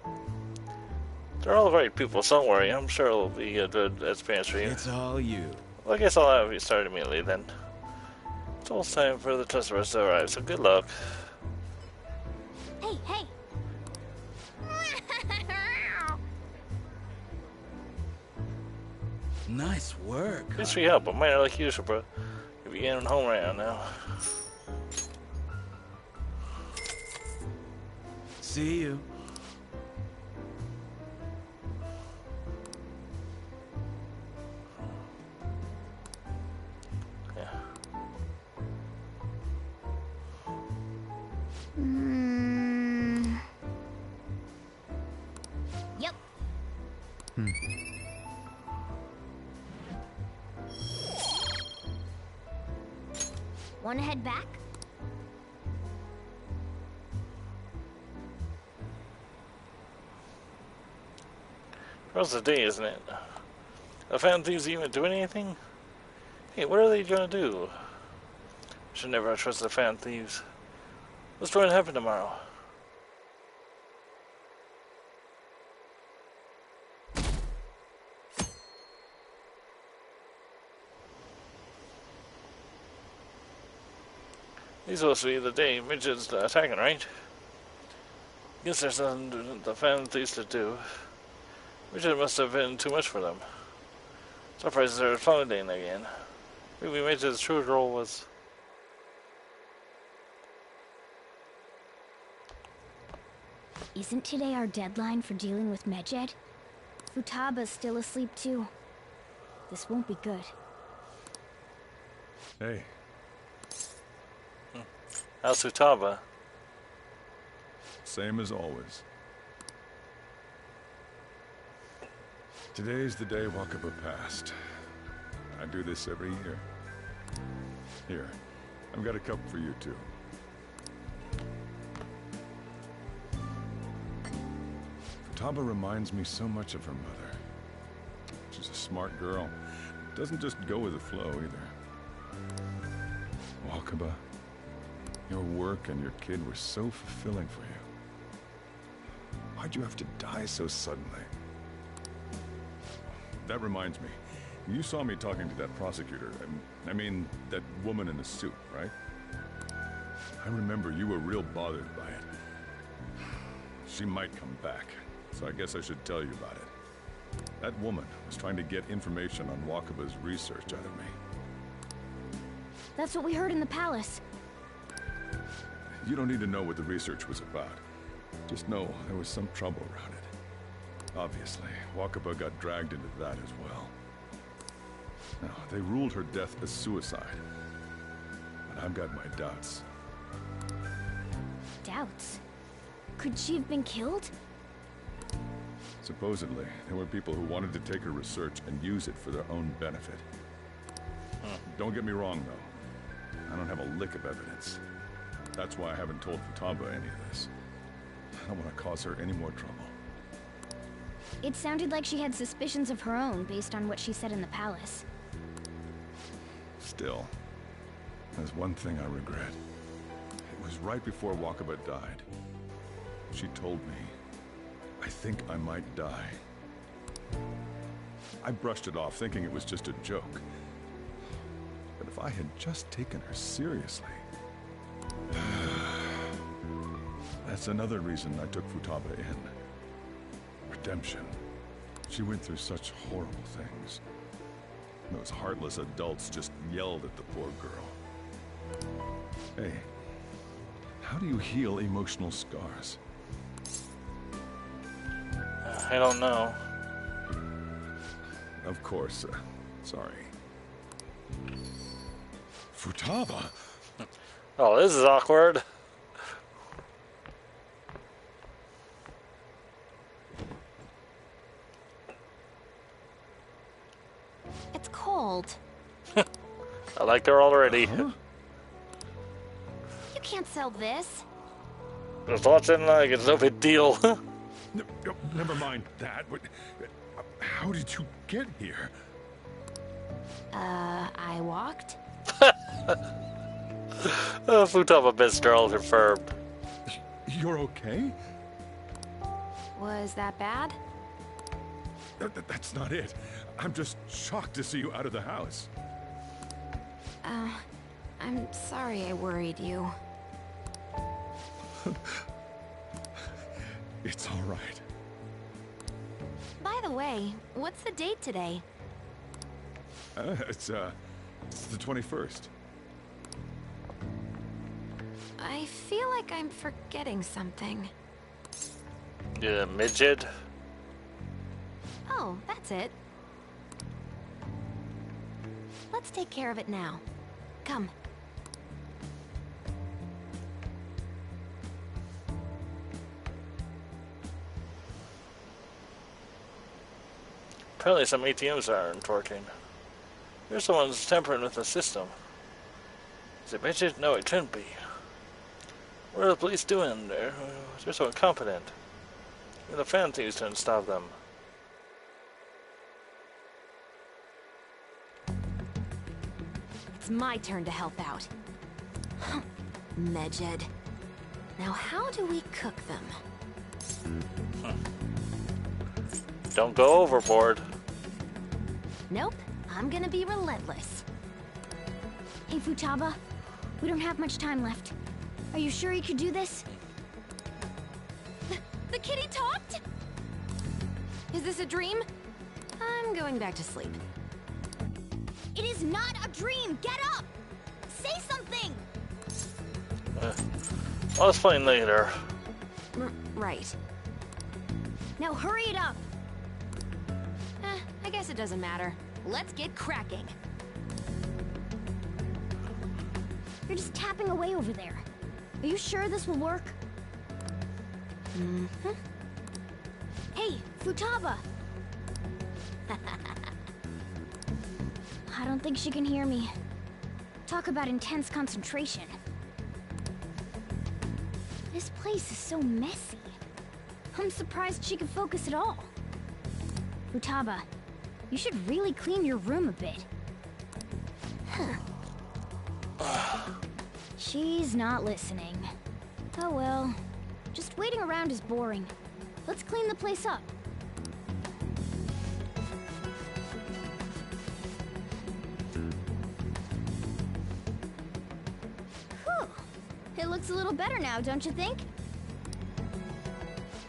They're all great people, so don't worry. I'm sure it'll be a good experience for you. It's all you. Well, I guess I'll have you start immediately then. It's almost time for the customers to arrive, so good luck. Hey, hey! Nice work. Thanks for your help. A minor like you, bro. You'll be getting home right now. See you. Yeah. Yep. Want to head back? How's the day, isn't it? The fan thieves even do anything? Hey, what are they gonna do? Should never have trusted the fan thieves. What's going to happen tomorrow? These supposed to be the day midget's attacking, right? Guess there's nothing the fan thieves to do. Midget must have been too much for them. Surprises are founding again. Maybe Midget's true role was... Isn't today our deadline for dealing with Medjed? Futaba's still asleep too. This won't be good. Hey. How's Futaba? Same as always. Today's the day Wakaba passed. I do this every year. Here, I've got a cup for you too. Futaba reminds me so much of her mother. She's a smart girl. Doesn't just go with the flow either. Wakaba, your work and your kid were so fulfilling for you. Why'd you have to die so suddenly? That reminds me. You saw me talking to that prosecutor. I mean, that woman in the suit, right? I remember you were real bothered by it. She might come back, so I guess I should tell you about it. That woman was trying to get information on Wakaba's research out of me. That's what we heard in the palace. You don't need to know what the research was about. Just know there was some trouble around it. Obviously, Wakaba got dragged into that as well. Now, they ruled her death as suicide. But I've got my doubts. Doubts? Could she have been killed? Supposedly, there were people who wanted to take her research and use it for their own benefit. Don't get me wrong, though. I don't have a lick of evidence. That's why I haven't told Futaba any of this. I don't want to cause her any more trouble. It sounded like she had suspicions of her own based on what she said in the palace. Still, there's one thing I regret. It was right before Wakaba died. She told me, I think I might die. I brushed it off, thinking it was just a joke. But if I had just taken her seriously... That's another reason I took Futaba in. Redemption. She went through such horrible things. Those heartless adults just yelled at the poor girl. Hey, how do you heal emotional scars? I don't know. Of course, sorry. Futaba? Oh, this is awkward. It's cold. I like her already. You can't sell this. Just what's in like, it's no big deal. No, never mind that. But how did you get here? I walked. Futaba best girl confirmed. You're okay? Was that bad? That's not it. I'm just shocked to see you out of the house. I'm sorry I worried you. It's all right. By the way, what's the date today? It's the 21st. I feel like I'm forgetting something. Yeah, midget. Oh, that's it. Let's take care of it now. Come. Apparently some ATMs aren't working. Here's someone's tampering with the system. Is it midget? No, it shouldn't be. What are the police doing there? They're so incompetent. Even the fan thieves couldn't stop them. It's my turn to help out. Medjed. Now how do we cook them? Don't go overboard. Nope, I'm gonna be relentless. Hey Futaba, we don't have much time left. Are you sure you could do this? The kitty talked? Is this a dream? I'm going back to sleep. It is not a dream! Get up! Say something! I'll explain later. Right. Now hurry it up! I guess it doesn't matter. Let's get cracking. You're just tapping away over there. Are you sure this will work? Mm-hmm. Hey, Futaba! I don't think she can hear me. Talk about intense concentration. This place is so messy. I'm surprised she can focus at all. Futaba, you should really clean your room a bit. She's not listening. Oh well. Just waiting around is boring. Let's clean the place up. Whew. It looks a little better now, don't you think?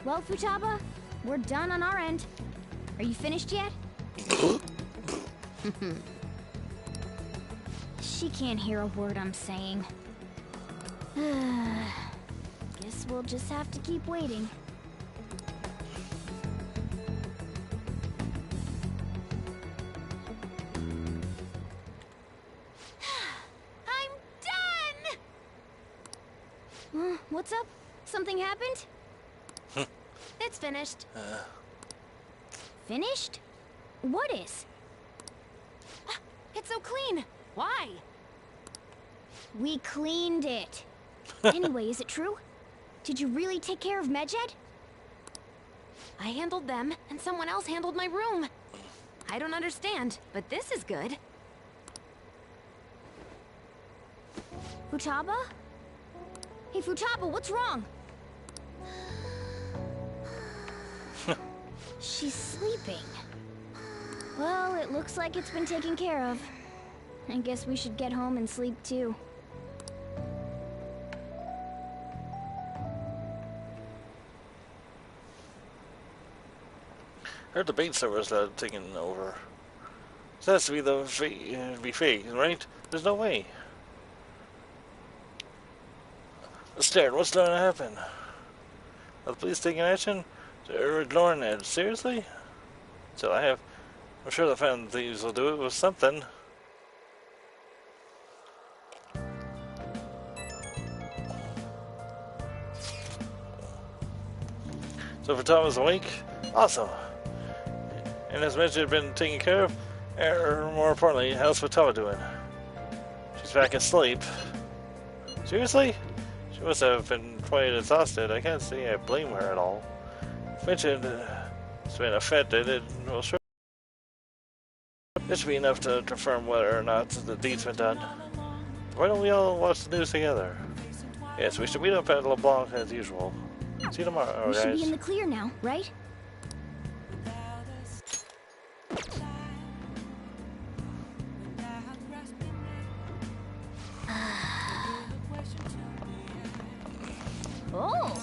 Well, Futaba, we're done on our end. Are you finished yet? She can't hear a word I'm saying. Guess we'll just have to keep waiting. I'm done! What's up? Something happened? It's finished. Finished? What is? It's so clean. Why? We cleaned it. Anyway, is it true? Did you really take care of Medjed? I handled them, and someone else handled my room. I don't understand, but this is good. Futaba? Hey, Futaba, what's wrong? She's sleeping. Well, it looks like it's been taken care of. I guess we should get home and sleep too. I heard the bait servers that had taken over. This has to be the fake, right? There's no way. Stern, what's going to happen? Are the police taking action? They're ignoring it. Seriously? So I'm sure the fan thieves will do it with something. So Futama's awake? Awesome. And as mentioned, been taken care of, or more importantly, how's Futaba doing? She's back asleep. Seriously? She must have been quite exhausted. I can't say I blame her at all. Mentioned it's been affected. It will sure. This should be enough to confirm whether or not the deed's been done. Why don't we all watch the news together? Yes, we should meet up at LeBlanc as usual. See you tomorrow, We guys. should be in the clear now, right? Oh!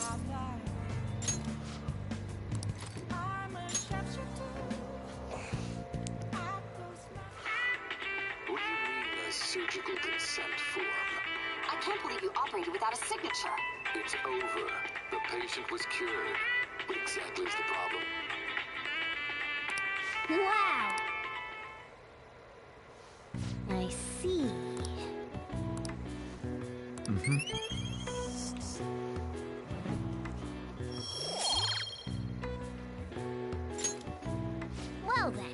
What do you mean a surgical consent form? I can't believe you operated without a signature. It's over. The patient was cured. What exactly is the problem? Wow! I see. Well then.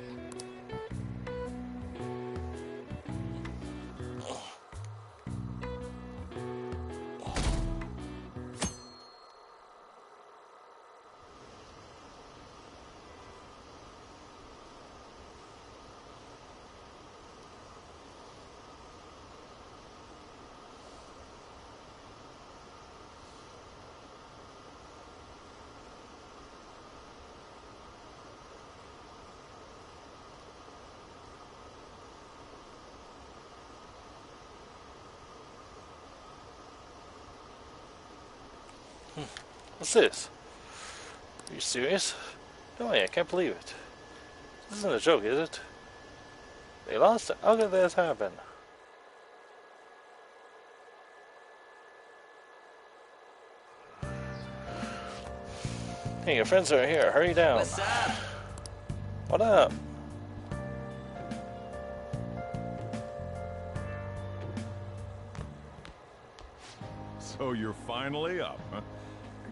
What's this? Are you serious? No way, I can't believe it. This isn't a joke, is it? They lost it? How could this happen? Hey, your friends are here. Hurry down. What's up? What up? So you're finally up, huh?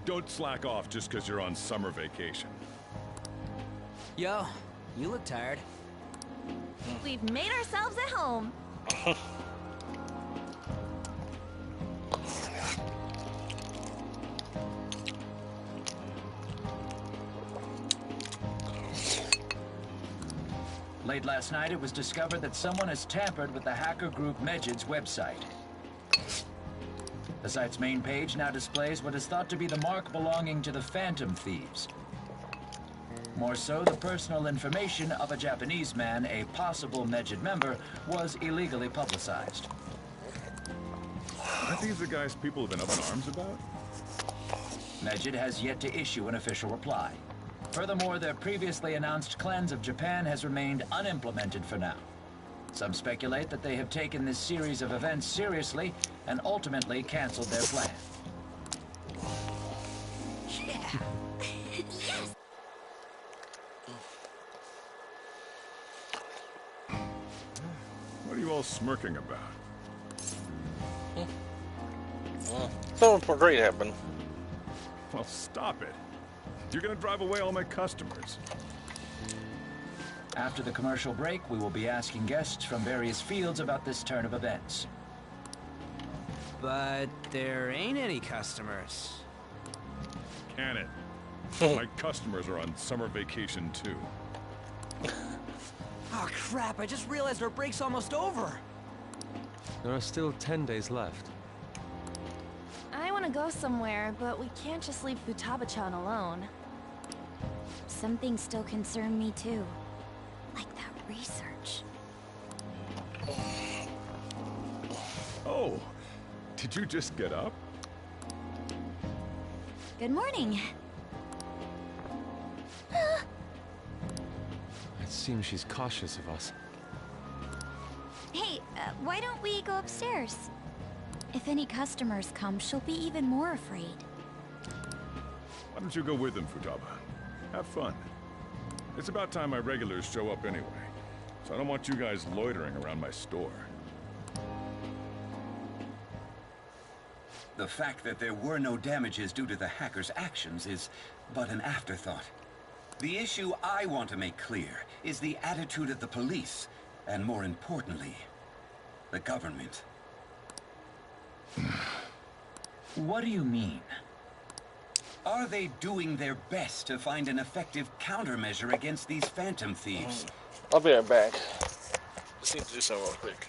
Don't slack off just because you're on summer vacation. Yo, you look tired. We've made ourselves at home. Late last night, it was discovered that someone has tampered with the hacker group Medjed's website. The site's main page now displays what is thought to be the mark belonging to the Phantom Thieves. More so, the personal information of a Japanese man, a possible Medjed member, was illegally publicized. Aren't these the guys people have been up in arms about? Medjed has yet to issue an official reply. Furthermore, their previously announced cleanse of Japan has remained unimplemented for now. Some speculate that they have taken this series of events seriously and ultimately canceled their plan. Yeah. Yes. What are you all smirking about? Something great happened. Well, stop it. You're gonna drive away all my customers. After the commercial break, we will be asking guests from various fields about this turn of events. But there ain't any customers. Can it? My customers are on summer vacation too. Oh crap, I just realized our break's almost over. There are still 10 days left. I want to go somewhere, but we can't just leave Futaba-chan alone. Some things still concern me too. Like that research. Oh, did you just get up? Good morning. It seems she's cautious of us. Hey, why don't we go upstairs? If any customers come, she'll be even more afraid. Why don't you go with them, Futaba? Have fun. It's about time my regulars show up anyway, so I don't want you guys loitering around my store. The fact that there were no damages due to the hacker's actions is but an afterthought. The issue I want to make clear is the attitude of the police, and more importantly, the government. What do you mean? Are they doing their best to find an effective countermeasure against these phantom thieves? I'll be right back. Just need to do something real quick.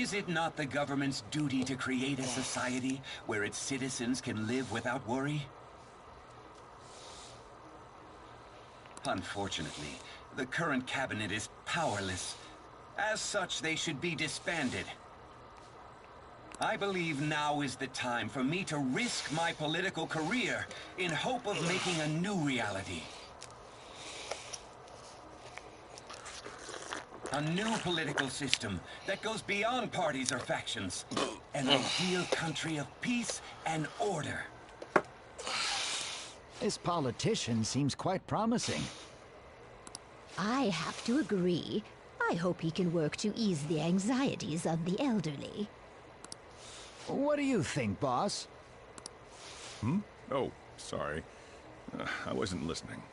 Is it not the government's duty to create a society where its citizens can live without worry? Unfortunately, the current cabinet is powerless. As such, they should be disbanded. I believe now is the time for me to risk my political career in hope of making a new reality. A new political system that goes beyond parties or factions. An ideal country of peace and order. This politician seems quite promising. I have to agree. I hope he can work to ease the anxieties of the elderly. What do you think, boss? Hmm? Oh, sorry. I wasn't listening.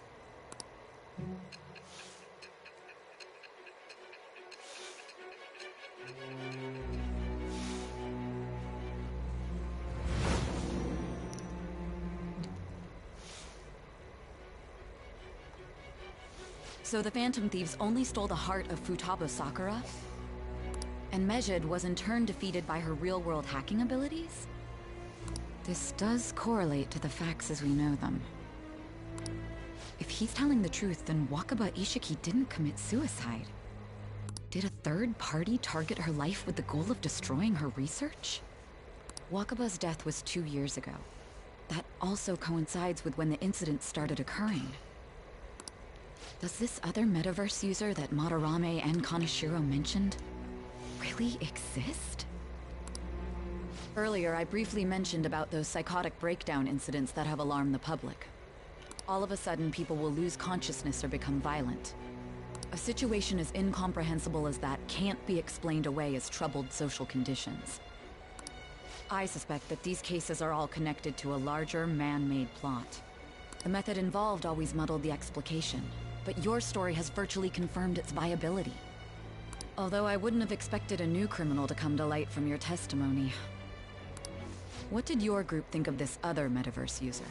So the Phantom Thieves only stole the heart of Futaba Sakura? And Mejid was in turn defeated by her real-world hacking abilities? This does correlate to the facts as we know them. If he's telling the truth, then Wakaba Ishiki didn't commit suicide. Did a third party target her life with the goal of destroying her research? Wakaba's death was 2 years ago. That also coincides with when the incident started occurring. Does this other metaverse user that Madarame and Kaneshiro mentioned really exist? Earlier, I briefly mentioned about those psychotic breakdown incidents that have alarmed the public. All of a sudden, people will lose consciousness or become violent. A situation as incomprehensible as that can't be explained away as troubled social conditions. I suspect that these cases are all connected to a larger, man-made plot. The method involved always muddled the explication, but your story has virtually confirmed its viability. Although I wouldn't have expected a new criminal to come to light from your testimony. What did your group think of this other metaverse user?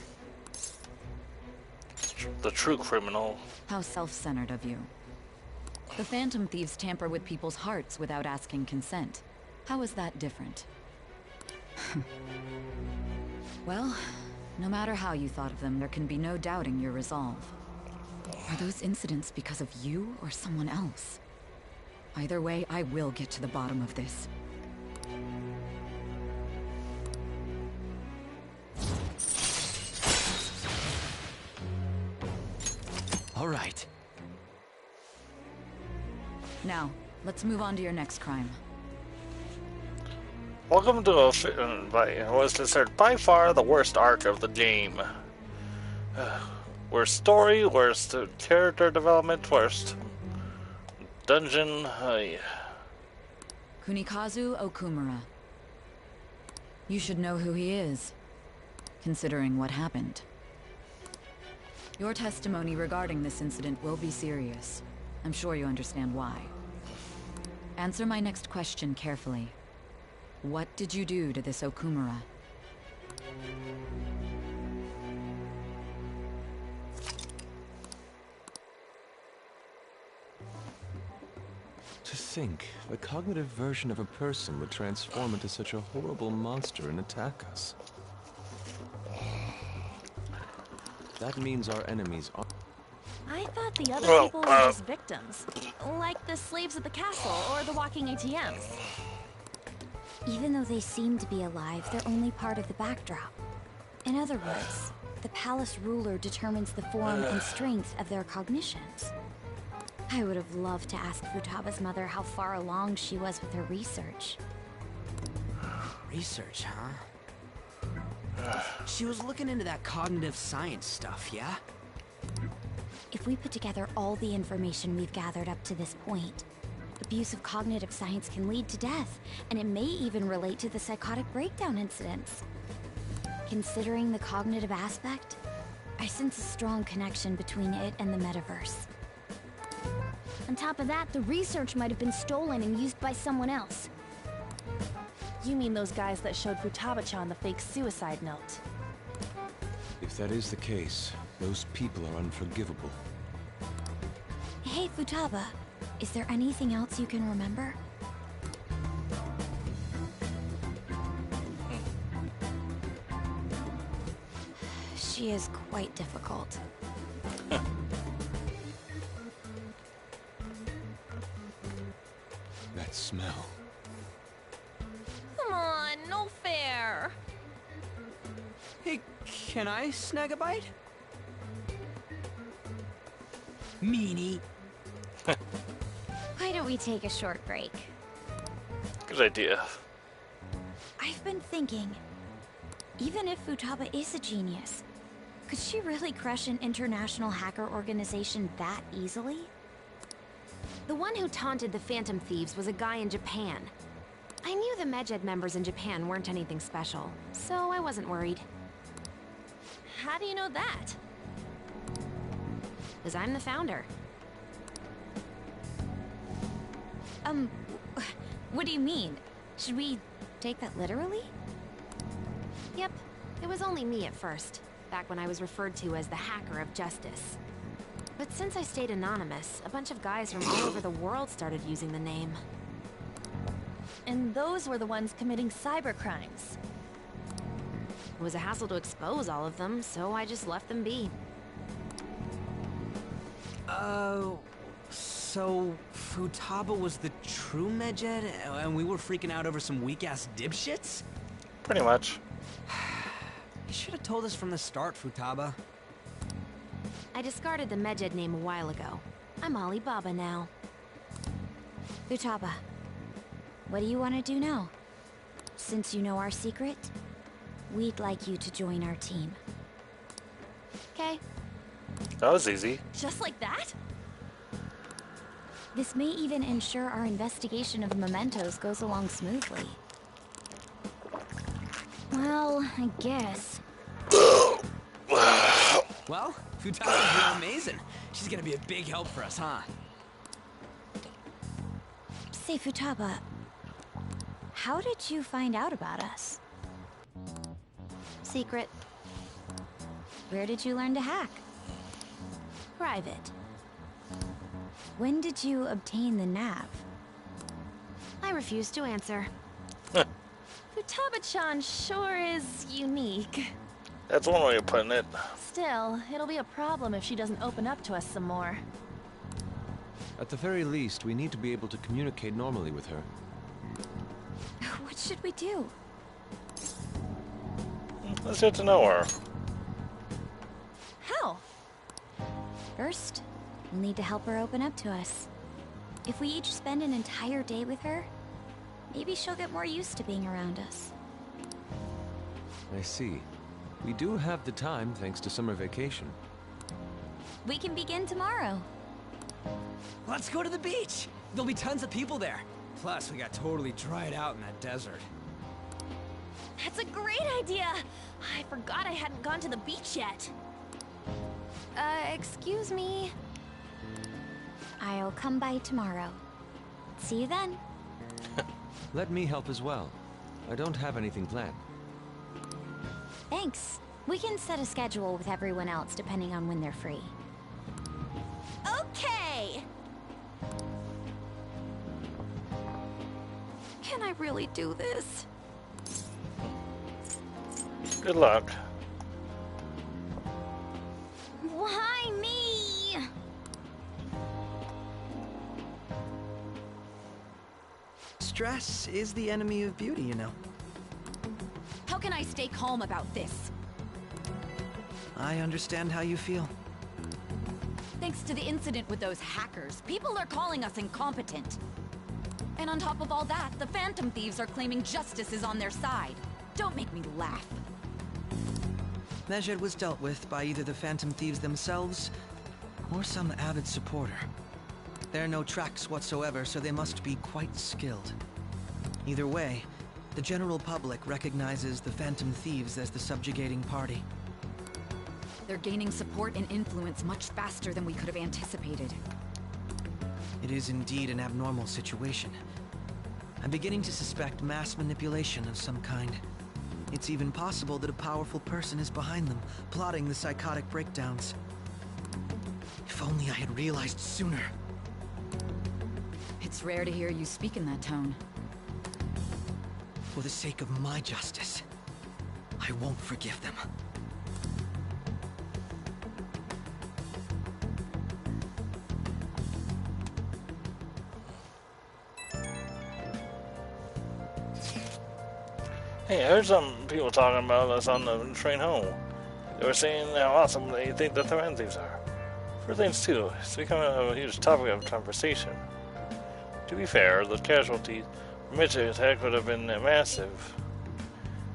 The true criminal. How self-centered of you. The Phantom Thieves tamper with people's hearts without asking consent. How is that different? Well, no matter how you thought of them, there can be no doubting your resolve. Are those incidents because of you or someone else? Either way, I will get to the bottom of this. All right. Now, let's move on to your next crime. Welcome to was considered by far the worst arc of the game. Worst story, worst character development, worst dungeon. Kunikazu Okumura. You should know who he is, considering what happened. Your testimony regarding this incident will be serious. I'm sure you understand why. Answer my next question carefully. What did you do to this Okumura? To think, the cognitive version of a person would transform into such a horrible monster and attack us. That means our enemies are... I thought the other people were just victims. Like the slaves at the castle or the walking ATMs. Even though they seem to be alive, they're only part of the backdrop. In other words, the palace ruler determines the form and strength of their cognitions. I would have loved to ask Futaba's mother how far along she was with her research. Research, huh? She was looking into that cognitive science stuff, yeah? If we put together all the information we've gathered up to this point, abuse of cognitive science can lead to death, and it may even relate to the psychotic breakdown incidents. Considering the cognitive aspect, I sense a strong connection between it and the metaverse. On top of that, the research might have been stolen and used by someone else. You mean those guys that showed Futaba-chan the fake suicide note? If that is the case, those people are unforgivable. Hey, Futaba, is there anything else you can remember? She is quite difficult. That smell. Come on, no fair. Hey, can I snag a bite? Meanie. Why don't we take a short break? Good idea. I've been thinking, even if Futaba is a genius, could she really crush an international hacker organization that easily? The one who taunted the Phantom Thieves was a guy in Japan. I knew the Medjed members in Japan weren't anything special, so I wasn't worried. How do you know that? Because I'm the founder. What do you mean? Should we take that literally? Yep, it was only me at first, back when I was referred to as the Hacker of Justice. But since I stayed anonymous, a bunch of guys from all over the world started using the name. And those were the ones committing cybercrimes. It was a hassle to expose all of them, so I just left them be. So Futaba was the true Medjed, and we were freaking out over some weak-ass dipshits? Pretty much. You should have told us from the start, Futaba. I discarded the Medjed name a while ago. I'm Alibaba now. Futaba, what do you want to do now? Since you know our secret, we'd like you to join our team. Okay. That was easy. Just like that? This may even ensure our investigation of mementos goes along smoothly. Well, I guess. Well, Futaba's real amazing. She's gonna be a big help for us, huh? Say, Futaba, how did you find out about us? Secret. Where did you learn to hack? Private. When did you obtain the nav? I refuse to answer. Futaba-chan sure is unique. That's one way of putting it. Still, it'll be a problem if she doesn't open up to us some more. At the very least, we need to be able to communicate normally with her. What should we do? Let's get to know her. How? First, we'll need to help her open up to us. If we each spend an entire day with her, maybe she'll get more used to being around us. I see. We do have the time thanks to summer vacation. We can begin tomorrow. Let's go to the beach! There'll be tons of people there. Plus, we got totally dried out in that desert. That's a great idea! I forgot I hadn't gone to the beach yet. Excuse me? I'll come by tomorrow. See you then. Let me help as well. I don't have anything planned. Thanks. We can set a schedule with everyone else depending on when they're free. Okay! Can I really do this? Good luck. Why me? Stress is the enemy of beauty, you know. How can I stay calm about this? I understand how you feel. Thanks to the incident with those hackers, people are calling us incompetent. And on top of all that, the Phantom Thieves are claiming justice is on their side. Don't make me laugh. Medjed was dealt with by either the Phantom Thieves themselves, or some avid supporter. There are no tracks whatsoever, so they must be quite skilled. Either way, the general public recognizes the Phantom Thieves as the subjugating party. They're gaining support and influence much faster than we could have anticipated. It is indeed an abnormal situation. I'm beginning to suspect mass manipulation of some kind. It's even possible that a powerful person is behind them, plotting the psychotic breakdowns. If only I had realized sooner. It's rare to hear you speak in that tone. For the sake of my justice, I won't forgive them. Hey, I heard some people talking about us on the train home. They were saying how awesome they think that the Phantom Thieves are. For things too, it's becoming a huge topic of conversation. To be fair, the casualties from Mitch's attack would have been massive.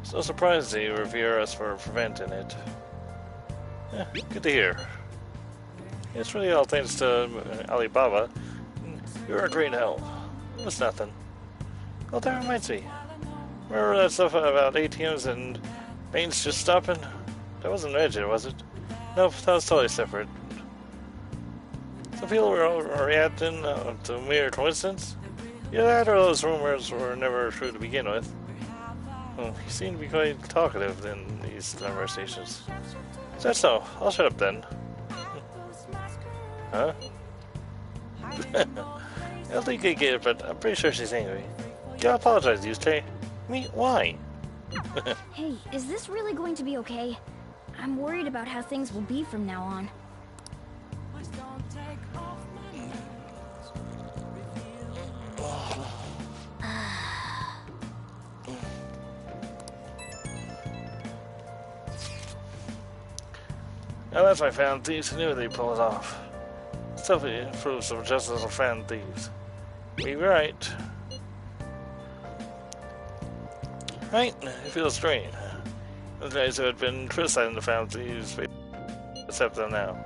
It's no surprise they revere us for preventing it. Yeah, good to hear. It's really all thanks to Alibaba. You're a great help. It was nothing. Oh, that reminds me. Remember that stuff about ATMs and banks just stopping? That wasn't Reggie, was it? Nope, that was totally separate. Some people were reacting to mere coincidence? Either that or those rumors were never true to begin with. Well, you seem to be quite talkative in these conversations. Is that so? I'll shut up then. Huh? I don't think I get it, but I'm pretty sure she's angry. You gotta apologize, Yusuke. Me? Why? Hey, is this really going to be okay? I'm worried about how things will be from now on. Now that's my Phantom Thieves. I knew they'd pull it off. Still proves of just little Phantom Thieves. We were right. Right? It feels strange. Those guys who had been criticizing the Phantom Thieves accept them now.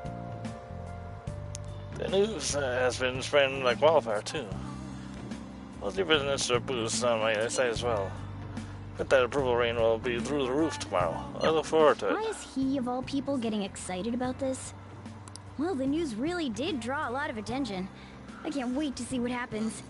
The news has been spreading like wildfire too. Multi business or boost on my side as well. Bet that approval rating will be through the roof tomorrow. I look forward to it. Why is he, of all people, getting excited about this? Well, the news really did draw a lot of attention. I can't wait to see what happens.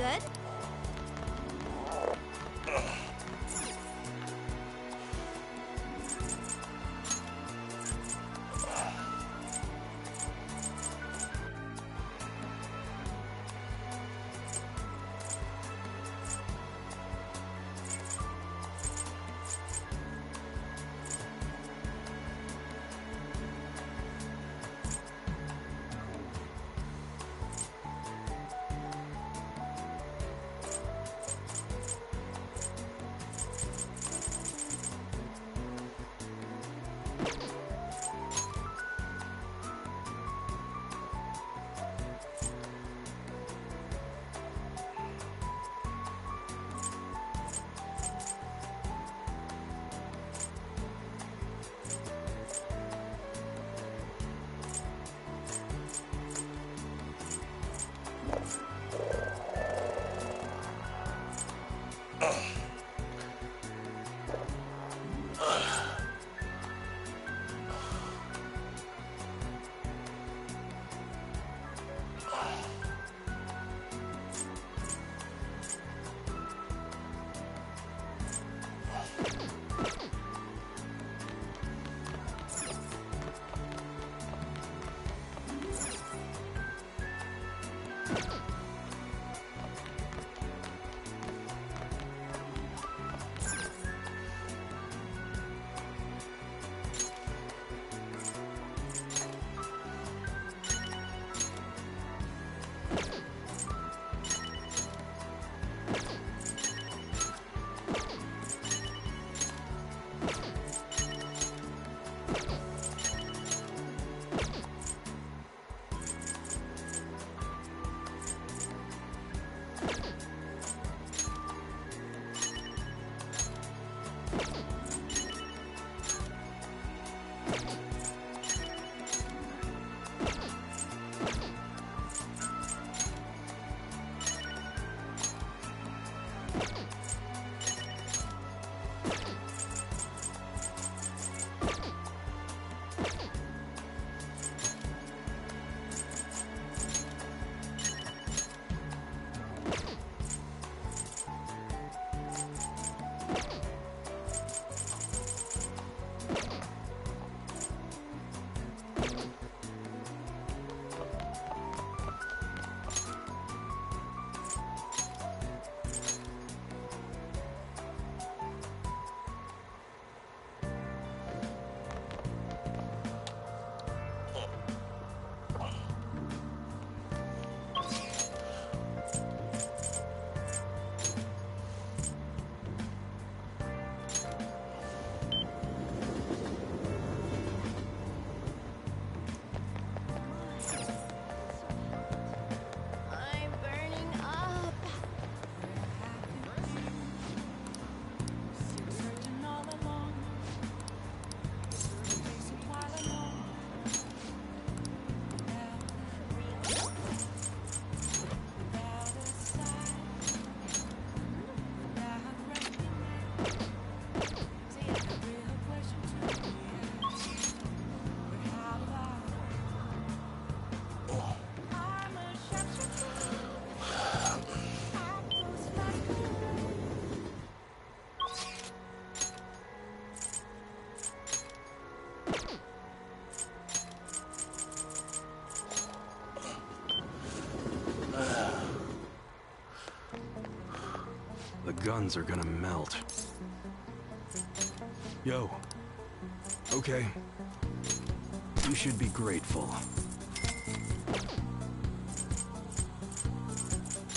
good? The guns are gonna melt. Yo. Okay. You should be grateful.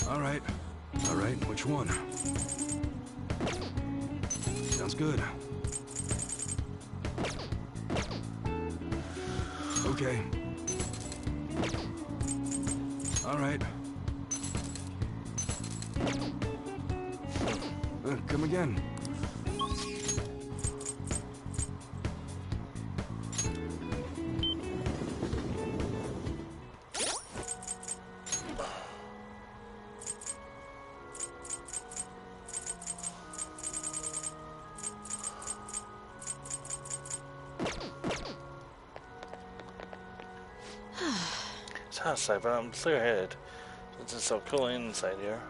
All right. All right, which one? Sounds good. Okay. All right. Come again. It's hot outside, but I'm clear-headed since it's so cool inside here.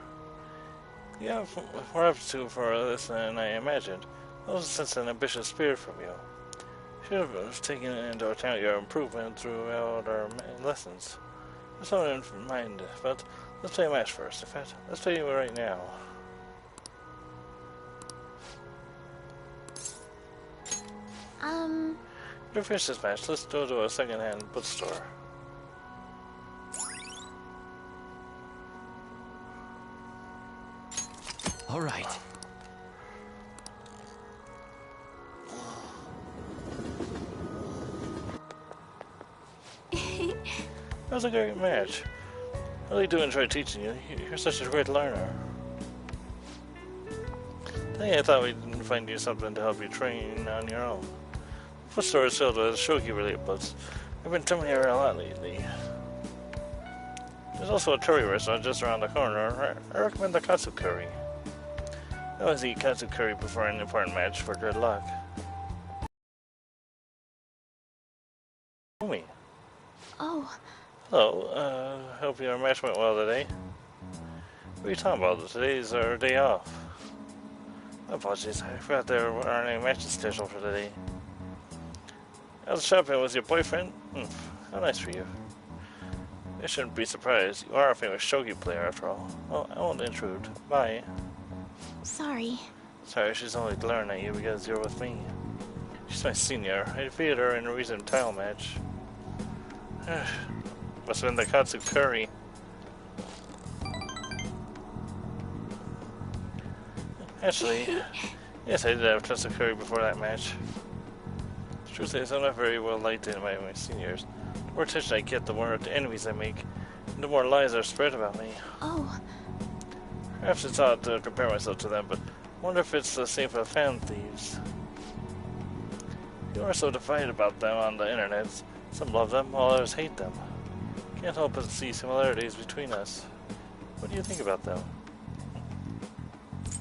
You have more aptitude for this than I imagined. I was such an ambitious spirit from you. Should have taken into account your improvement throughout our lessons. There's something in mind, but let's play a match first. In fact, let's play it right now. To finish this match, let's go to a second-hand bookstore. All right. That was a great match. I really do enjoy teaching you. You're such a great learner. I thought we'd find you something to help you train on your own. The bookstore is filled with shogi-related books. I've been coming here a lot lately. There's also a curry restaurant just around the corner. I recommend the katsu curry. I always eat katsu curry before an important match for good luck. Me. Oh. Hello, hope your match went well today. What are you talking about? Today's our day off. My apologies, I forgot there aren't any matches scheduled for today. I was shopping with your boyfriend? How nice for you. I shouldn't be surprised. You are a famous shogi player after all. Well, I won't intrude. Bye. Sorry. Sorry, she's only glaring at you because you're with me. She's my senior. I defeated her in a recent title match. Must have been the katsu curry. Actually, yes, I did have katsu curry before that match. The truth is, I'm not very well liked by my seniors. The more attention I get, the more enemies I make, and the more lies are spread about me. Oh. Perhaps it's odd to compare myself to them, but I wonder if it's the same for the Phantom Thieves. People are so divided about them on the internet. Some love them, while others hate them. Can't help but see similarities between us. What do you think about them?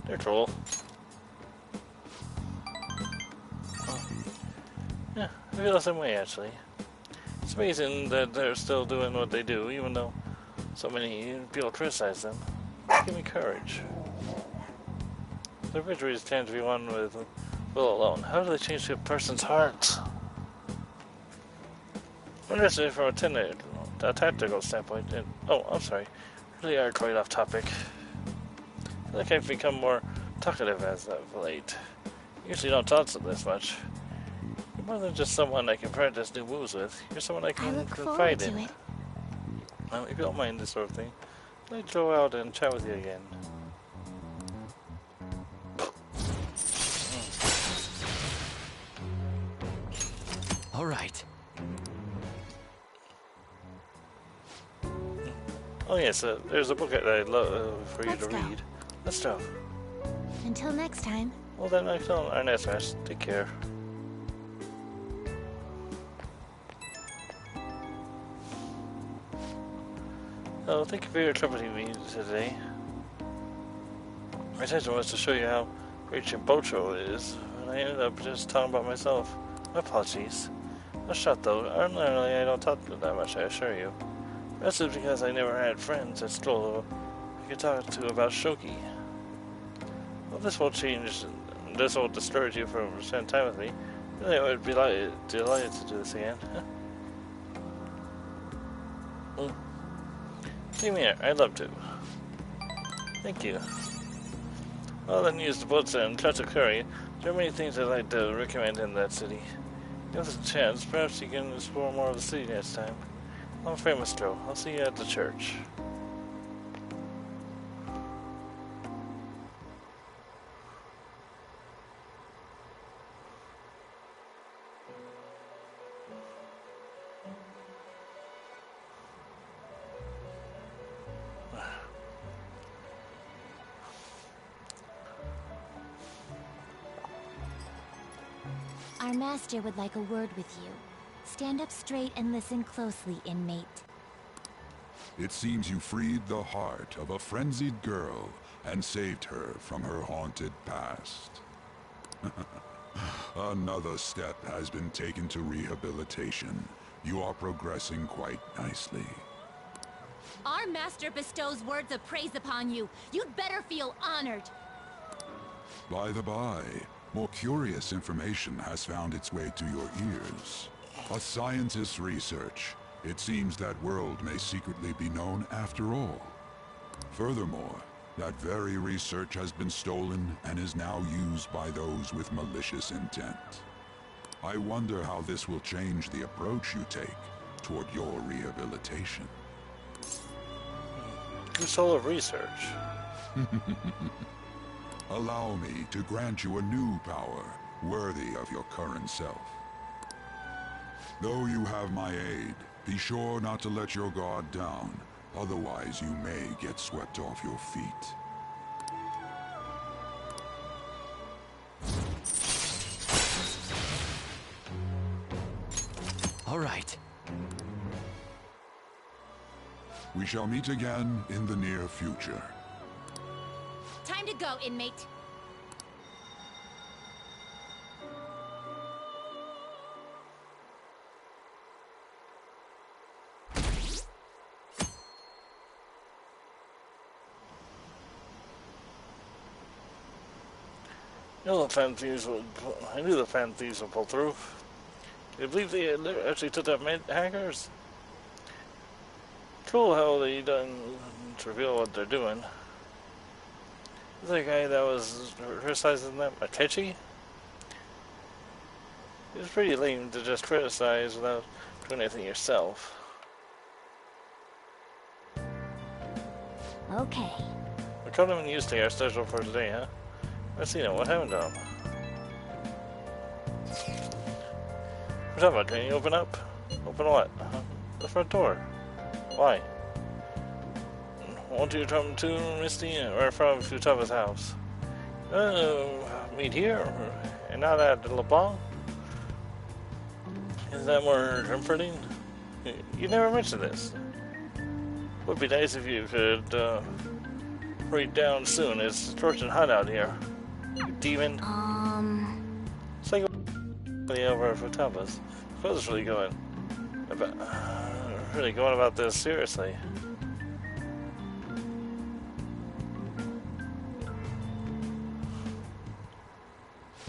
They're cool. Yeah, I feel the same way actually. It's amazing that they're still doing what they do, even though so many people criticize them. Give me courage. Their victories tend to be won with will alone. How do they change to a person's heart? Interesting from a tactical standpoint. And, oh, I'm sorry. Really are quite off topic. I feel like I've become more talkative as of late. Usually don't talk so this much. You're more than just someone I can practice new moves with. You're someone I can confide in. If you don't mind this sort of thing, let's go out and chat with you again. All right. Oh yes, there's a book that I'd love for you to read. Let's go. Until next time. Well then, until our next match, take care. Oh, thank you for your company with me today. My intention was to show you how great Chimbocho is, and I ended up just talking about myself. My apologies. No shot though. Ordinarily, I don't talk that much, I assure you. That's just because I never had friends at school I could talk to about shogi. Well, this won't change. This won't discourage you from spending time with me. Really, I would be delighted to do this again. Same here. I'd love to. Thank you. Well, then use the boats and katsu curry. There are many things I'd like to recommend in that city. Give us a chance. Perhaps you can explore more of the city next time. I'm afraid I must go. I'll see you at the church. Our master would like a word with you. Stand up straight and listen closely, inmate. It seems you freed the heart of a frenzied girl and saved her from her haunted past. Another step has been taken to rehabilitation. You are progressing quite nicely. Our master bestows words of praise upon you. You'd better feel honored. By the by, more curious information has found its way to your ears. A scientist's research. It seems that world may secretly be known after all. Furthermore, that very research has been stolen and is now used by those with malicious intent. I wonder how this will change the approach you take toward your rehabilitation. You stole of research. Allow me to grant you a new power worthy of your current self. Though you have my aid, be sure not to let your guard down, otherwise you may get swept off your feet. All right. We shall meet again in the near future. Time to go, inmate. You know the fan thieves would. I knew the fan thieves would pull through. Do you believe they actually took out hackers? Cool how they don't reveal what they're doing. Is that guy that was criticizing them Akechi? It's pretty lame to just criticize without doing anything yourself. Okay. We caught him and used to our schedule for today, huh? Let's see now, what happened to him? What's up, can you open up? Open what? The front door. Why? Won't you come to Misty or from Futava's house? Meet here and not at Le Bon? Is that more comforting? You never mentioned this. Would be nice if you could hurry down soon. It's scorching hot out here. You demon. It's like over at Futava's. I was really going about this seriously.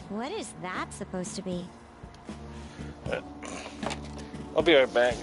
What is that supposed to be? I'll be right back.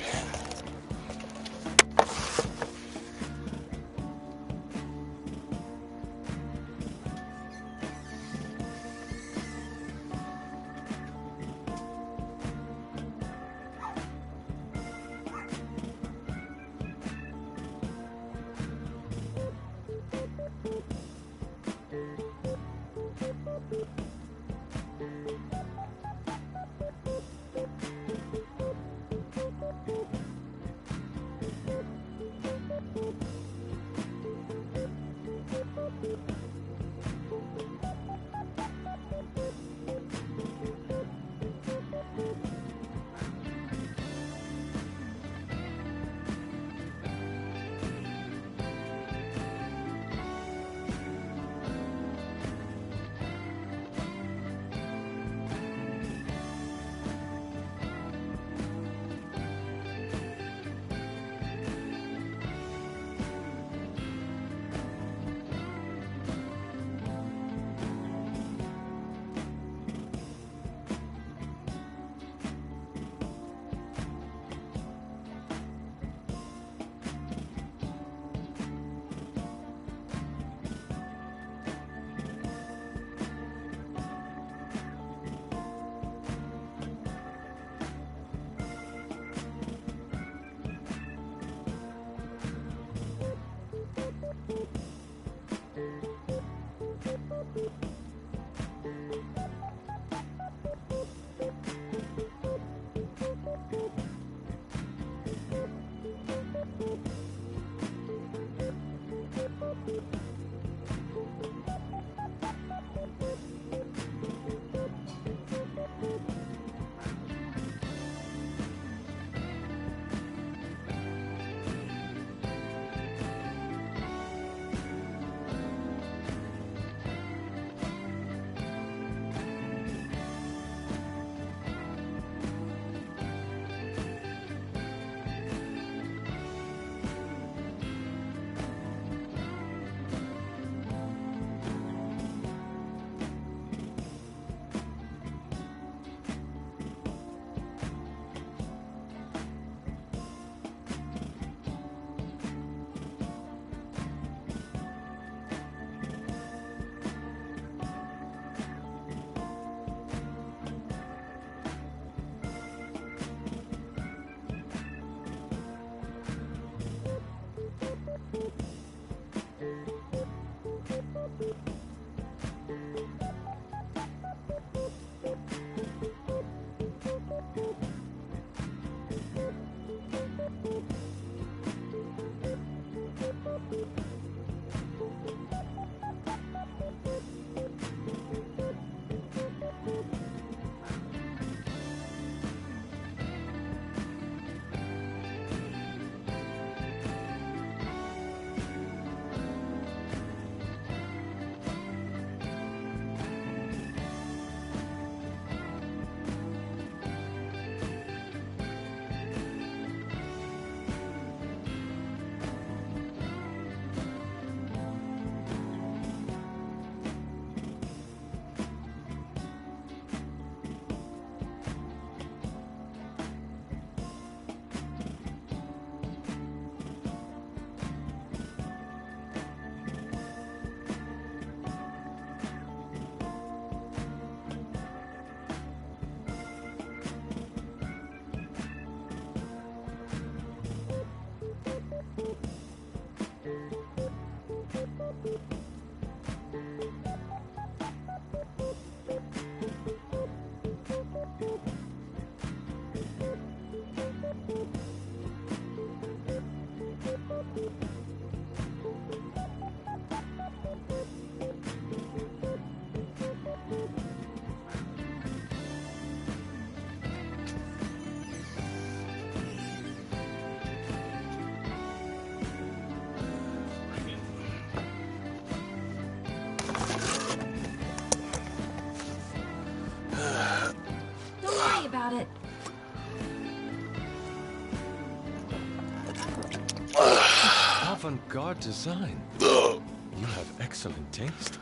avant-garde design. You have excellent taste.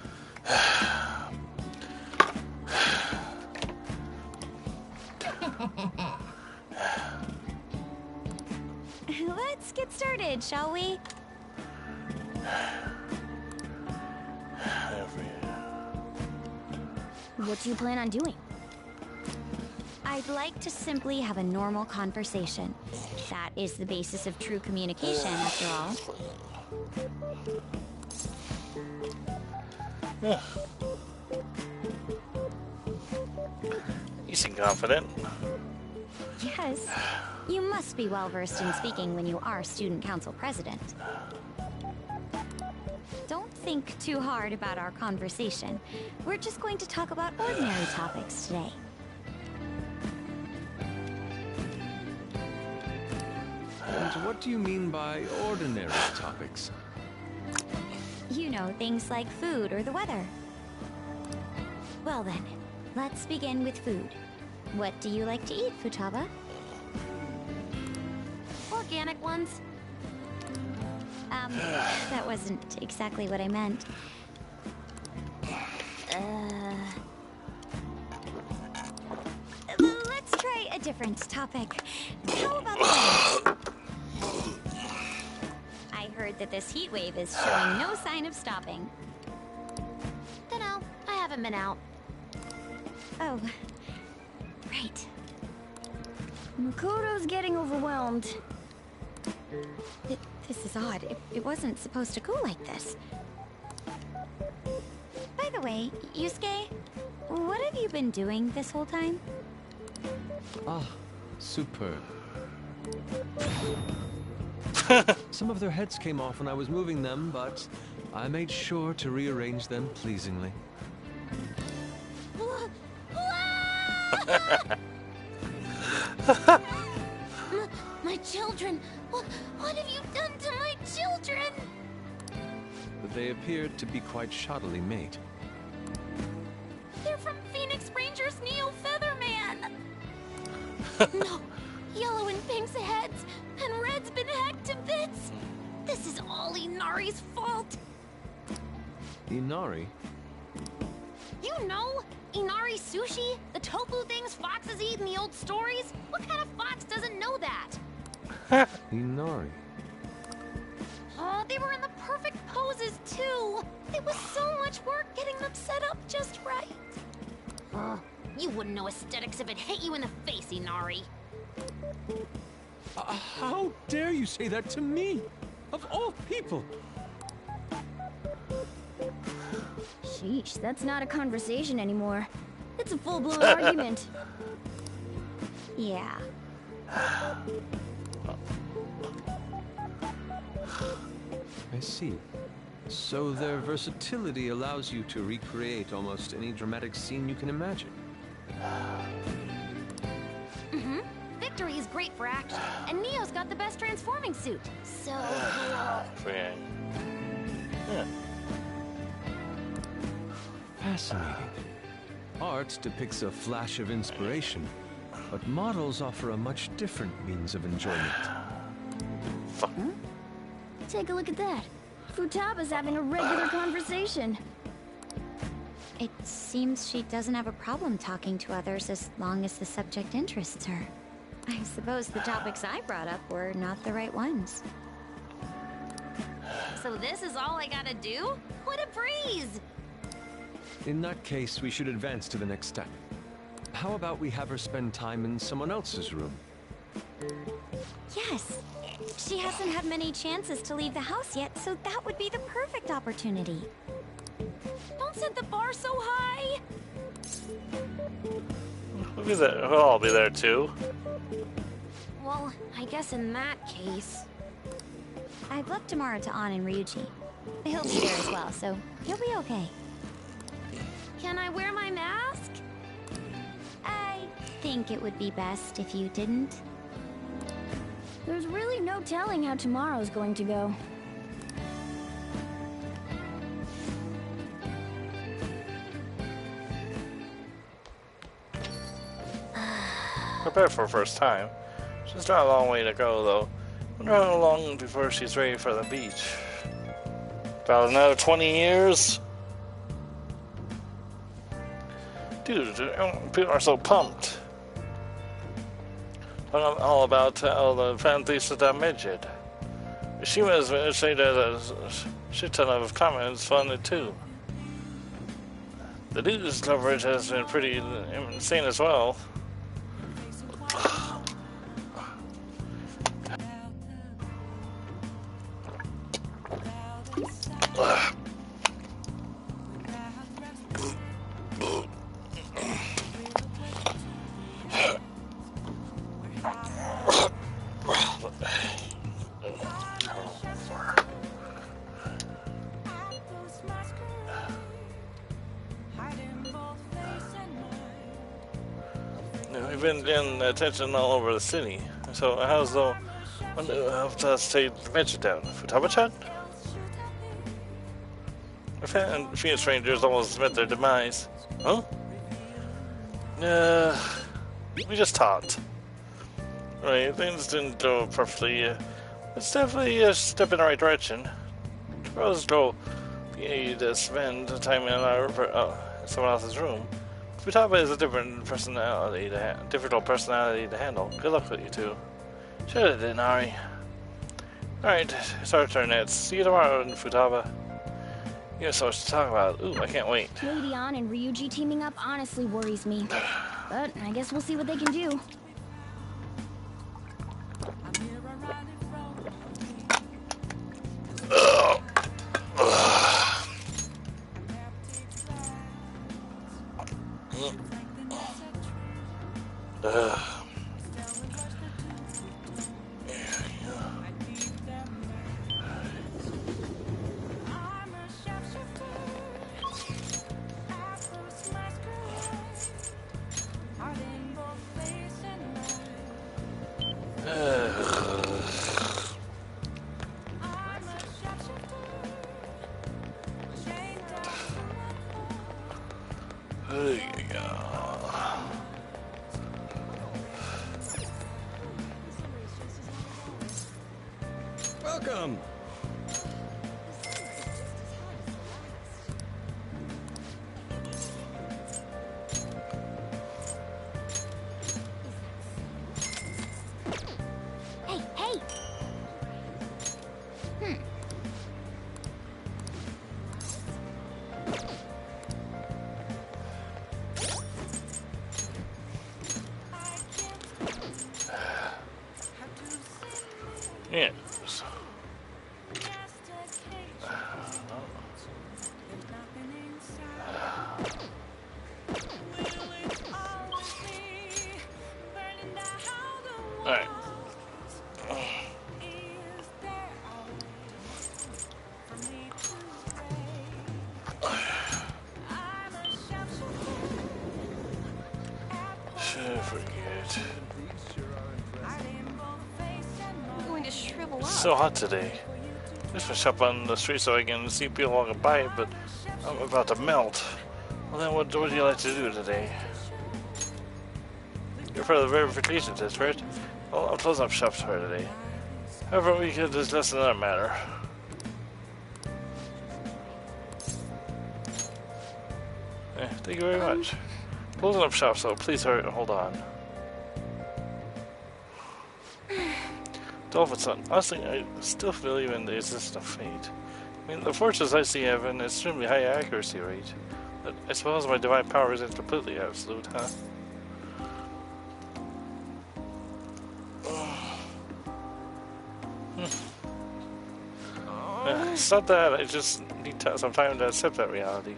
Let's get started, shall we? What do you plan on doing? I'd like to simply have a normal conversation. That is the basis of true communication, after all. Yeah. You seem confident. Yes. You must be well versed in speaking when you are student council president. Don't think too hard about our conversation. We're just going to talk about ordinary topics today. And what do you mean by ordinary topics? You know, things like food or the weather. Well then, let's begin with food. What do you like to eat, Futaba? Organic ones. That wasn't exactly what I meant. Let's try a different topic. How about the I heard that this heat wave is showing no sign of stopping. Dunno, I haven't been out. Oh, right. Makoto's getting overwhelmed. This is odd. It wasn't supposed to go like this. By the way, Yusuke, what have you been doing this whole time? Ah, superb. Some of their heads came off when I was moving them, but I made sure to rearrange them pleasingly. My children! What have you done to my children? They appeared to be quite shoddily made. They're from Phoenix Rangers Neo Featherman! No! Yellow and pink's heads, and red's been hacked to bits! This is all Inari's fault! Inari? You know? Inari sushi? The tofu things foxes eat in the old stories? What kind of fox doesn't know that? Inari. Oh, they were in the perfect poses, too! It was so much work getting them set up just right. Oh, you wouldn't know aesthetics if it hit you in the face, Inari. How dare you say that to me? Of all people! Sheesh, that's not a conversation anymore. It's a full-blown argument. Yeah. I see. So their versatility allows you to recreate almost any dramatic scene you can imagine. Mm-hmm. Victory is great for action, and Neo's got the best transforming suit. So... Yeah. Fascinating. Art depicts a flash of inspiration, but models offer a much different means of enjoyment. Fuck. Huh? Take a look at that. Futaba's having a regular conversation. It seems she doesn't have a problem talking to others as long as the subject interests her. I suppose the topics I brought up were not the right ones. So this is all I gotta do? What a breeze! In that case, we should advance to the next step. How about we have her spend time in someone else's room? Yes. She hasn't had many chances to leave the house yet, so that would be the perfect opportunity. Don't set the bar so high! We'll be there. We'll all be there too. Well, I guess in that case... I've left tomorrow to An and Ryuji. He'll be there as well, so you'll be okay. Can I wear my mask? I think it would be best if you didn't. There's really no telling how tomorrow's going to go. Prepare for first time. It's not a long way to go, though. Wonder how long before she's ready for the beach. About another 20 years? Dude, people are so pumped. All about all the fantasy of that midget. She was saying that a shit ton of comments on it too. The news coverage has been pretty insane as well. We've been getting attention all over the city. So how's the one to say mention down? Futaba-chan? A few strangers almost met their demise. Huh? We just talked. Right, things didn't go perfectly. It's definitely a step in the right direction. Pros go to spend time in someone else's room. Futaba is a different personality difficult personality to handle. Good luck with you two. Should've did, Ari. Alright, it's our turn next. See you tomorrow in Futaba. You have so much to talk about. Ooh, I can't wait. Lady An and Ryuji teaming up honestly worries me. But I guess we'll see what they can do. Welcome. Hey, hey! Yes. Alright. Should forget. I'm going to shrivel up. It's so hot today. Just been up on the street so I can see people walking by, but I'm about to melt. Well then, what do you like to do today? You're part of the verification test, right? Well, I'm closing up shop for today. However, we could discuss another matter. Thank you very much. Closing up shop, so please hurry, hold on. Dolphin Son, honestly, I still believe in the existence of fate. I mean, the fortunes I see have an extremely high accuracy rate, but I suppose my divine power isn't completely absolute, huh? It's not that, I just need some time to accept that reality.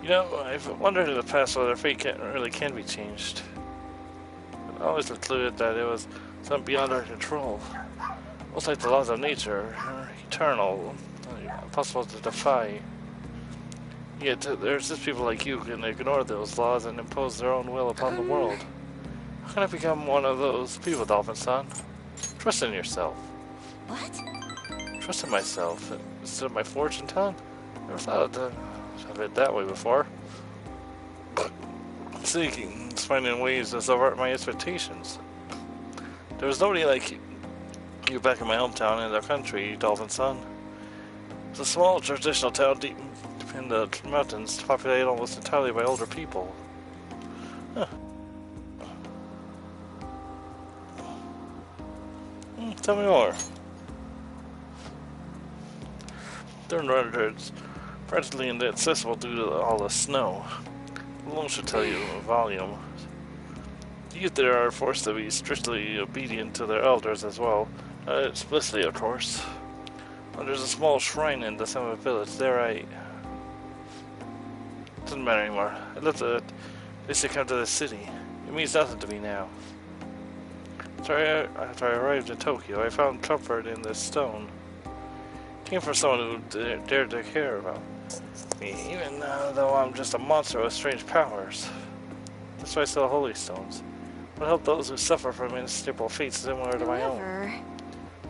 You know, I've wondered in the past whether fate really can be changed. I always concluded that it was something beyond our control. Almost like the laws of nature are eternal, impossible to defy. Yet there's just people like you who can ignore those laws and impose their own will upon the world. How can I become one of those people, Dolphin-san? Trust in yourself. What? Trust in myself instead of my fortune telling? Never thought of it that way before. Seeking, finding ways to subvert my expectations. There was nobody like you. You're back in my hometown in the country, Dolphin Son. It's a small traditional town deep in the mountains, populated almost entirely by older people. Huh. Tell me more. During winter, it's practically inaccessible due to all the snow. Alone should tell you the volume. The youth there are forced to be strictly obedient to their elders as well. Explicitly, of course. When there's a small shrine in the center of the village, there it doesn't matter anymore. I left it. They say come to the city. It means nothing to me now. After I arrived in Tokyo, I found comfort in this stone. It came from someone who dared to care about me, even though I'm just a monster with strange powers. That's why I sell holy stones. Will help those who suffer from unstable fates similar to my own.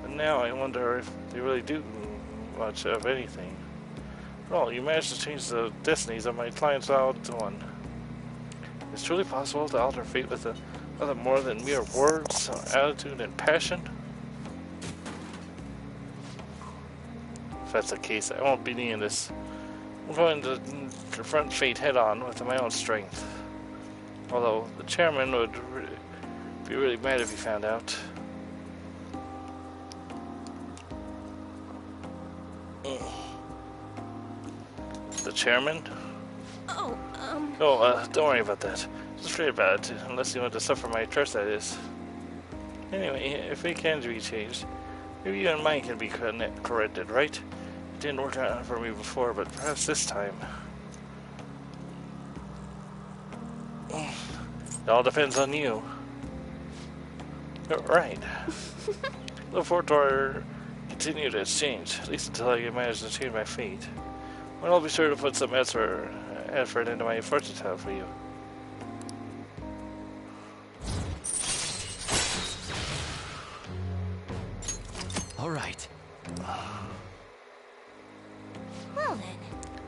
But now I wonder if they really do much of anything. Well, you managed to change the destinies of my clients all to one. It's truly possible to alter fate with nothing more than mere words, attitude, and passion? If that's the case, I won't be needing this. I'm going to confront fate head-on with my own strength. Although the chairman would be really mad if he found out. The chairman? Oh, don't worry about that. Just forget about it, unless you want to suffer my trust, that is. Anyway, if it can be changed, maybe even mine can be corrected, right? It didn't work out for me before, but perhaps this time. It all depends on you. You're right. Look forward to our continued exchange, at least until I can manage to change my fate. But I'll be sure to put some effort into my fortune teller for you. All right. Well then.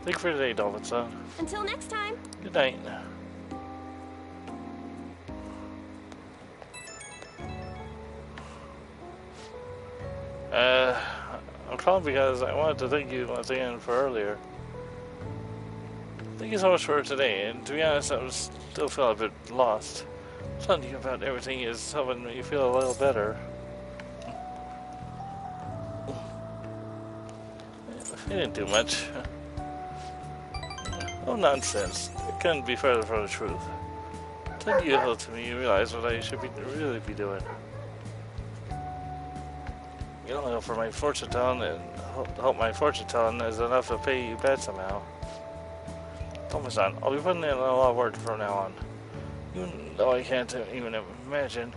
Thank you for today, Dolphin-san. Until next time. Good night. I'm calling because I wanted to thank you once again for earlier. Thank you so much for today, and to be honest, I was still feeling a bit lost. Telling you about everything is helping me feel a little better. It didn't do much. Oh, nonsense. It couldn't be further from the truth. Telling you helped me realize what I should really be doing. You know, for my fortune telling, and hope my fortune telling is enough to pay you back somehow. Dolphin-san, I'll be putting in a lot of work from now on. Even though I can't even imagine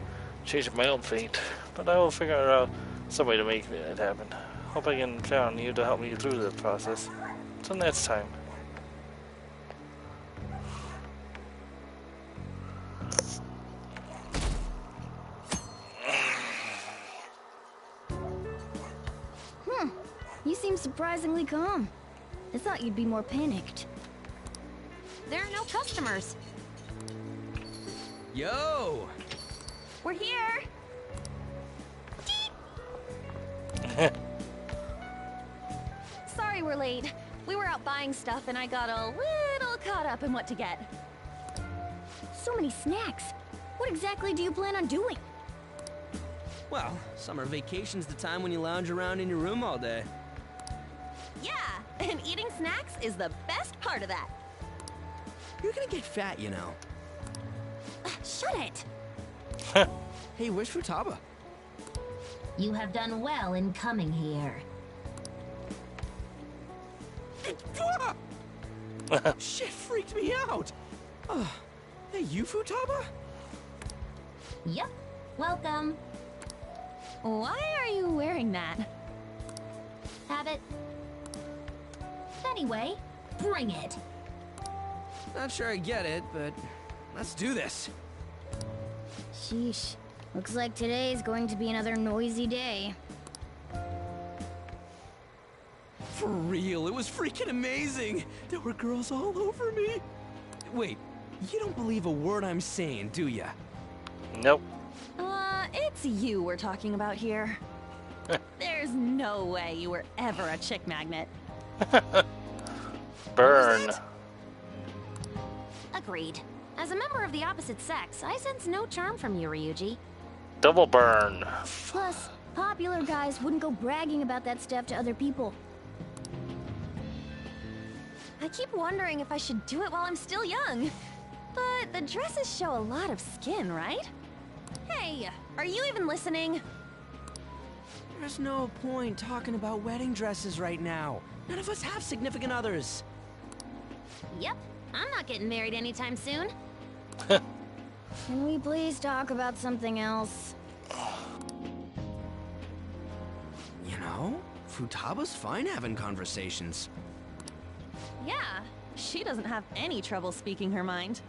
changing my own fate, but I will figure out some way to make it happen. Hope I can count on you to help me through the process. Till next time. You seem surprisingly calm. I thought you'd be more panicked. There are no customers. Yo! We're here. Sorry we're late. We were out buying stuff and I got a little caught up in what to get. So many snacks. What exactly do you plan on doing? Well, summer vacation's the time when you lounge around in your room all day. Yeah, and eating snacks is the best part of that. You're gonna get fat, you know. Shut it! Hey, where's Futaba? You have done well in coming here. Shit freaked me out! Hey, you Futaba? Yep, welcome. Why are you wearing that? Have it. Anyway, bring it. Not sure I get it, but let's do this. Sheesh. Looks like today's going to be another noisy day. For real, it was freaking amazing! There were girls all over me! Wait, you don't believe a word I'm saying, do ya? Nope. It's you we're talking about here. There's no way you were ever a chick magnet. Burn. Agreed. As a member of the opposite sex, I sense no charm from you, Ryuji. Double burn. Plus, popular guys wouldn't go bragging about that stuff to other people. I keep wondering if I should do it while I'm still young. But the dresses show a lot of skin, right? Hey, are you even listening? There's no point talking about wedding dresses right now. None of us have significant others. Yep, I'm not getting married anytime soon. Can we please talk about something else? You know, Futaba's fine having conversations. Yeah, she doesn't have any trouble speaking her mind.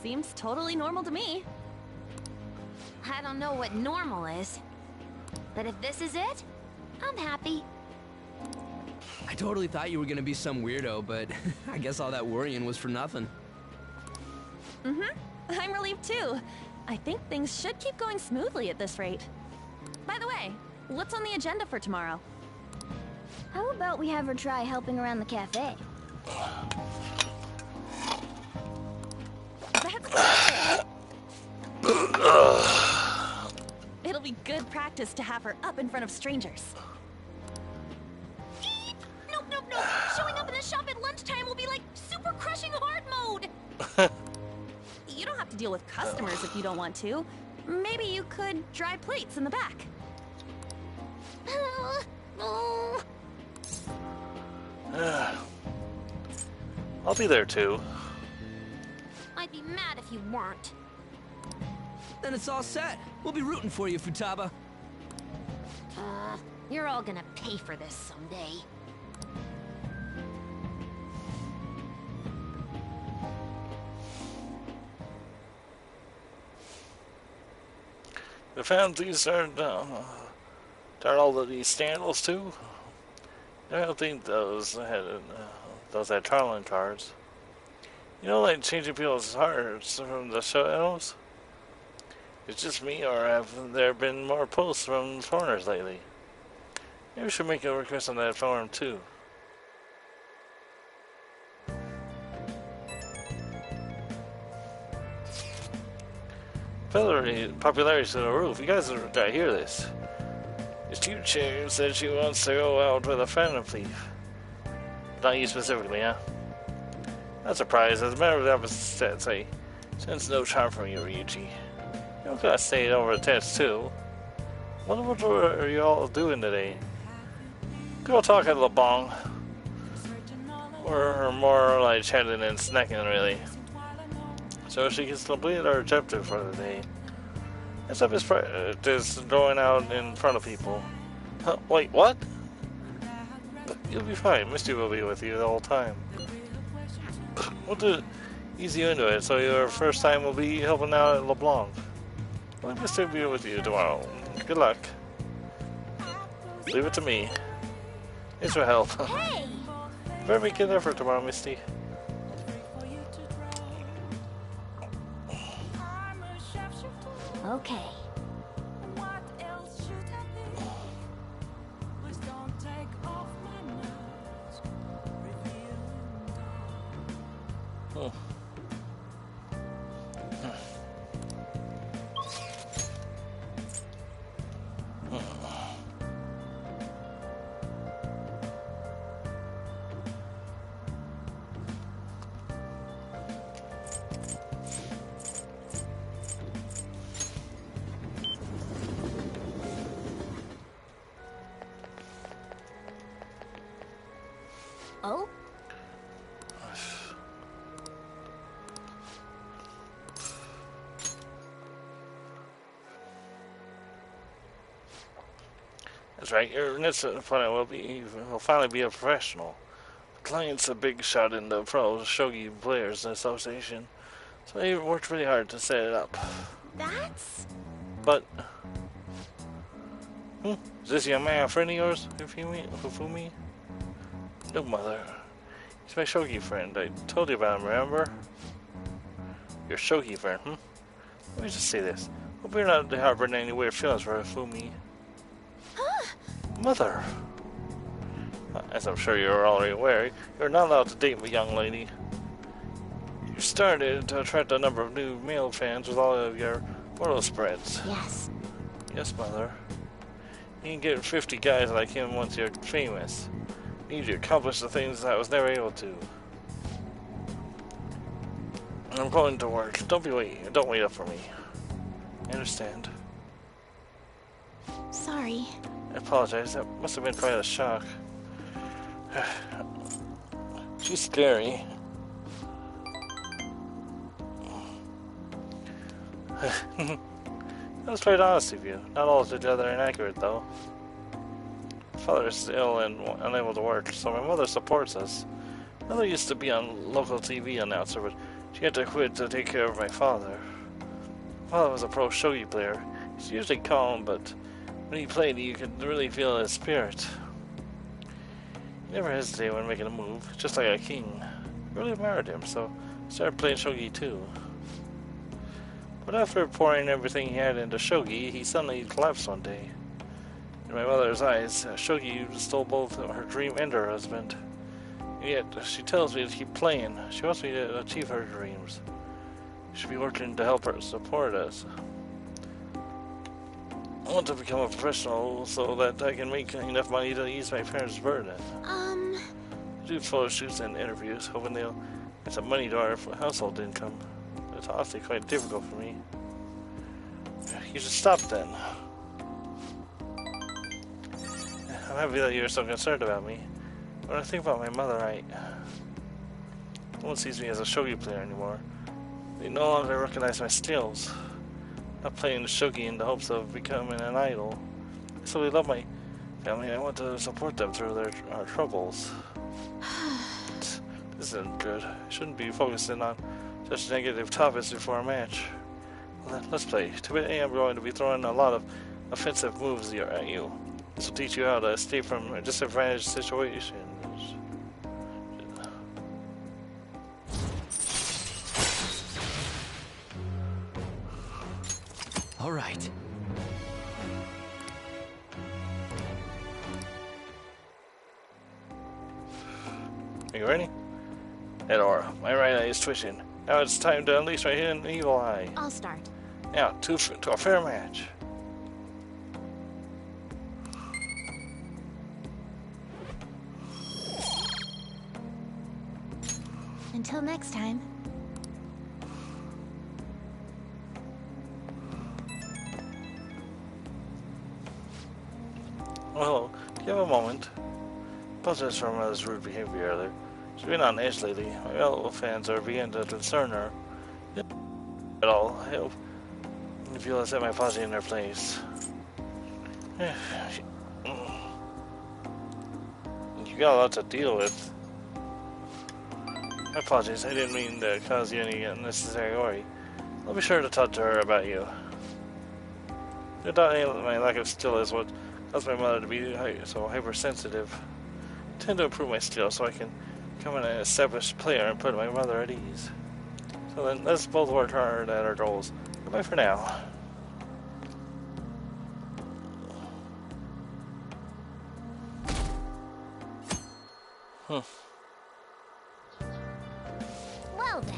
Seems totally normal to me. I don't know what normal is. But if this is it, I'm happy. I totally thought you were gonna be some weirdo, but I guess all that worrying was for nothing. Mm-hmm. I'm relieved too. I think things should keep going smoothly at this rate. By the way, what's on the agenda for tomorrow? How about we have her try helping around the cafe? That's It'll be good practice to have her up in front of strangers. Nope, nope, nope. Showing up in the shop at lunchtime will be like super crushing hard mode. You don't have to deal with customers if you don't want to. Maybe you could dry plates in the back. I'll be there too. I'd be mad if you weren't. Then it's all set. We'll be rooting for you, Futaba. You're all gonna pay for this someday. The families started all of these scandals too. I don't think those had Tarlin cards. You know, like changing people's hearts from the shadows. It's just me, or have there been more posts from foreigners lately? Maybe we should make a request on that forum too. Popularity to the roof. You guys gotta hear this. This cute chick said she wants to go out with a phantom thief. Not you specifically, huh? Not surprised. As a matter of the opposite sex, I sense no charm from you, Ryuji. You don't gotta stay over attached too. What are you all doing today? Go talk at LeBlanc. Or more like chatting and snacking, really. So she can complete her objective for the day. Next up is just going out in front of people. Huh, wait, what? You'll be fine. Misty will be with you the whole time. We'll do ease you into it, so your first time will be helping out at LeBlanc. Let Misty be with you tomorrow. Good luck. Leave it to me. Thanks for help. Hey! Better make an effort tomorrow, Misty. Okay. Oh. Oh? That's right. Your next opponent will finally be a professional. The client's a big shot in the pro shogi players association, so they worked really hard to set it up. That's... But is this young man a friend of yours, Hifumi? No, mother. He's my shogi friend. I told you about him, remember? Your shogi friend, Let me just say this. Hope you're not harboring any weird feelings for Hifumi. Mother! As I'm sure you're already aware, you're not allowed to date a young lady. You started to attract a number of new male fans with all of your photo spreads. Yes. Yes, Mother. You can get 50 guys like him once you're famous. You need to accomplish the things I was never able to. I'm going to work. Don't wait up for me. I understand. Sorry. I apologize. That must have been quite a shock. She's scary. That was quite honest of you. Not altogether inaccurate, though. My father is ill and unable to work, so my mother supports us. Mother used to be a local TV announcer, but she had to quit to take care of my father. My father was a pro shogi player. He's usually calm, but when he played, you could really feel his spirit. He never hesitated when making a move, just like a king. I really admired him, so I started playing shogi too. But after pouring everything he had into shogi, he suddenly collapsed one day. In my mother's eyes, shogi stole both her dream and her husband. And yet, she tells me to keep playing. She wants me to achieve her dreams. She should be working to help her support us. I want to become a professional so that I can make enough money to ease my parents' burden. Do photo shoots and interviews, hoping they'll get some money to our household income. It's honestly quite difficult for me. You should stop then. I'm happy that you're so concerned about me. When I think about my mother, no one sees me as a shogi player anymore. They no longer recognize my skills. I'm not playing the shogi in the hopes of becoming an idol. I simply love my family and I want to support them through our troubles. This isn't good. I shouldn't be focusing on such negative topics before a match. Well, then, let's play. Today I'm going to be throwing a lot of offensive moves at you. This will teach you how to escape from disadvantaged situations. All right. Are you ready? Edora, my right eye is twitching. Now it's time to unleash my hidden evil eye. I'll start. Now, to a fair match. Until next time. Well, do you have a moment? Apologize for my mother's rude behavior earlier. She's been on edge lately. My fellow fans are beginning to concern her. At all, I hope if you'll accept my apology in their place. You got a lot to deal with. My apologies, I didn't mean to cause you any unnecessary worry. I'll be sure to talk to her about you. No doubt my lack of skill is what caused my mother to be so hypersensitive. I tend to improve my skills so I can become an established player and put my mother at ease. So then, let's both work hard at our goals. Goodbye for now. Well then.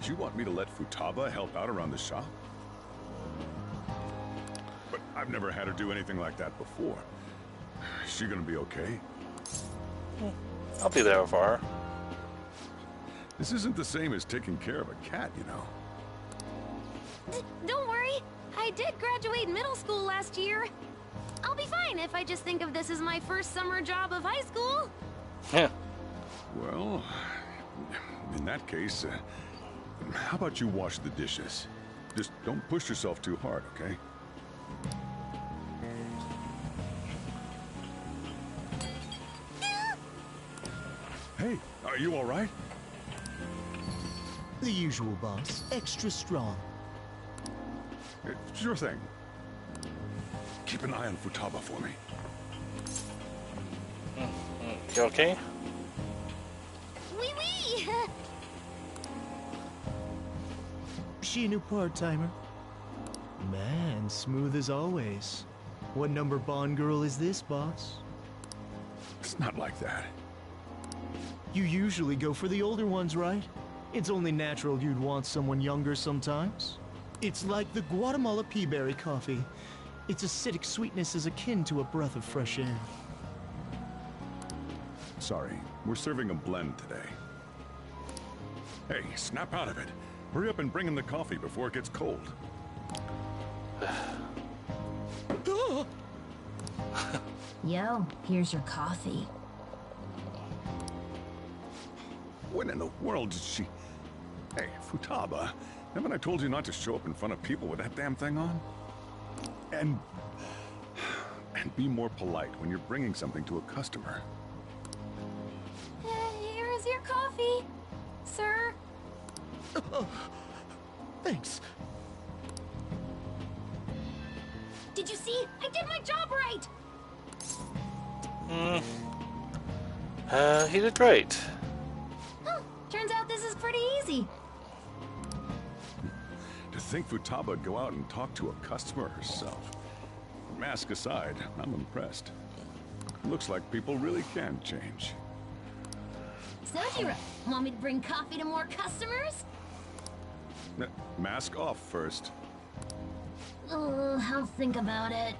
Do you want me to let Futaba help out around the shop? But I've never had her do anything like that before. Is she gonna be okay? I'll be there for her. This isn't the same as taking care of a cat, you know. Don't worry. I did graduate middle school last year. I'll be fine if I just think of this as my first summer job of high school. Yeah. Well, in that case, how about you wash the dishes? Just don't push yourself too hard, okay? Hey, are you all right? The usual, boss. Extra strong. Sure thing. Keep an eye on Futaba for me. You okay? We She a new part-timer? Man, smooth as always. What number Bond girl is this, boss? It's not like that. You usually go for the older ones, right? It's only natural you'd want someone younger sometimes. It's like the Guatemala peaberry coffee. Its acidic sweetness is akin to a breath of fresh air. Sorry, we're serving a blend today. Hey, snap out of it. Hurry up and bring in the coffee before it gets cold. Yo, here's your coffee. When in the world did she... Hey, Futaba, haven't I told you not to show up in front of people with that damn thing on? And be more polite when you're bringing something to a customer. Here is your coffee, sir. Thanks. Did you see? I did my job right! He did great. Huh, turns out this is pretty easy. To think Futaba go out and talk to a customer herself. Mask aside, I'm impressed. Looks like people really can change. Sojiro, want me to bring coffee to more customers? Mask off first. I'll think about it.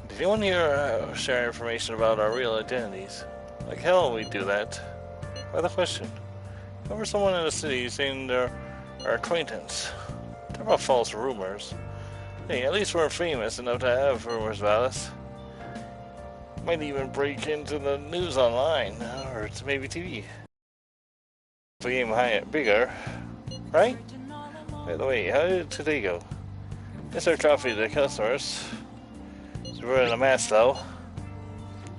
Did anyone here share information about our real identities? Like hell we do that. By the question. Remember someone in the city saying they're our acquaintance. They're about false rumors. Hey, at least we're famous enough to have rumors about us. Might even break into the news online, or to maybe TV. If we aim bigger, right? By the way, how did today go? It's our coffee to the customers. So we're in a mess though.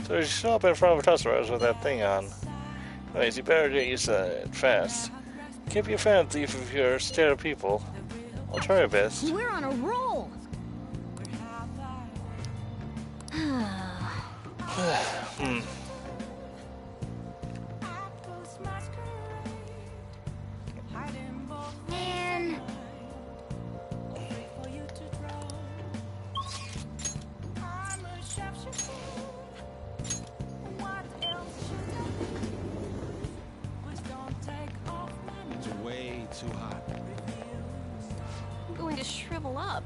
So you show up in front of customers with that thing on. Anyways, you better get used to it fast. Keep your fan thief if you're scared of people. I'll try my best. We're on a roll! Man. It's way too hot. I'm going to shrivel up.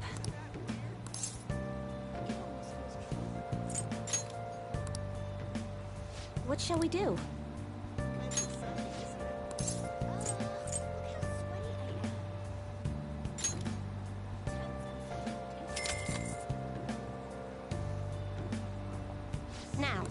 What shall we do? Now.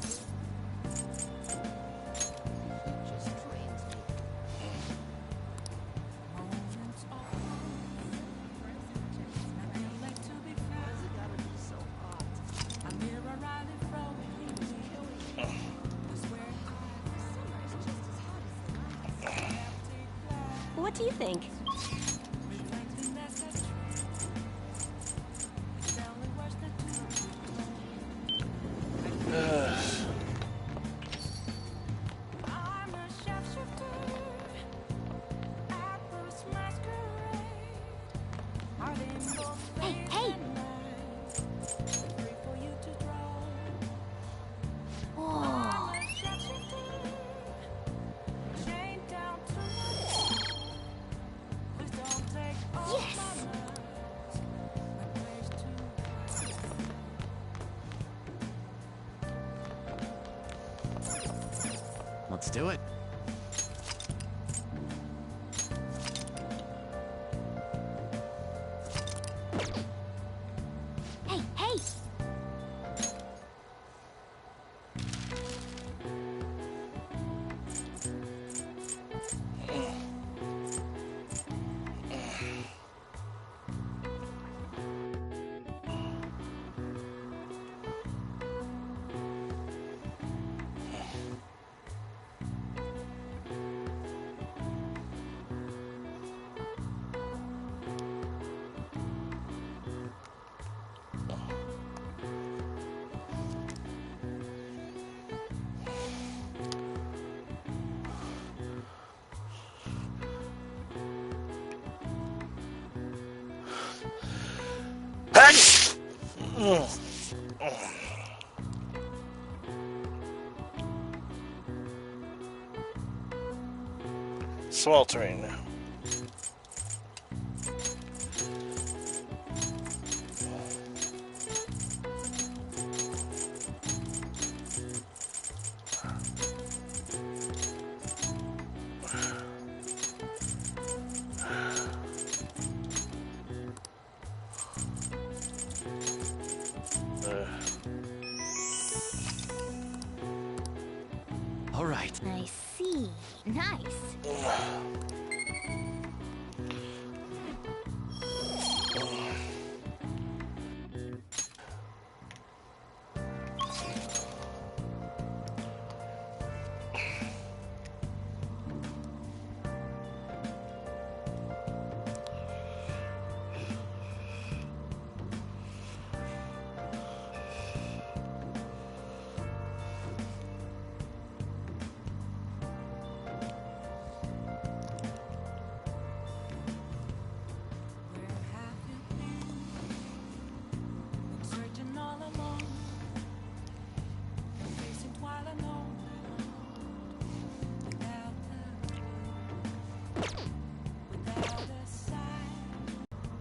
What do you think? Hey, hey! Oh. Yes! Let's do it. Hey, hey! Sweltering. All right. I see. Nice. Searching all alone, facing while alone, without a sign,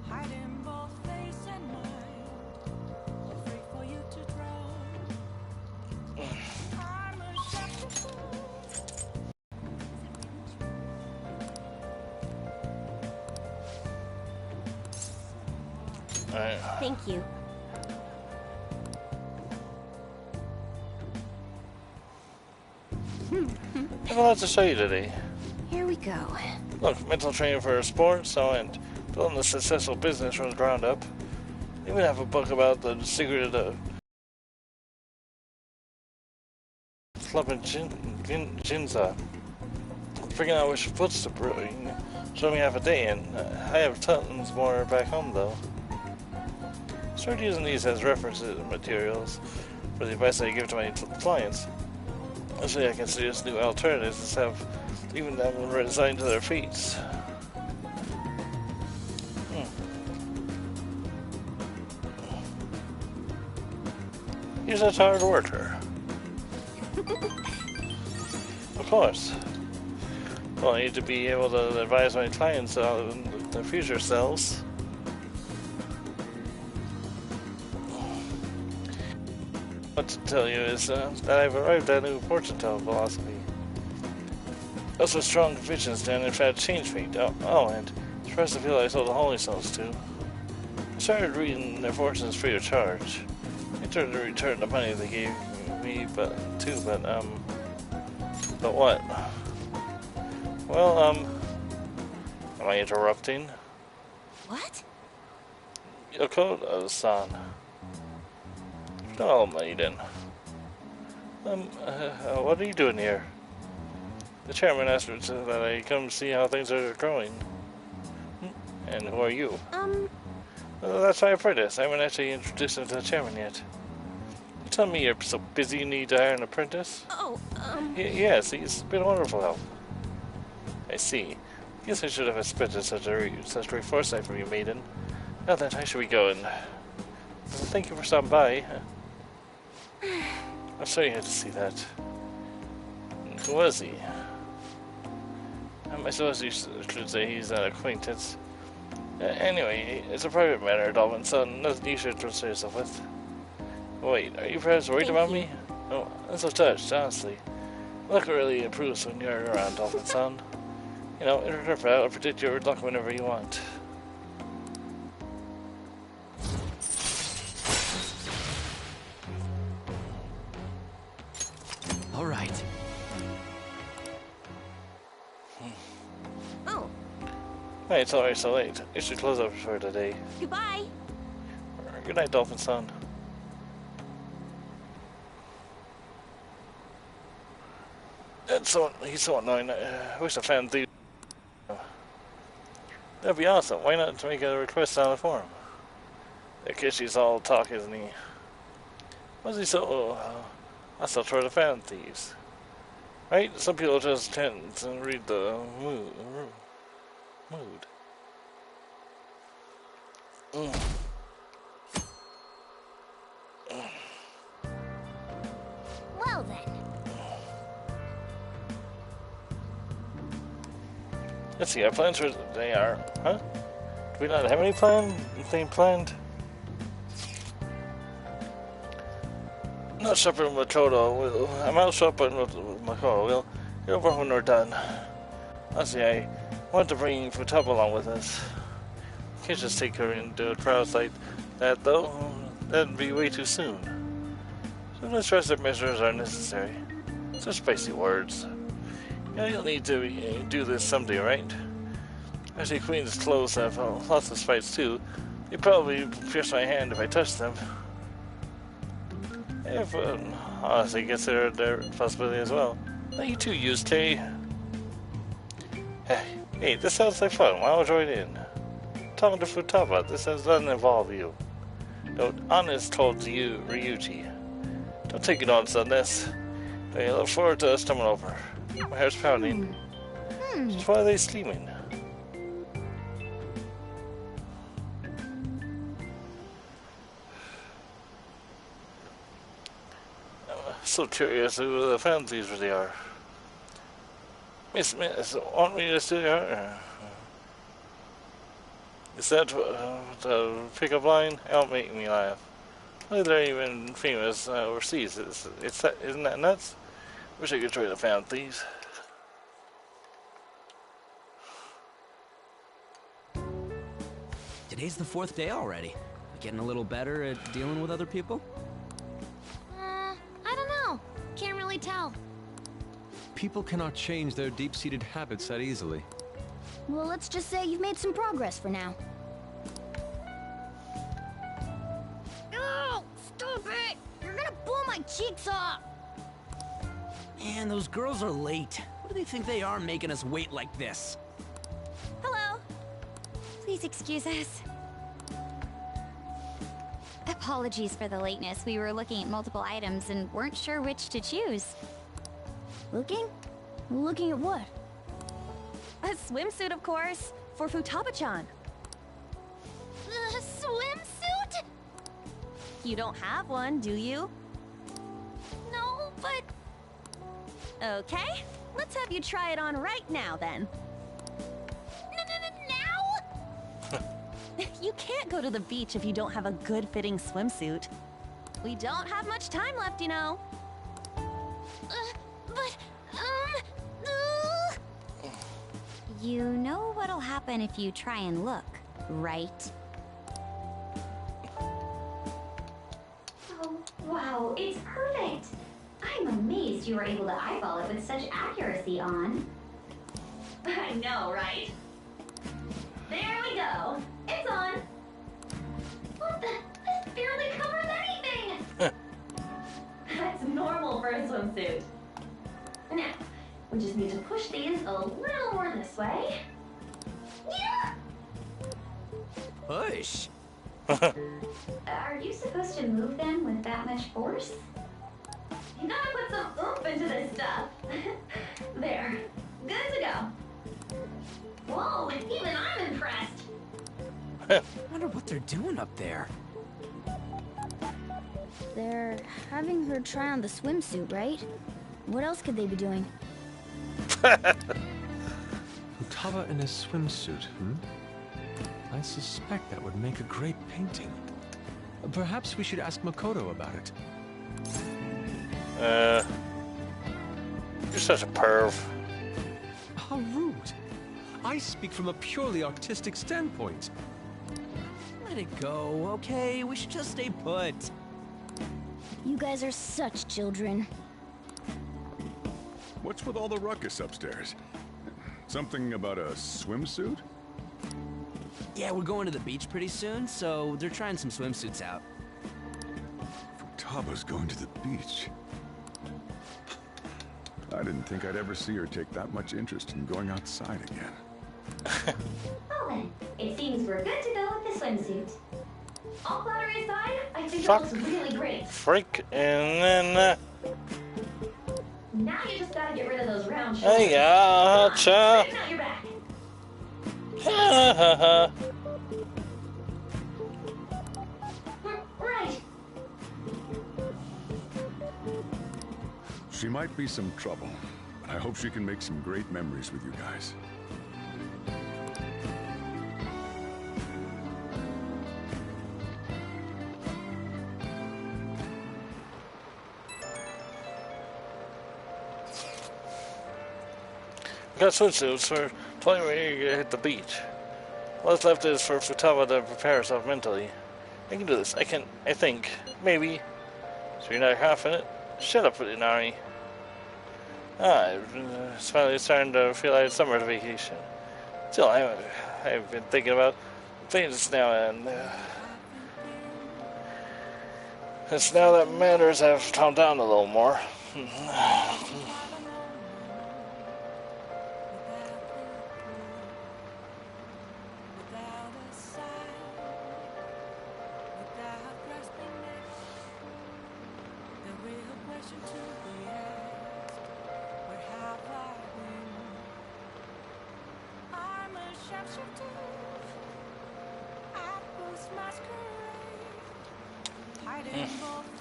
hiding both face and mind, afraid for you to drown. I'm a shepherd. Alright. Thank you. I have a lot to show you today. Here we go. Look, mental training for sports, and building a successful business from the ground up. Even have a book about the secret of the club in Ginza. Figuring out which foots to bring. Show me half a day, and I have tons more back home though. Start using these as reference materials for the advice I give to my clients. Actually, I can suggest new alternatives instead of leaving them resigned to their fates. He's a hard worker. Of course. Well, I need to be able to advise my clients on their future selves. What to tell you is that I've arrived at a new fortune-telling philosophy. Also strong convictions that in fact changed me. Oh, and surprised to feel I told the Holy Stones too. I started reading their fortunes free of charge. I tried to return the money they gave me, but what? Well, am I interrupting? What? Yokota-san. Oh, maiden. What are you doing here? The chairman asked me that I come see how things are going. And who are you? That's my apprentice. I haven't actually introduced him to the chairman yet. You tell me you're so busy you need to hire an apprentice? Oh, Yes, he's been a wonderful help. I see. Guess I should have expected such great foresight from you, maiden. Now then, I should be going. Thank you for stopping by. I'm sorry you had to see that. Who was he? I suppose you should say he's an acquaintance. Anyway, it's a private matter, Dolphin, so nothing you should concern yourself with. Wait, are you perhaps worried about me? Oh, I'm so touched, honestly. Luck really improves when you're around, Dolphin son. You know, interpret out or predict your luck whenever you want. All right. Oh. Hey, it's already so late. I should close up for today. Goodbye. Good night, Dolphin son. He's so annoying. I wish I found the. That'd be awesome. Why not make a request on the forum? I guess he's all talk, isn't he? Was he so hostile toward the fan thieves? Right? Some people just tend to read the mood. Let's see, our plans for they are, huh? Do we not have anything planned? I'm not shopping with Makoto. I'm out shopping with Makoto. We'll get over when we're done. Honestly, I want to bring Futaba along with us. Can't just take her into crowds like that, though. That'd be way too soon. Sometimes drastic measures are necessary. Such basic words. Yeah, you'll need to do this someday, right? Actually, Queen's clothes have lots of spikes too. They'd probably pierce my hand if I touched them. If honestly consider their possibility as well. Now you too, use K. Hey, this sounds like fun. Why don't join in? Talking to Futaba, this doesn't involve you. Note, Honest told you, Ryuji. Don't take it on, son. This. I look forward to us coming over. My heart's pounding. Just why are they sleeping? So curious who the fan thieves really are. Miss, want me to still are? Is that the pickup line? Don't make me laugh. Well, they're even famous overseas. Isn't that nuts? Wish I could try the fan thieves. Today's the 4th day already. Getting a little better at dealing with other people? I don't know. Can't really tell. People cannot change their deep-seated habits that easily. Well, let's just say you've made some progress for now. No! Stop it! You're gonna blow my cheeks off! Man, those girls are late. What do they think they are making us wait like this? Hello. Please excuse us. Apologies for the lateness. We were looking at multiple items and weren't sure which to choose. Looking? Looking at what? A swimsuit, of course, for Futaba-chan. The swimsuit? You don't have one, do you? No, but... Okay, let's have you try it on right now, then. Now? You can't go to the beach if you don't have a good-fitting swimsuit. We don't have much time left, you know. You know what'll happen if you try and look, right? Oh, wow, it's perfect! I'm amazed you were able to eyeball it with such accuracy on. I know, right? There we go. It's on. What the? This barely covers anything! That's normal for a swimsuit. Now, we just need to push these a little more this way. Yeah! Push? Are you supposed to move them with that much force? You gotta put some oomph into this stuff. There. Good to go. Whoa, even I'm impressed. Wonder what they're doing up there. They're having her try on the swimsuit, right? What else could they be doing? Futaba in a swimsuit, I suspect that would make a great painting. Perhaps we should ask Makoto about it. You're such a perv. How rude. I speak from a purely artistic standpoint. Let it go, okay? We should just stay put. You guys are such children. What's with all the ruckus upstairs? Something about a swimsuit? Yeah, we're going to the beach pretty soon, so they're trying some swimsuits out. Futaba's going to the beach. I didn't think I'd ever see her take that much interest in going outside again. Well then, it seems we're good to go with the swimsuit. All flattery aside, I think Fuck. that looks really great. Freak, and then... Now you just gotta get rid of those round shoulders. Hey, cha. Straighten out your back. Ha ha ha. Right. She might be some trouble, but I hope she can make some great memories with you guys. We got swimsuits for 20 ready to hit the beach. What's left is for Futaba to prepare herself mentally. I can do this. I think. Maybe. So you're not confident? Shut up, Inari. It's finally starting to feel like summer vacation. Still, I've been thinking about things now, and it's now that matters have calmed down a little more.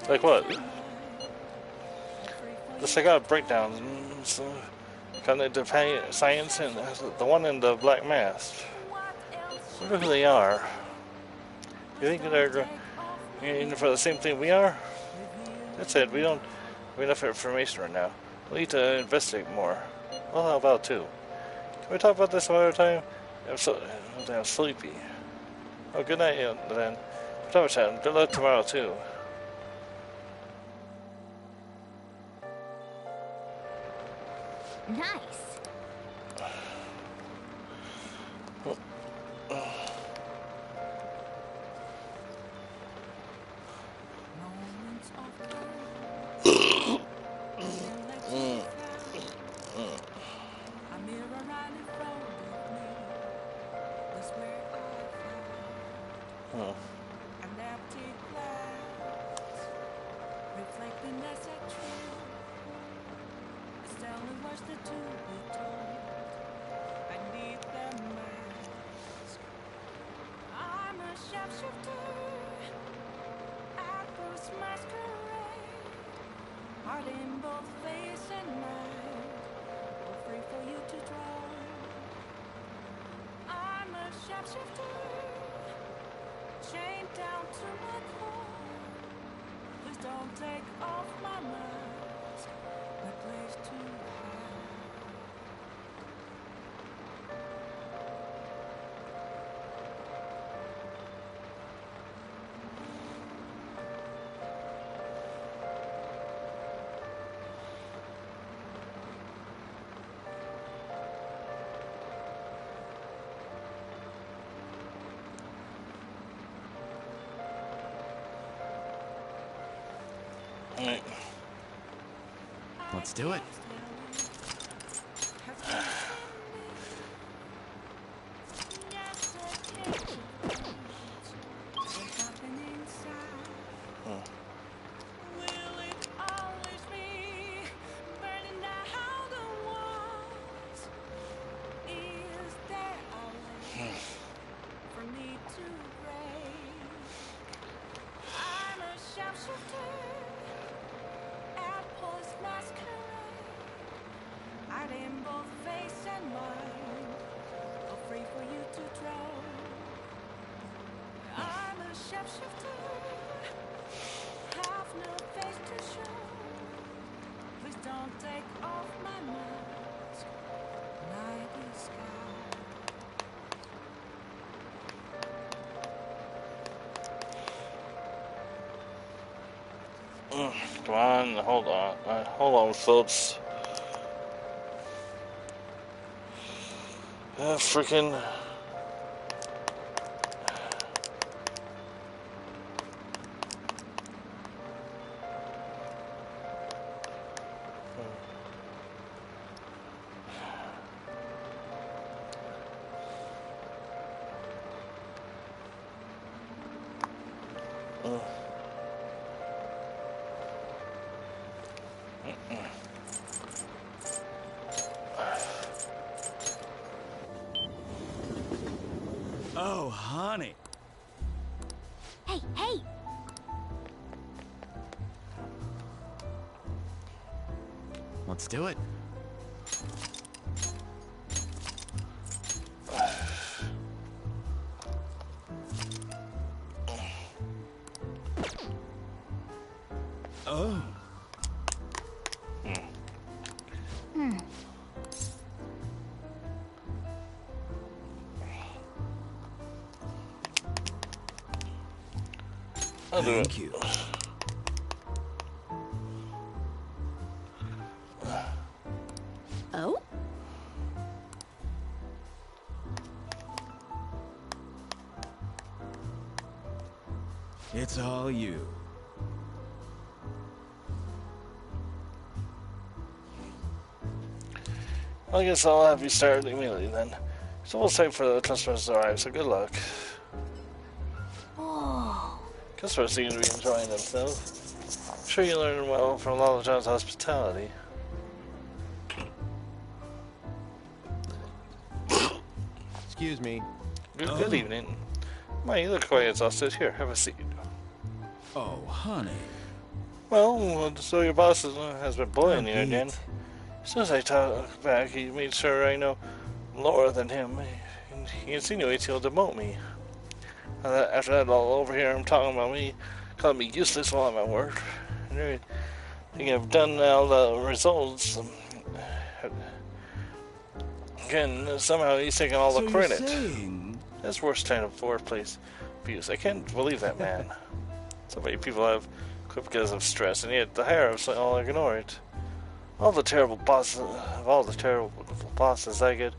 Like what? The psychotic breakdowns, cognitive science, and the one in the black mask. I wonder who they are. You think they're in for the same thing we are? That's it. We don't have enough information right now. We need to investigate more. Well, how about two? Can we talk about this some other time? I'm sleepy. Oh, good night then. Good luck tomorrow too. Nice. Let's do it. Come on, hold on, folks. Freaking. Oh, honey. Hey, hey! Let's do it. Oh. I'll do it. Thank you. Oh? It's all you. I guess I'll have you start immediately then. It's almost time for the customers to arrive, so good luck. Oh. Customers seem to be enjoying themselves. I'm sure you learned well from Lala John's hospitality. Excuse me. Good evening. My, you look quite exhausted. Here, have a seat. Oh, honey. Well, so your boss has been bullying you again. As soon as I talk back, he made sure I know lower than him. He insinuates he'll demote me. After that, all over here, I'm talking about me, calling me useless while I'm at work. And everything I've done, all the results. Again, somehow he's taking all the credit. That's worse kind of workplace abuse. I can't believe that man. So many people have quit because of stress, and yet the higher ups all ignore it. All the terrible bosses I get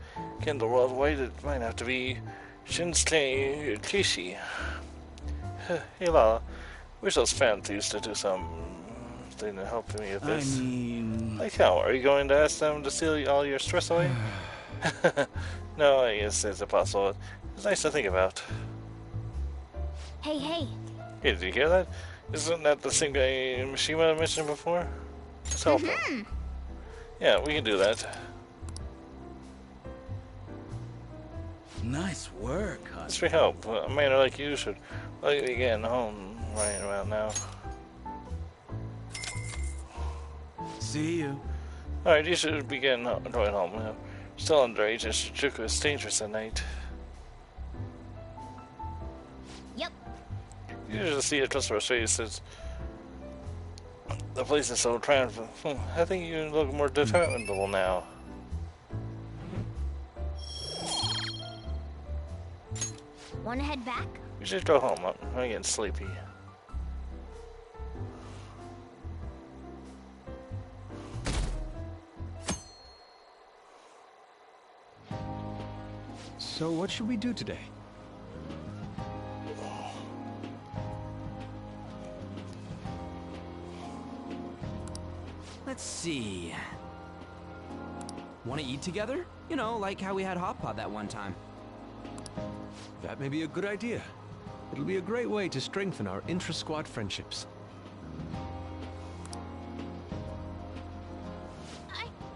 in the world, why it might have to be Shinsuke Kishi. Hey Lala, wish those fan thieves to do something to help me with this. I mean... Like how? Are you going to ask them to steal all your stress away? No, I guess it's impossible. It's nice to think about. Hey, hey. Hey, did you hear that? Isn't that the same guy Mishima mentioned before? Let's help him. Yeah, we can do that. Nice work, Thanks for help. A man like you should be getting home right about now. See you. Alright, you should be going home. Still underage, and Shinjuku is dangerous at night. Yep. You usually see a customer's face as the place is so triumphant. I think you look more dependable now. Wanna head back? You should go home. I'm getting sleepy. So what should we do today? Let's see. Want to eat together? You know, like how we had hot pot that one time. That may be a good idea. It'll be a great way to strengthen our intra-squad friendships.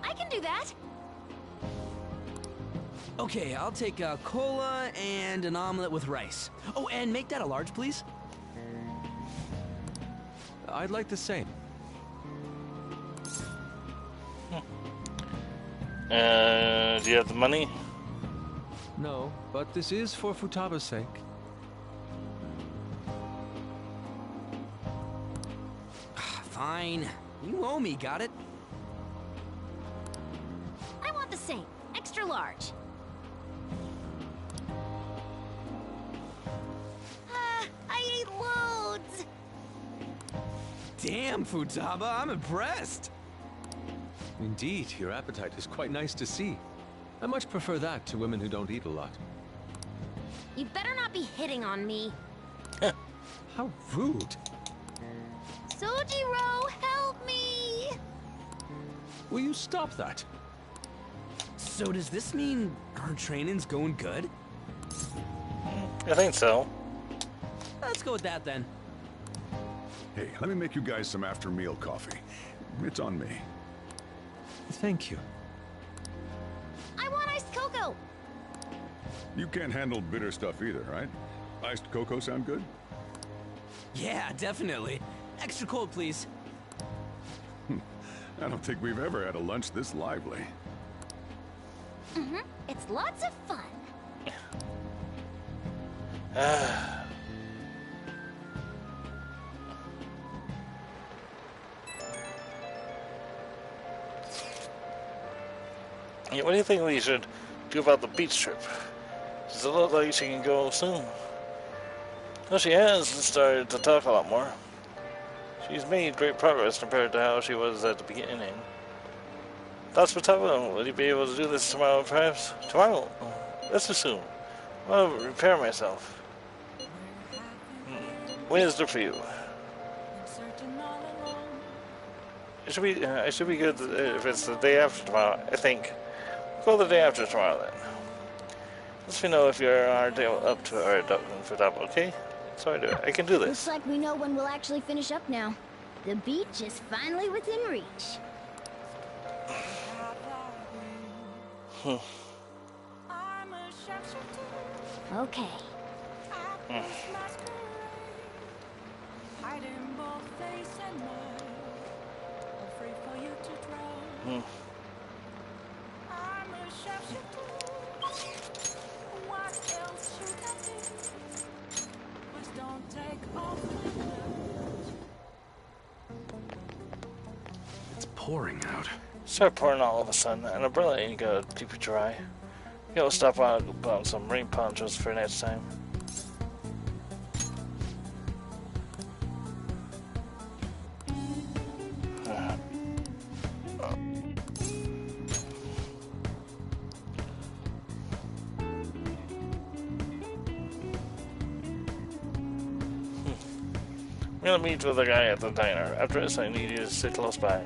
I can do that. Okay, I'll take a cola and an omelet with rice. Oh, and make that a large, please. I'd like the same. Do you have the money? No, but this is for Futaba's sake. Fine. You owe me, got it? I want the same. Extra large. I ate loads. Damn, Futaba, I'm impressed. Indeed, your appetite is quite nice to see. I much prefer that to women who don't eat a lot. You better not be hitting on me. How rude. Sojiro, help me! Will you stop that? So does this mean our training's going good? I think so. Let's go with that then. Hey, let me make you guys some after-meal coffee. It's on me. Thank you. I want iced cocoa! You can't handle bitter stuff either, right? Iced cocoa sound good? Yeah, definitely. Extra cold, please. I don't think we've ever had a lunch this lively. It's lots of fun. Yeah, what do you think we should do about the beach trip? Does it look like she can go soon? Well, she has started to talk a lot more. She's made great progress compared to how she was at the beginning. Thoughts for Tava? Will you be able to do this tomorrow, perhaps? Tomorrow? That's too soon. I'll repair myself. When is it for you? It should be good if it's the day after tomorrow, I think. We'll go the day after tomorrow, then. Let me know if you're up to or for Tava, okay? So I can do this. Looks like we know when we'll actually finish up now. The beach is finally within reach. Okay. It's pouring out. Start pouring all of a sudden. An umbrella ain't gonna keep it dry. You gotta stop on some rain ponchos for next time. I'm gonna meet with the guy at the diner. After this, I need you to sit close by.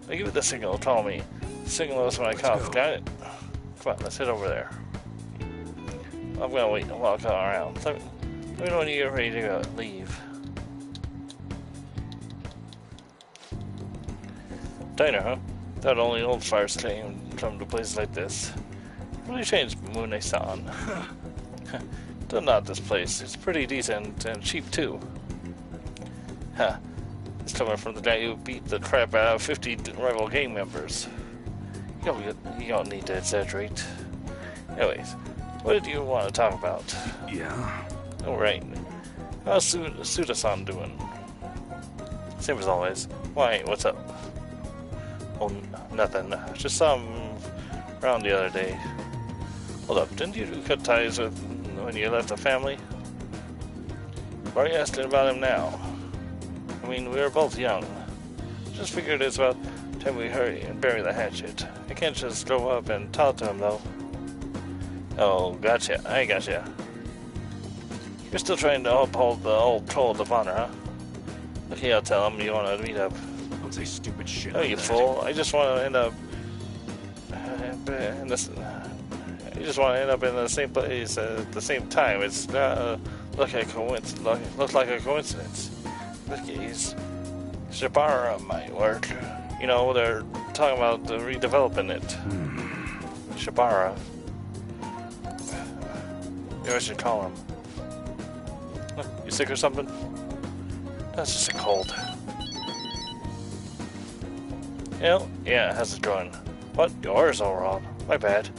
I'll give it the signal. Call me. Signal us when I cough. Got it? Come on, let's head over there. I'm gonna wait and walk around. Let me know when you're ready to leave. Diner, huh? That only old fires come to places like this. Really changed Mune-san. Not this place. It's pretty decent and cheap too. Huh. It's coming from the guy who beat the crap out of 50 rival gang members. You don't need to exaggerate. Anyways, what did you want to talk about? Yeah? Alright. How's Suda-san doing? Same as always. Why, what's up? Oh, nothing. Just saw him around the other day. Hold up, didn't you cut ties with when you left the family? Why are you asking about him now? I mean, we were both young. Just figured it's about time we hurry and bury the hatchet. I can't just go up and talk to him, though. Oh, gotcha. I gotcha. You're still trying to uphold the old code of honor, huh? Okay, I'll tell him you want to meet up. Don't say stupid shit. Oh, you fool. I just want to end up in this... You just want to end up in the same place at the same time. It's not look like a coincidence. In this case, Shibara might work. You know, they're talking about redeveloping it. Shibara. Maybe I should call him. You sick or something? That's just a cold. Yeah, how's it going? What? Yours all wrong. My bad.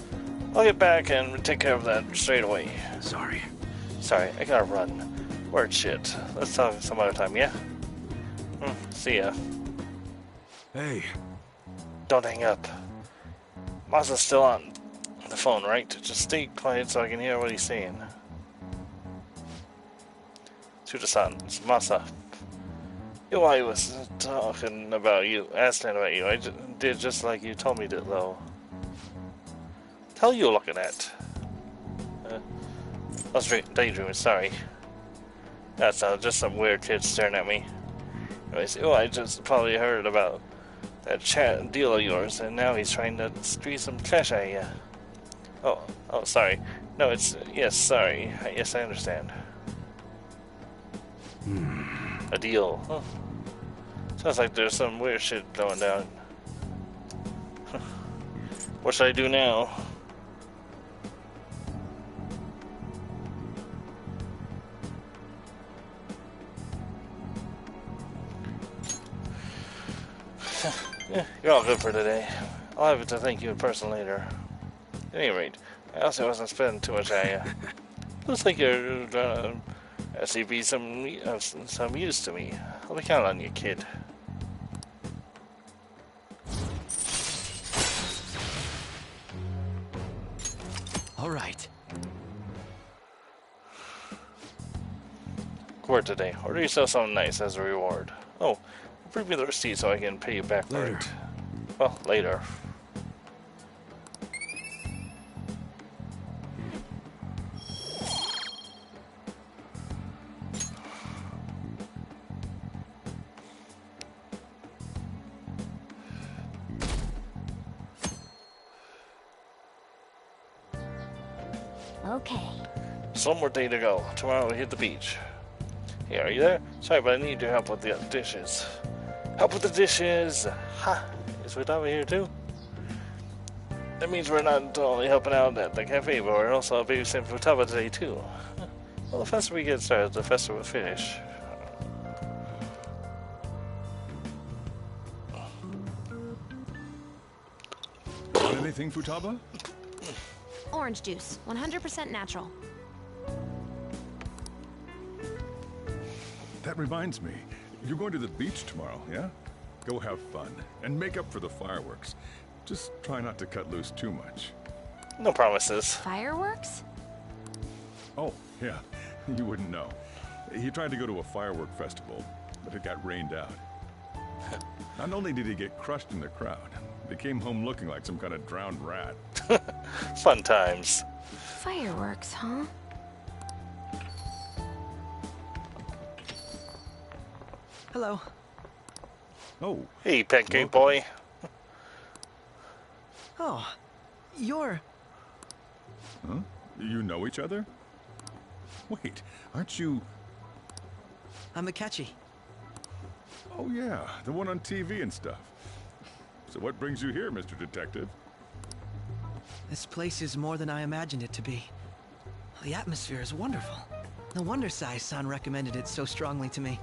I'll get back and take care of that straight away. Sorry, I gotta run. Word shit. Let's talk some other time, yeah? See ya. Hey. Don't hang up. Masa's still on the phone, right? Just stay quiet so I can hear what he's saying. Suda-san, it's Masa. I was talking about you, asking about you. I did just like you told me to, though. Hell you looking at? I was daydreaming, sorry. That's just some weird kid staring at me. Anyways, I just probably heard about that chat deal of yours, and now he's trying to squeeze some cash out of you. Oh, sorry. No, yes, sorry. Yes, I understand. A deal. Huh. Sounds like there's some weird shit going down. What should I do now? Yeah, you're all good for today. I'll have to thank you in person later. At any rate, I also wasn't spending too much on you. Looks like you're gonna actually be some use to me. I'll be counting on you, kid. All right. work today, or do yourself something nice as a reward. Oh, bring me the receipt so I can pay you back for it. Well, later. Okay. Just one more day to go. Tomorrow we hit the beach. Hey, are you there? Sorry, but I need your help with the dishes. Help with the dishes! Ha! Is Futaba here too? That means we're not only helping out at the cafe, but we're also babysitting Futaba today too. Well, the faster we get started, the faster we'll finish. Want anything, Futaba? Orange juice, 100% natural. That reminds me. You're going to the beach tomorrow, yeah? Go have fun. And make up for the fireworks. Just try not to cut loose too much. No promises. Fireworks? Oh, yeah. You wouldn't know. He tried to go to a firework festival, but it got rained out. Not only did he get crushed in the crowd, he came home looking like some kind of drowned rat. Fun times. Fireworks, huh? Hello. Oh. Hey, pancake boy. Oh, you're... Huh? You know each other? Wait, aren't you... I'm Akechi. Oh yeah, the one on TV and stuff. So what brings you here, Mr. Detective? This place is more than I imagined it to be. The atmosphere is wonderful. No wonder Sai-san recommended it so strongly to me.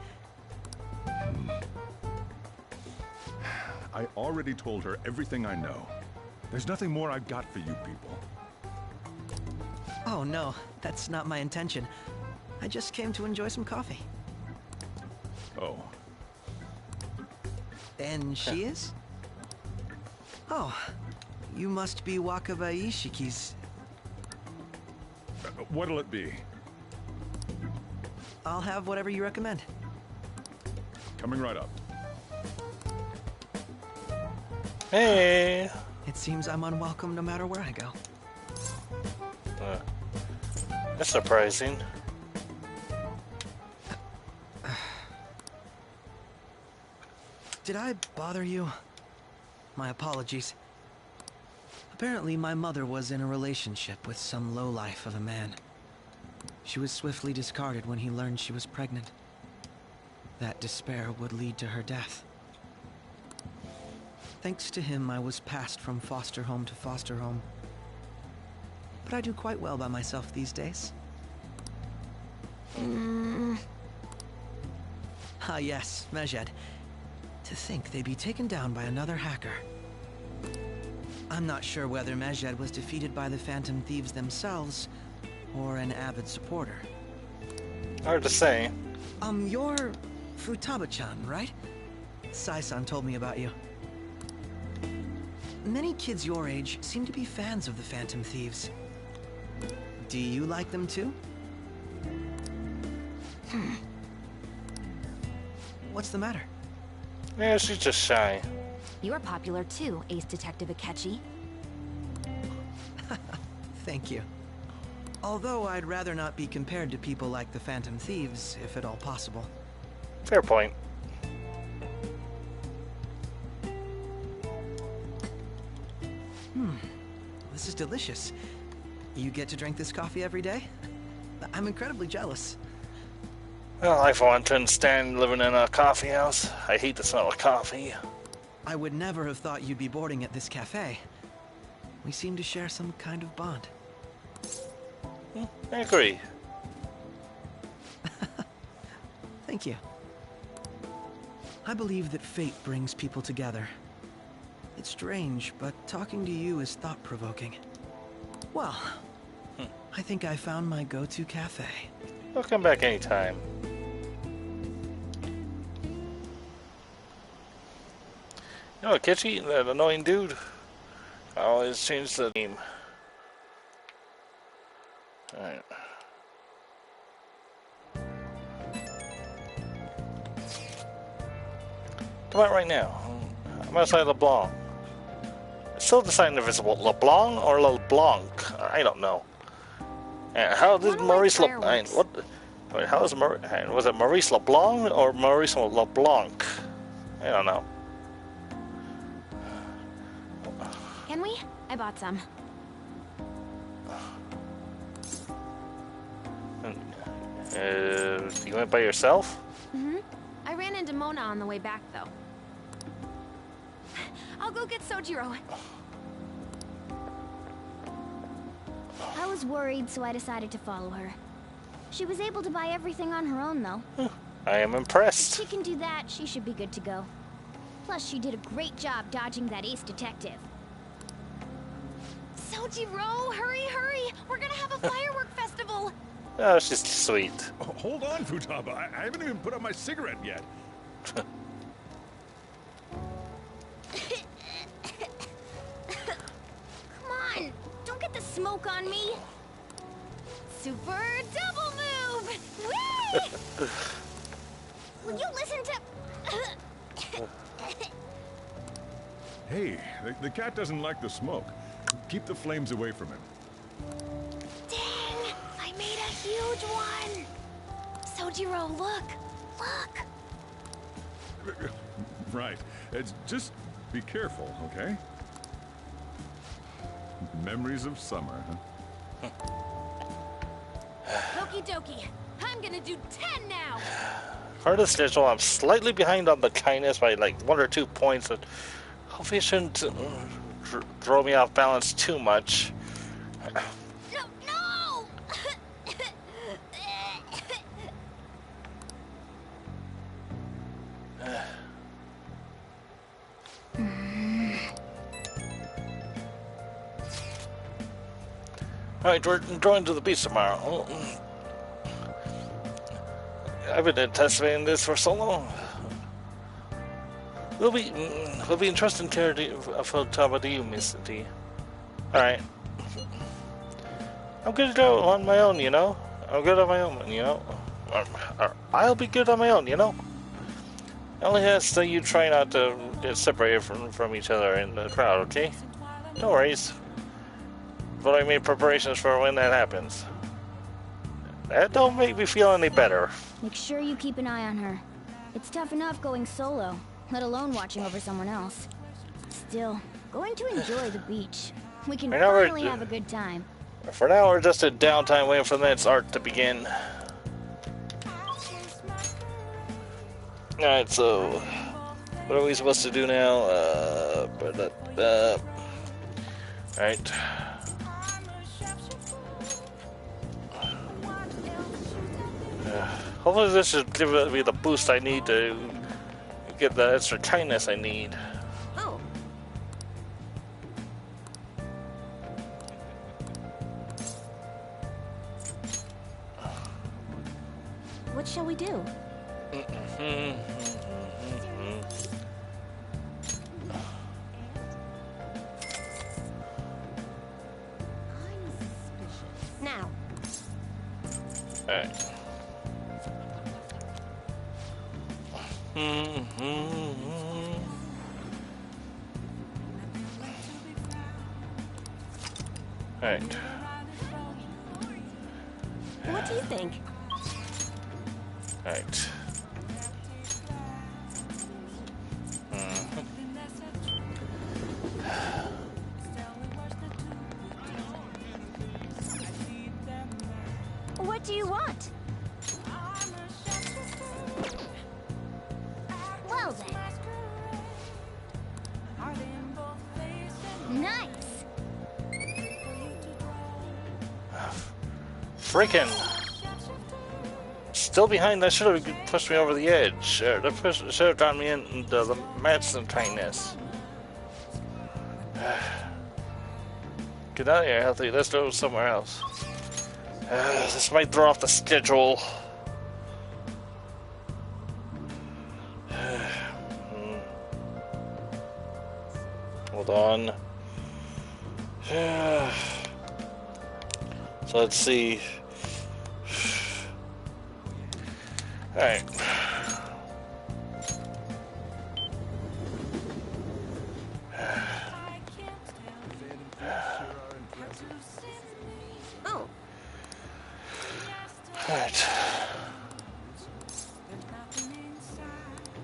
I already told her everything I know. There's nothing more I've got for you people. Oh no, that's not my intention. I just came to enjoy some coffee. Oh. And she is? Oh, you must be Wakaba Ishiki's... What'll it be? I'll have whatever you recommend. Coming right up. Hey! It seems I'm unwelcome no matter where I go. That's surprising. Did I bother you? My apologies. Apparently, my mother was in a relationship with some lowlife of a man. She was swiftly discarded when he learned she was pregnant. That despair would lead to her death. Thanks to him, I was passed from foster home to foster home. But I do quite well by myself these days. Ah yes, Mejed. To think they'd be taken down by another hacker. I'm not sure whether Mejed was defeated by the Phantom Thieves themselves, or an avid supporter. Hard to say. You're Futaba-chan, right? Sai-san told me about you. Many kids your age seem to be fans of the Phantom Thieves. Do you like them too? What's the matter? Yeah, she's just shy. You're popular too, Ace Detective Akechi. Thank you. Although I'd rather not be compared to people like the Phantom Thieves, if at all possible. Fair point. This is delicious. You get to drink this coffee every day? I'm incredibly jealous. Well, I for one couldn't stand living in a coffee house. I hate the smell of coffee. I would never have thought you'd be boarding at this cafe. We seem to share some kind of bond. I agree. Thank you. I believe that fate brings people together. It's strange, but talking to you is thought-provoking. Well, I think I found my go-to cafe. I'll come back anytime. You know, Kitchy, that annoying dude, I always change the name. Alright. Come out right now. I'm outside LeBlanc. It's still the sign invisible. LeBlanc or LeBlanc? I don't know. And how did Maurice LeBlanc? What? Wait, how is was it Maurice LeBlanc or Maurice LeBlanc? I don't know. Can we? I bought some. You went by yourself? Mm-hmm. I ran into Mona on the way back, though. I'll go get Sojiro. I was worried, so I decided to follow her. She was able to buy everything on her own, though. I am impressed. If she can do that, she should be good to go. Plus, she did a great job dodging that ace detective. Sojiro, hurry, hurry! We're gonna have a firework festival! Oh, she's sweet. Hold on, Futaba. I haven't even put out my cigarette yet. Come on! Don't get the smoke on me! Super double move! Whee! Will you listen to... Hey, the cat doesn't like the smoke. Keep the flames away from him. Dang! I made a huge one! Sojiro, look! Look! Right. Just be careful, okay? Memories of summer, huh? Okie dokie. I'm gonna do 10 now! For the schedule, I'm slightly behind on the kindness by like 1 or 2 points. But hopefully it shouldn't throw me off balance too much. No! Alright, we're going to the beach tomorrow. I've been anticipating this for so long. We'll be entrusting care of Futaba to you, Miss D. Alright. I'm good to go on my own, you know? I'm good on my own, you know? I'll be good on my own, you know? I only ask that you try not to get separated from each other in the crowd, okay? No worries. But I made preparations for when that happens. That don't make me feel any better. Make sure you keep an eye on her. It's tough enough going solo, let alone watching over someone else. Still, going to enjoy the beach. We can finally have a good time. For now, we're just in downtime waiting for the next art to begin. Alright, so... what are we supposed to do now? Alright. Hopefully this should give me the boost I need to get the extra kindness I need. Oh. What shall we do? Now. Alright. Alright. What do you think? Alright. What do you want? Well then. Nice. Freaking! Still behind. That should have pushed me over the edge. That should have gotten me into the Madsen kindness. Get out of here, Healthy. Let's go somewhere else. This might throw off the schedule. Hold on. So let's see. Alright. Alright.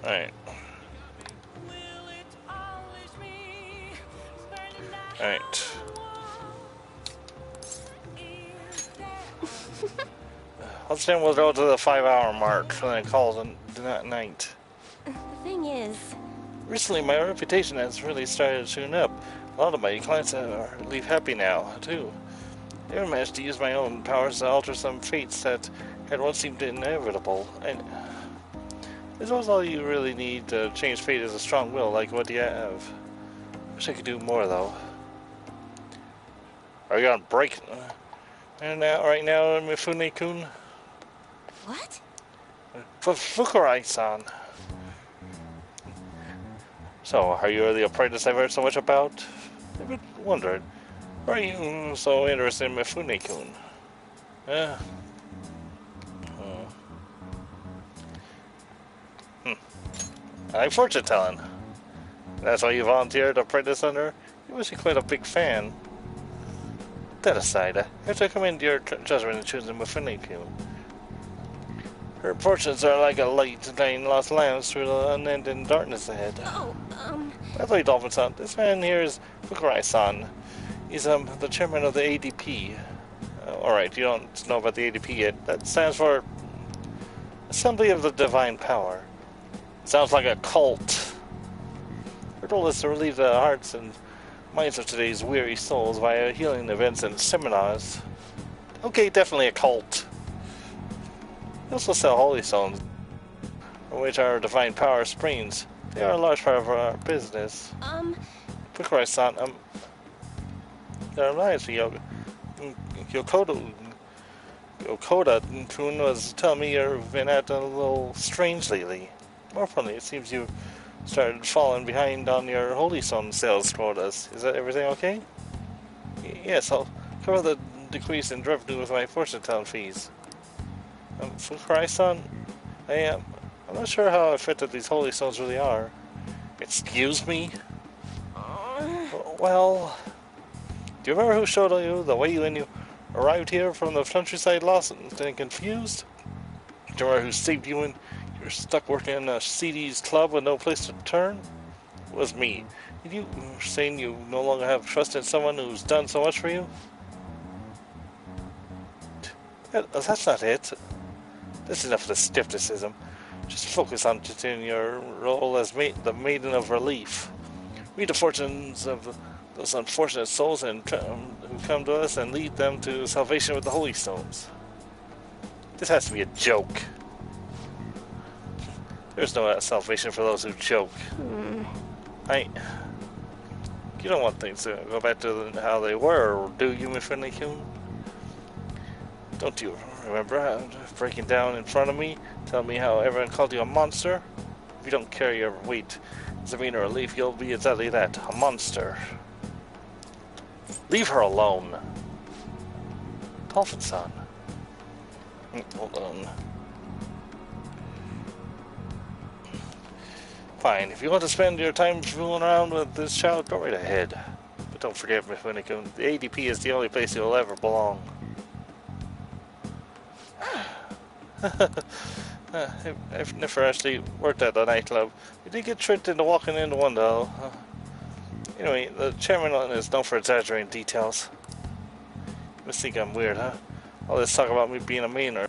Alright. Alright. I'll stand we'll go to the 5-hour mark and then call it a night. The thing is... Recently, my reputation has really started to tune up. A lot of my clients leave happy now, too. I even managed to use my own powers to alter some fates that had once seemed inevitable. And I suppose all you really need to change fate is a strong will, like what you have. Wish I could do more, though. Are you on break? And right now, Mifune-kun? What? Fukurai-san. So, are you the apprentice I've heard so much about? I've been wondering. Why are you so interested in Mifune-kun? I like fortune telling. That's why you volunteered to apprentice under? You must be quite a big fan. That aside, I have to commend your judgment in choosing Mifune-kun. Her fortunes are like a light guiding lost lamps through the unending darkness ahead. By the way, Dolphin-san, this man here is Fukurai-san. He's the chairman of the ADP. Alright, you don't know about the ADP yet. That stands for Assembly of the Divine Power. Sounds like a cult. Her goal is to relieve the hearts and minds of today's weary souls via healing events and seminars. Okay, definitely a cult. They also sell holy stones, from which our divine power springs. They are a large part of our business. Fukurai-san, there reminds me, Yokoda-kun was telling me you've been acting a little strange lately. More funny, it seems you started falling behind on your holy stone sales quotas. Is that everything okay? Yes, I'll cover the decrease in revenue with my fortune telling fees. Fukurai-san, I'm not sure how effective these holy stones really are. Excuse me? Well, do you remember who showed you the way when you arrived here from the countryside lost and confused? Do you remember who saved you when you were stuck working in a seedy's club with no place to turn? It was me. Are you saying you no longer have trust in someone who's done so much for you? That's not it. This is enough of the skepticism. Just focus on continuing your role as the Maiden of Relief. Read the fortunes of those unfortunate souls who come to us and lead them to salvation with the Holy Stones. This has to be a joke. There's no salvation for those who joke. You don't want things to go back to how they were, do you, Mifune-kun? Don't you remember breaking down in front of me, telling me how everyone called you a monster? If you don't carry your weight as a Maiden of Relief, you'll be exactly that, a monster. Leave her alone. Dolphin-san. Hold on. Fine, if you want to spend your time fooling around with this child, go right ahead. But don't forget, Mifune-kun, the ADP is the only place you'll ever belong. I've never actually worked at a nightclub. We did get tricked into walking into one though. Anyway, the chairman is known for exaggerating details. You must think I'm weird, huh? All this talk about me being a mainer.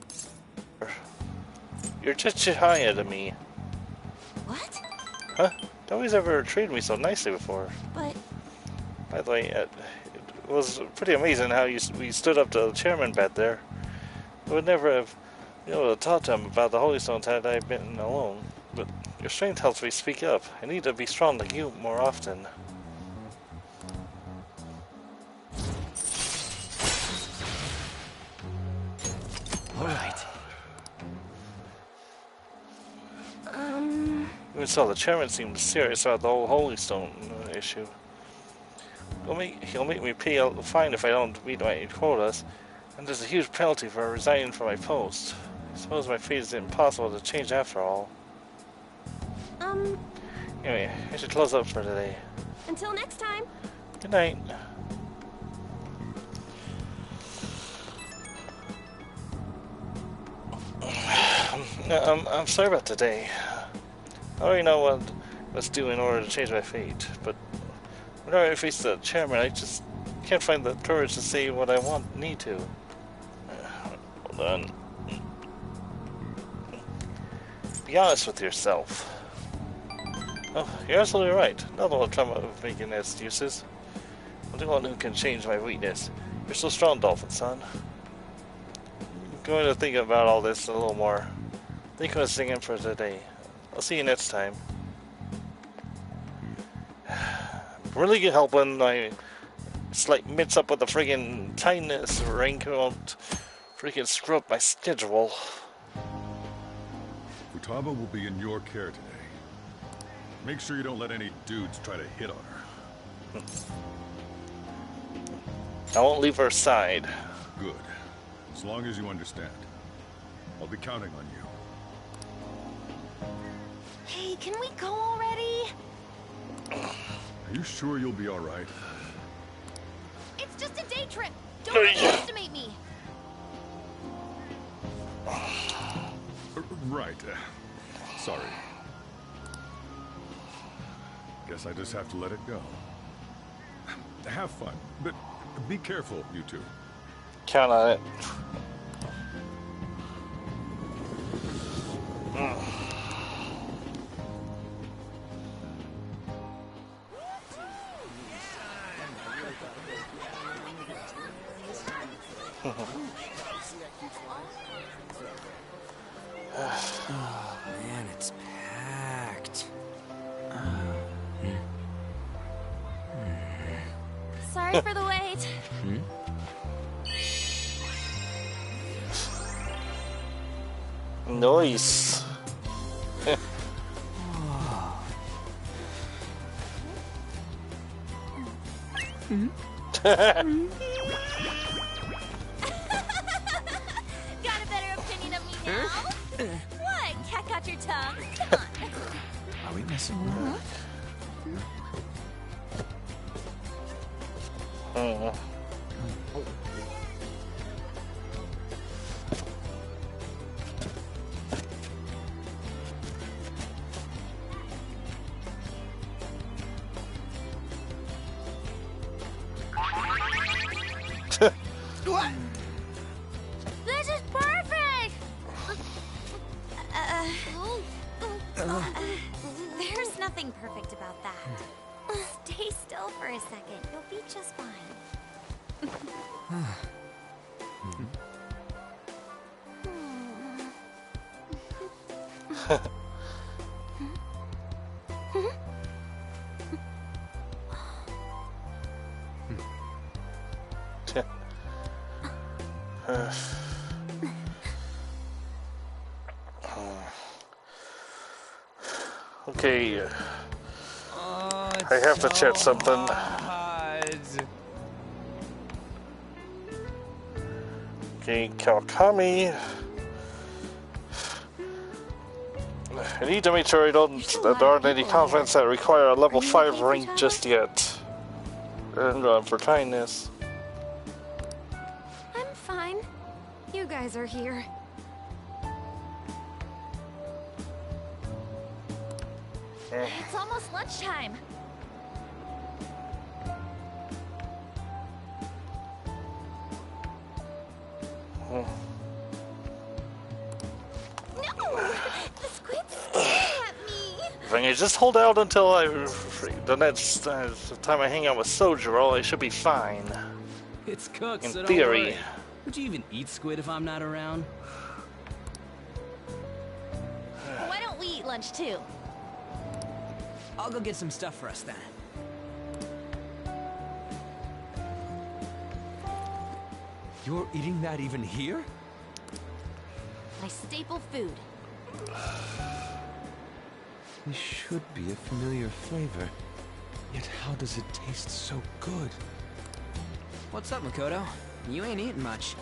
You're just higher to me. What? Huh? Nobody's ever treated me so nicely before. But... By the way, it was pretty amazing how we stood up to the chairman back there. I would never have been able to talk to him about the Holy Stones had I been alone. But your strength helps me speak up. I need to be strong like you more often. Alright. Even so, the chairman seemed serious about the whole Holy Stone issue. He'll make me pay a fine if I don't meet my quotas, and there's a huge penalty for resigning from my post. I suppose my fate is impossible to change after all. Anyway, I should close up for today. Until next time. Good night. I'm sorry about today. I already know what must do in order to change my fate, but whenever I face the chairman, I just can't find the courage to say what I need to. Hold on. Be honest with yourself. Oh, you're absolutely right. Nothing will come of making excuses. I'm the one who can change my weakness. You're so strong, Dolphin son. I'm going to think about all this a little more. Thank you for singing for today. I'll see you next time. Really good help when I slight mix up with the friggin' tightness raincoat. Freaking screw up my schedule. Futaba will be in your care today. Make sure you don't let any dudes try to hit on her. I won't leave her side. Good. As long as you understand. I'll be counting on you. Hey, can we go already? Are you sure you'll be alright? It's just a day trip. Don't underestimate me. Right. Sorry. Guess I just have to let it go. Have fun, but be careful, you two. Count on it. Oh man, it's packed. Sorry for the wait. Nice. Got a better opinion of me now? What? Cat got your tongue? Come on. Are we messing around? What? This is perfect! There's nothing perfect about that. Stay still for a second. You'll be just fine. Okay. I have to check something. Okay, Kalkami. I need to make sure there aren't any conflicts that require a level 5 rank just yet. And for kindness. I'm fine. You guys are here. It's almost lunchtime. No! The squid's staring at me! If I can just hold out until the next time I hang out with Sojiro, I should be fine. It's cooked, in so don't theory. worry. Would you even eat squid if I'm not around? Why don't we eat lunch too? I'll go get some stuff for us then. You're eating that even here? My staple food. This should be a familiar flavor. Yet how does it taste so good? What's up, Makoto? You ain't eating much.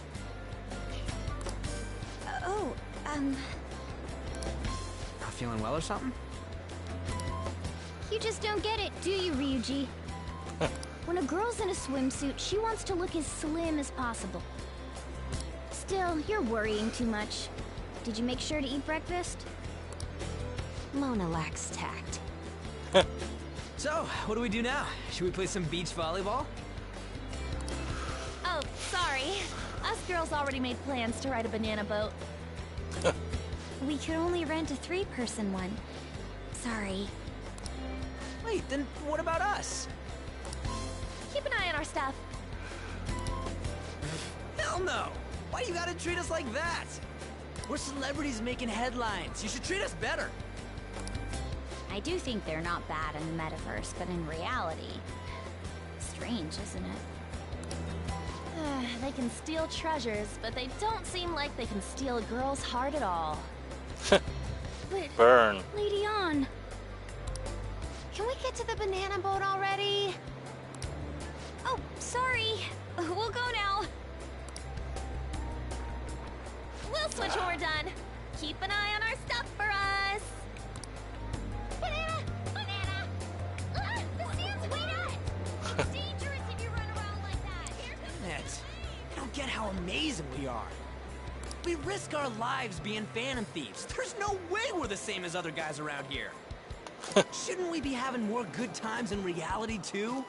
Not feeling well or something? You just don't get it, do you, Ryuji? When a girl's in a swimsuit, she wants to look as slim as possible. Still, you're worrying too much. Did you make sure to eat breakfast? Mona lacks tact. So, what do we do now? Should we play some beach volleyball? Oh, sorry. Us girls already made plans to ride a banana boat. We could only rent a 3-person one. Sorry. Wait, then what about us? Keep an eye on our stuff. Hell no! Why you gotta treat us like that? We're celebrities making headlines. You should treat us better. I do think they're not bad in the metaverse, but in reality... Strange, isn't it? They can steal treasures, but they don't seem like they can steal a girl's heart at all. But... Burn. Lady On... Can we get to the banana boat already? Oh, sorry. We'll go now. We'll switch when we're done. Keep an eye on our stuff for us. Banana! Banana! Ah, the sand's way up! It's dangerous if you run around like that. Here comes Nets, I don't get how amazing we are. We risk our lives being phantom thieves. There's no way we're the same as other guys around here. Shouldn't we be having more good times in reality, too?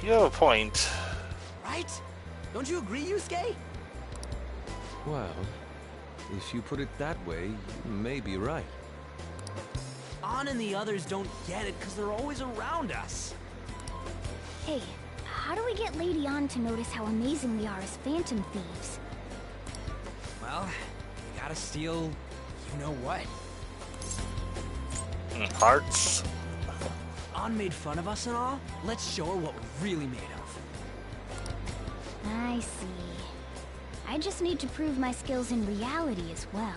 You have a point. Right? Don't you agree, Yusuke? Well, if you put it that way, you may be right. On and the others don't get it because they're always around us. Hey, how do we get Lady On to notice how amazing we are as phantom thieves? Well, you gotta steal... you know what? Hearts? On made fun of us and all? Let's show her what we're really made of. I see. I just need to prove my skills in reality as well.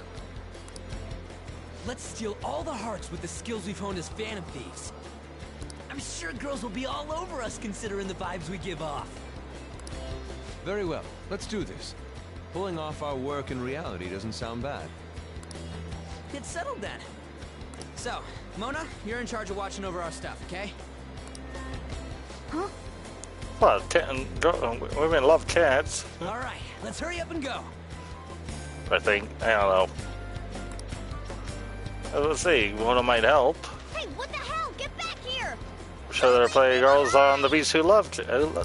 Let's steal all the hearts with the skills we've honed as phantom thieves. I'm sure girls will be all over us considering the vibes we give off. Very well, let's do this. Pulling off our work in reality doesn't sound bad. Get settled then. So, Mona, you're in charge of watching over our stuff, okay? Huh? Well, women love cats. All right, let's hurry up and go. I think. I don't know. Let's see. One might help. Hey, what the hell? Get back here! I'm sure there are plenty of girls on the beach who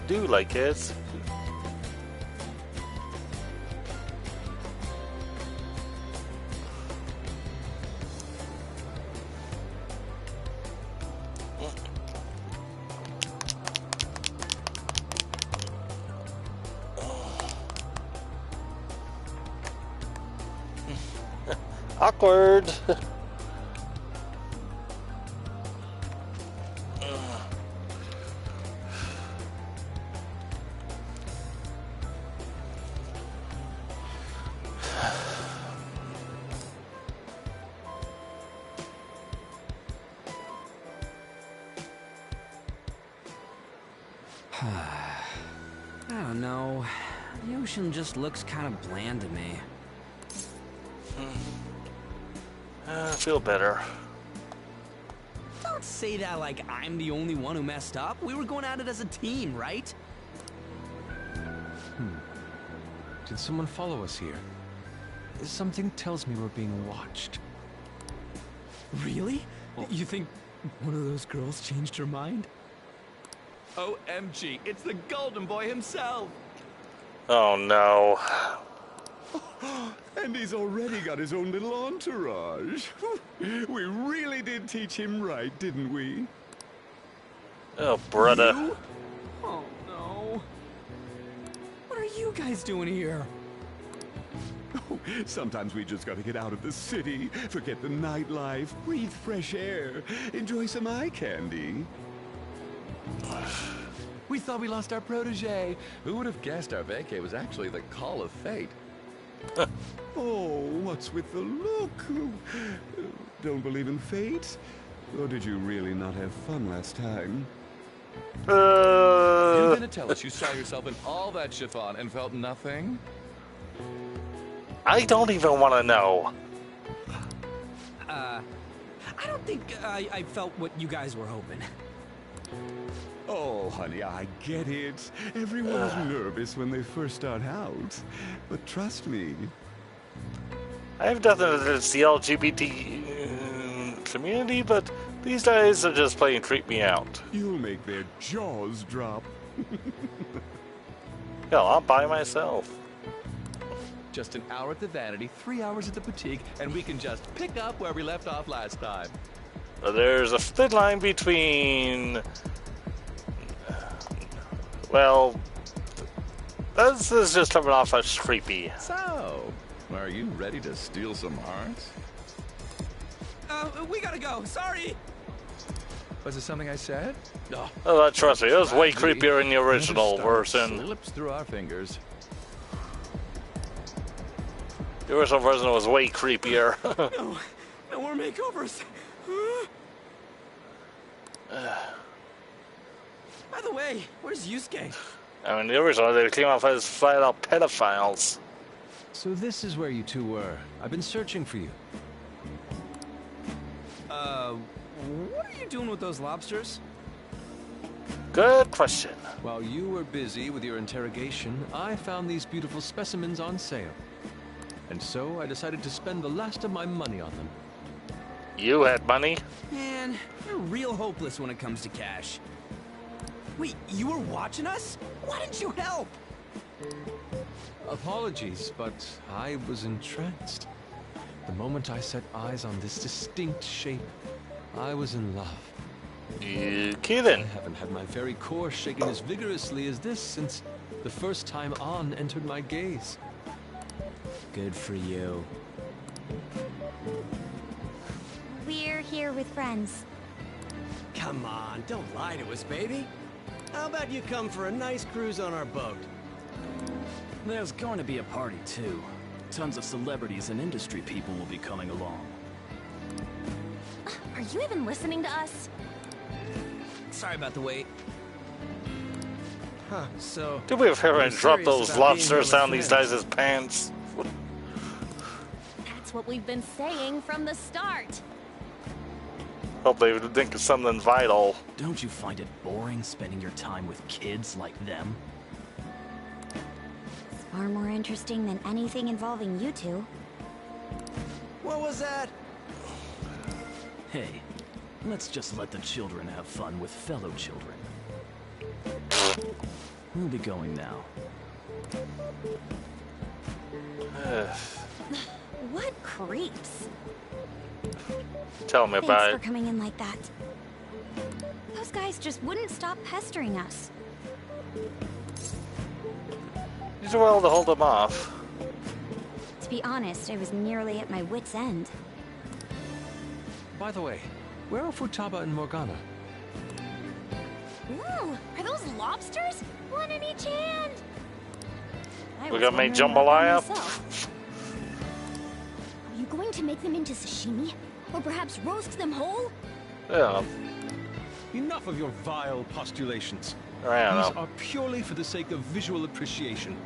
do like kids. Awkward. I don't know. The ocean just looks kind of bland to me. I feel better. Don't say that like I'm the only one who messed up. We were going at it as a team, right? Did someone follow us here? Something tells me we're being watched. Really? You think one of those girls changed her mind? OMG, it's the Golden Boy himself! Oh no. And he's already got his own little entourage. We really did teach him right, didn't we? Oh, brother. You? Oh, no. What are you guys doing here? Oh, sometimes we just gotta get out of the city, forget the nightlife, breathe fresh air, enjoy some eye candy. We thought we lost our protege. Who would have guessed our vacay was actually the call of fate? Oh, what's with the look? Don't believe in fate? Or did you really not have fun last time? You're gonna tell us you saw yourself in all that chiffon and felt nothing? I don't even want to know. I don't think I felt what you guys were hoping. Oh, honey, I get it. Everyone's nervous when they first start out. But trust me. I have nothing against the LGBT community, but these guys are just plain creep me out. You'll make their jaws drop. Hell, I'm by myself. Just an hour at the Vanity, 3 hours at the boutique, and we can just pick up where we left off last time. There's a thin line between... Well... This is just coming off as creepy. So, are you ready to steal some hearts? We gotta go. Sorry. Was it something I said? No. Oh, trust me, it was way creepier in the original version. Slips through our fingers. The original version was way creepier. No more makeovers. By the way, where's Yusuke? I mean, the original, they came off as flat-out pedophiles. So this is where you two were. I've been searching for you. What are you doing with those lobsters? Good question. While you were busy with your interrogation, I found these beautiful specimens on sale. And so I decided to spend the last of my money on them. You had money? Man, you're real hopeless when it comes to cash. Wait, you were watching us? Why didn't you help? Apologies, but I was entranced. The moment I set eyes on this distinct shape, I was in love. You kidding? I haven't had my very core shaken as vigorously as this since the first time On entered my gaze. Good for you. We're here with friends. Come on, don't lie to us, baby. How about you come for a nice cruise on our boat? There's going to be a party, too. Tons of celebrities and industry people will be coming along. Are you even listening to us? Sorry about the wait. Huh, so... Did we have ever drop those lobsters down these guys' pants? That's what we've been saying from the start. Hope they would think of something vital. Don't you find it boring spending your time with kids like them? It's far more interesting than anything involving you two. What was that? Hey, let's just let the children have fun with fellow children. We'll be going now. What creeps? Tell me about Thanks it. for coming in like that. Those guys just wouldn't stop pestering us. You do well to hold them off. To be honest, I was nearly at my wit's end. By the way, where are Futaba and Morgana? Ooh, are those lobsters? One in each hand. We're gonna make jambalaya? Are you going to make them into sashimi? Or perhaps roast them whole? Yeah. Enough of your vile postulations. I don't These know. are purely for the sake of visual appreciation.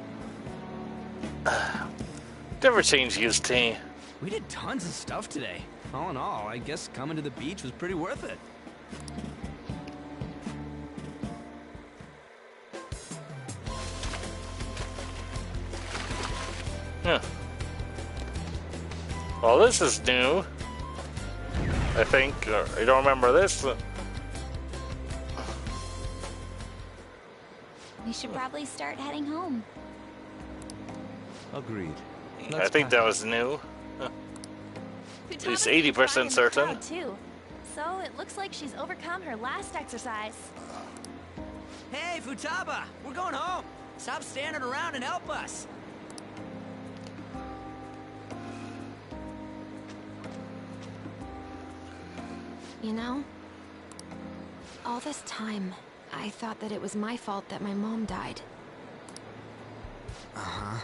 Never change used tea. We did tons of stuff today. All in all, I guess coming to the beach was pretty worth it. Yeah. Well, this is new. I think. I don't remember this. We should probably start heading home. Agreed. I think that was new. At least 80% certain. Crowd, too. So it looks like she's overcome her last exercise. Hey, Futaba! We're going home! Stop standing around and help us! You know, all this time, I thought that it was my fault that my mom died. Uh-huh.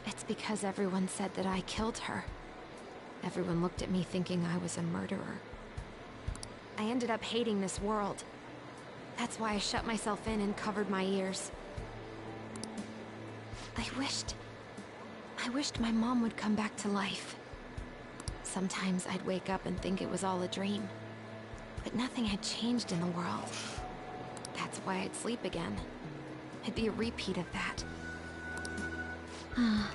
It's because everyone said that I killed her. Everyone looked at me thinking I was a murderer. I ended up hating this world. That's why I shut myself in and covered my ears. I wished my mom would come back to life. Sometimes I'd wake up and think it was all a dream. But nothing had changed in the world. That's why I'd sleep again. It'd be a repeat of that. I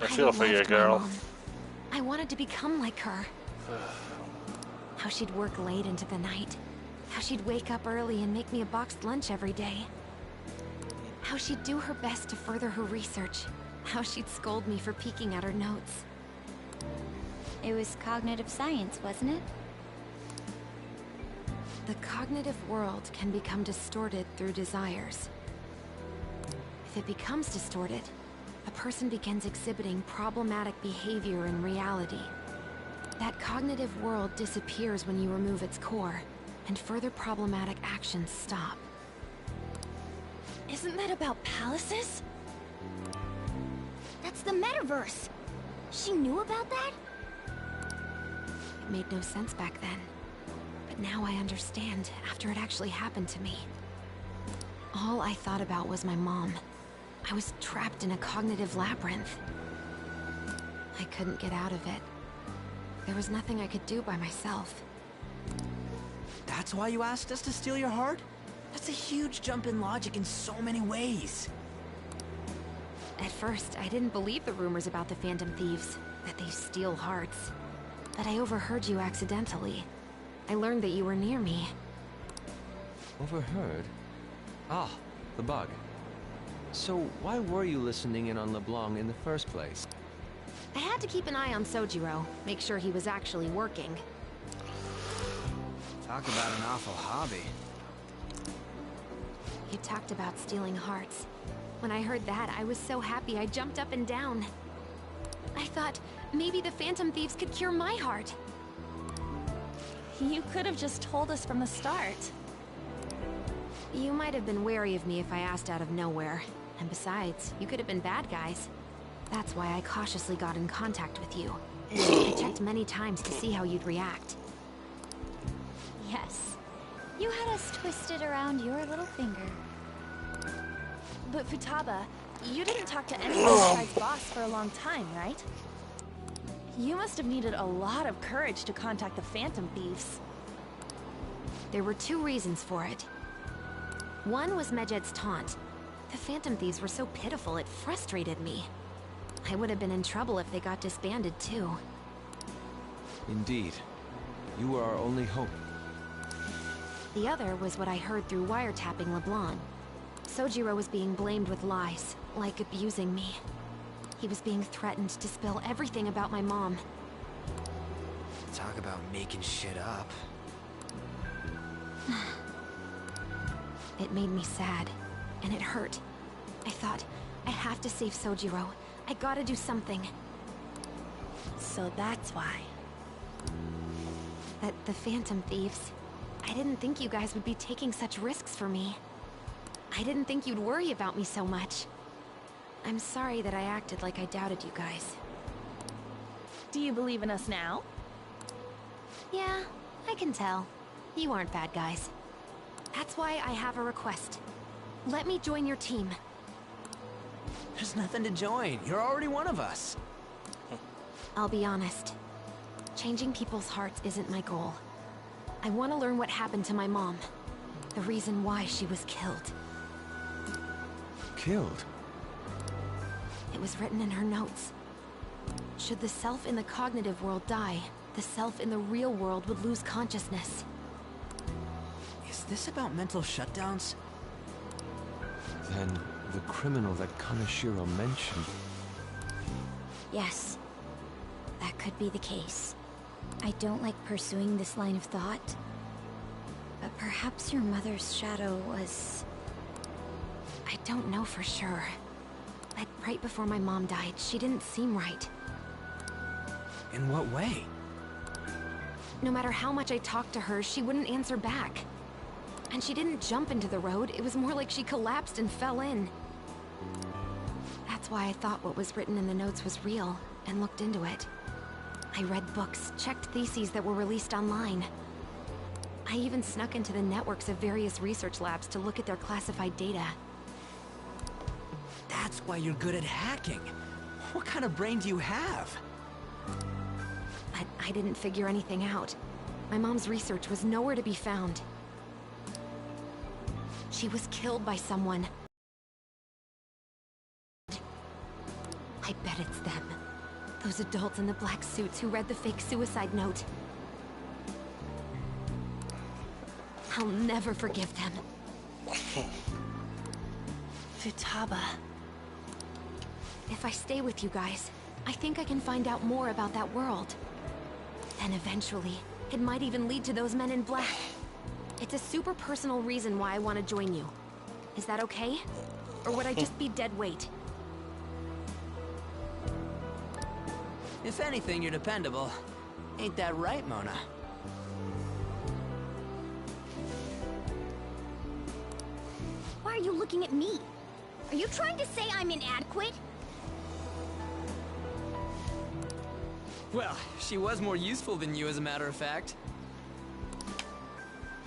feel for you, girl. I wanted to become like her. How she'd work late into the night. How she'd wake up early and make me a boxed lunch every day. How she'd do her best to further her research. How she'd scold me for peeking at her notes. It was cognitive science, wasn't it? The cognitive world can become distorted through desires. If it becomes distorted, a person begins exhibiting problematic behavior in reality. That cognitive world disappears when you remove its core, and further problematic actions stop. Isn't that about palaces? That's the metaverse. She knew about that? It made no sense back then. But now I understand after it actually happened to me. All I thought about was my mom. I was trapped in a cognitive labyrinth. I couldn't get out of it. There was nothing I could do by myself. That's why you asked us to steal your heart? That's a huge jump in logic in so many ways. At first, I didn't believe the rumors about the Phantom Thieves, that they steal hearts. But I overheard you accidentally. I learned that you were near me. Overheard? Ah, the bug. So why were you listening in on LeBlanc in the first place? I had to keep an eye on Sojiro, make sure he was actually working. Talk about an awful hobby. You talked about stealing hearts. When I heard that, I was so happy I jumped up and down. I thought maybe the Phantom Thieves could cure my heart. You could have just told us from the start. You might have been wary of me if I asked out of nowhere. And besides, you could have been bad guys. That's why I cautiously got in contact with you. I checked many times to see how you'd react. Yes. You had us twisted around your little finger. But Futaba, you didn't talk to anyone besides Boss for a long time, right? You must have needed a lot of courage to contact the Phantom Thieves. There were two reasons for it. One was Medjed's taunt. The Phantom Thieves were so pitiful it frustrated me. I would have been in trouble if they got disbanded too. Indeed. You were our only hope. The other was what I heard through wiretapping LeBlanc. Sojiro was being blamed with lies, like abusing me. He was being threatened to spill everything about my mom. Talk about making shit up. It made me sad, and it hurt. I thought, I have to save Sojiro. I gotta do something. So that's why. That the Phantom Thieves. I didn't think you guys would be taking such risks for me. I didn't think you'd worry about me so much. I'm sorry that I acted like I doubted you guys. Do you believe in us now? Yeah, I can tell. You aren't bad guys. That's why I have a request. Let me join your team. There's nothing to join. You're already one of us. I'll be honest. Changing people's hearts isn't my goal. I want to learn what happened to my mom. The reason why she was killed. Killed? It was written in her notes. Should the self in the cognitive world die, the self in the real world would lose consciousness. Is this about mental shutdowns? Then the criminal that Kaneshiro mentioned. Yes. That could be the case. I don't like pursuing this line of thought. But perhaps your mother's shadow was... I don't know for sure. But right before my mom died, she didn't seem right. In what way? No matter how much I talked to her, she wouldn't answer back. And she didn't jump into the road, it was more like she collapsed and fell in. That's why I thought what was written in the notes was real, and looked into it. I read books, checked theses that were released online. I even snuck into the networks of various research labs to look at their classified data. That's why you're good at hacking. What kind of brain do you have? But I didn't figure anything out. My mom's research was nowhere to be found. She was killed by someone. I bet it's them. Those adults in the black suits who read the fake suicide note. I'll never forgive them. Futaba. If I stay with you guys, I think I can find out more about that world. Then eventually, it might even lead to those men in black. It's a super personal reason why I want to join you. Is that okay? Or would I just be dead weight? If anything, you're dependable. Ain't that right, Mona? Why are you looking at me? Are you trying to say I'm inadequate? Well, she was more useful than you, as a matter of fact.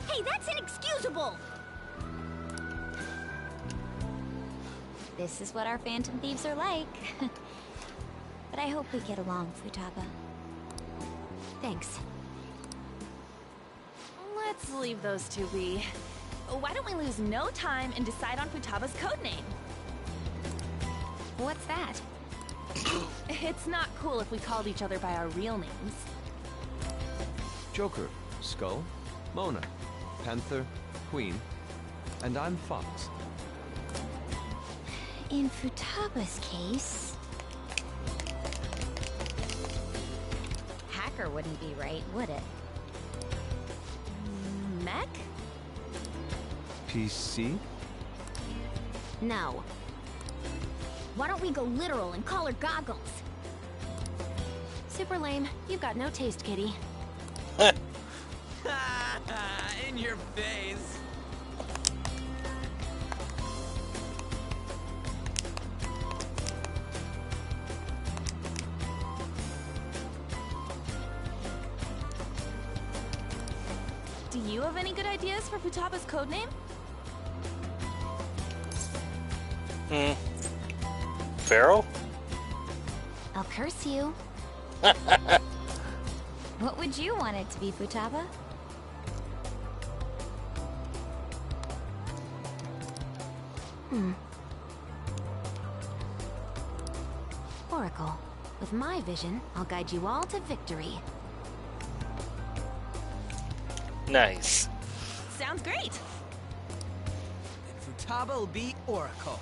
Hey, that's inexcusable! This is what our Phantom Thieves are like. But I hope we get along, Futaba. Thanks. Let's leave those two be. Why don't we lose no time and decide on Futaba's codename? What's that? It's not cool if we called each other by our real names. Joker, Skull, Mona, Panther, Queen, and I'm Fox. In Futaba's case... Hacker wouldn't be right, would it? Mech? PC? No. Why don't we go literal and call her Goggles? Super lame. You've got no taste, kitty. In your face. Do you have any good ideas for Futaba's codename? Pharaoh? I'll curse you. What would you want it to be, Futaba? Oracle. With my vision, I'll guide you all to victory. Nice. Sounds great. Then Futaba will be Oracle.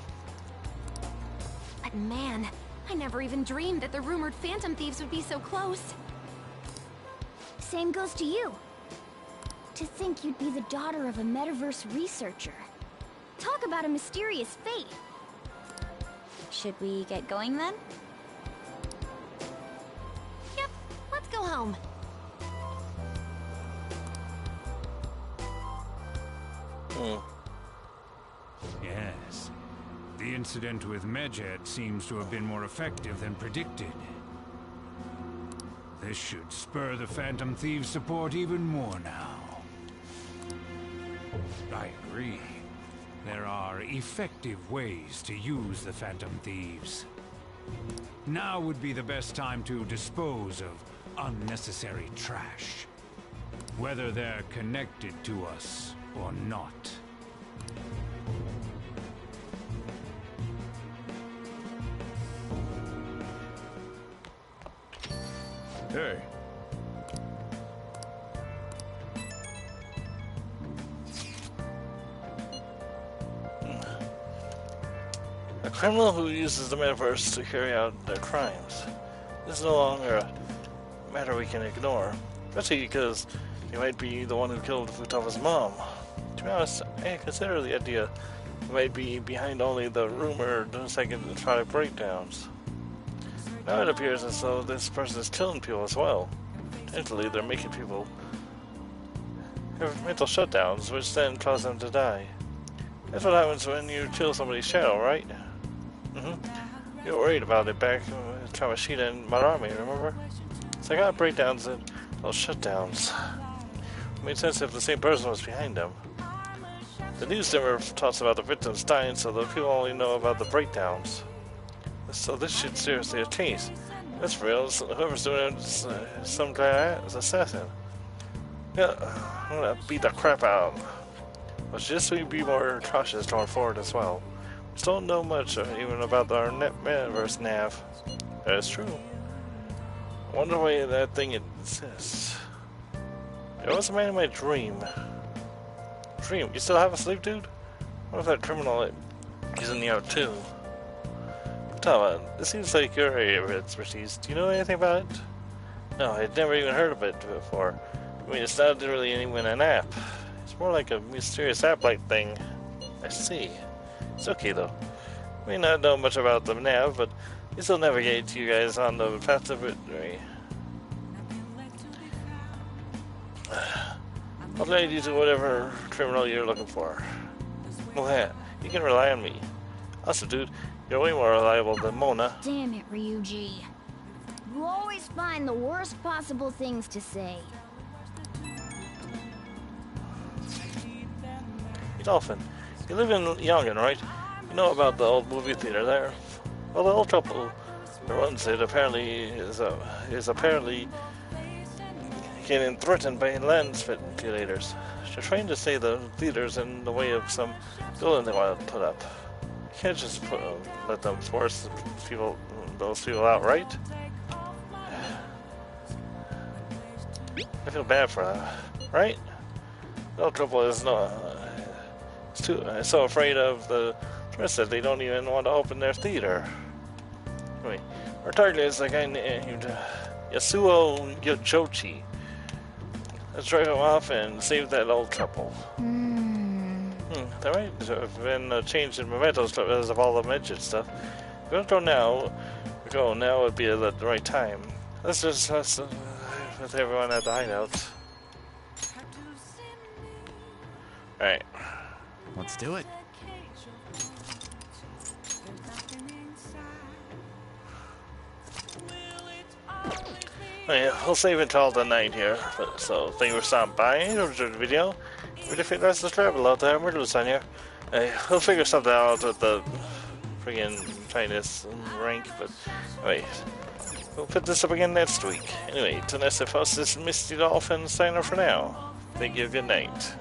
But man, I never even dreamed that the rumored Phantom Thieves would be so close. Same goes to you. To think you'd be the daughter of a metaverse researcher. Talk about a mysterious fate. Should we get going then? Yep, let's go home. Yes. The incident with Medjed seems to have been more effective than predicted. This should spur the Phantom Thieves' support even more now. I agree. There are effective ways to use the Phantom Thieves. Now would be the best time to dispose of unnecessary trash. Whether they're connected to us or not. Hey. A criminal who uses the metaverse to carry out their crimes. This is no longer a matter we can ignore, especially because he might be the one who killed Futaba's mom. To be honest, I consider the idea he might be behind only the rumored second product breakdowns. Now it appears as though this person is killing people as well. Potentially, they're making people have mental shutdowns, which then cause them to die. That's what happens when you kill somebody's shadow, right? You were worried about it back with Kamashita and Marami, remember? Psychotic breakdowns and those shutdowns. It made sense if the same person was behind them. The news never talks about the victims dying, so the people only know about the breakdowns. So this should seriously a case. That's real. So whoever's doing it is some guy is assassin. Yeah, I'm gonna beat the crap out of them. But just so you be more cautious going forward as well. We still don't know much even about our metaverse nav. That is true. I wonder why that thing exists. It was a man in my dream. Dream? You still have a sleep, dude? What if that criminal is in the out too? Tama, this seems like your area of expertise. Do you know anything about it? No, I'd never even heard of it before. I mean, it's not really even an app. It's more like a mysterious app-like thing. I see. It's okay, though. I may not know much about the nav, but it still navigate you guys on the path to victory. I'll lead you to whatever criminal you're looking for. Well, yeah, you can rely on me. Also, dude, you're way more reliable than Mona. Damn it, Ryuji. You always find the worst possible things to say. Dolphin, you live in Yongan, right? You know about the old movie theater there? Well, the old couple that runs it apparently is apparently getting threatened by land speculators. They're trying to say the theater's in the way of some building they want to put up. You can't just let them force those people out, right? I feel bad for them, right? The old couple is so afraid of the threats that they don't even want to open their theater. Anyway, our target is a guy named Yasuo Yojochi. Let's drive him off and save that old couple. Is that right? There's been a change in mementos because of all the mentioned stuff. If we don't go now would be the right time. Let's just with everyone at the hideout. Alright. Let's do it. Okay, we'll save until the night here. So, thank you for stopping by. If you enjoyed the video, if you think that's the travel out there, we're on here. We'll figure something out with the friggin' Chinese rank, but anyway, we'll put this up again next week. Anyway, till next time, this is Misty Dolphin signing off for now. Thank you, good night.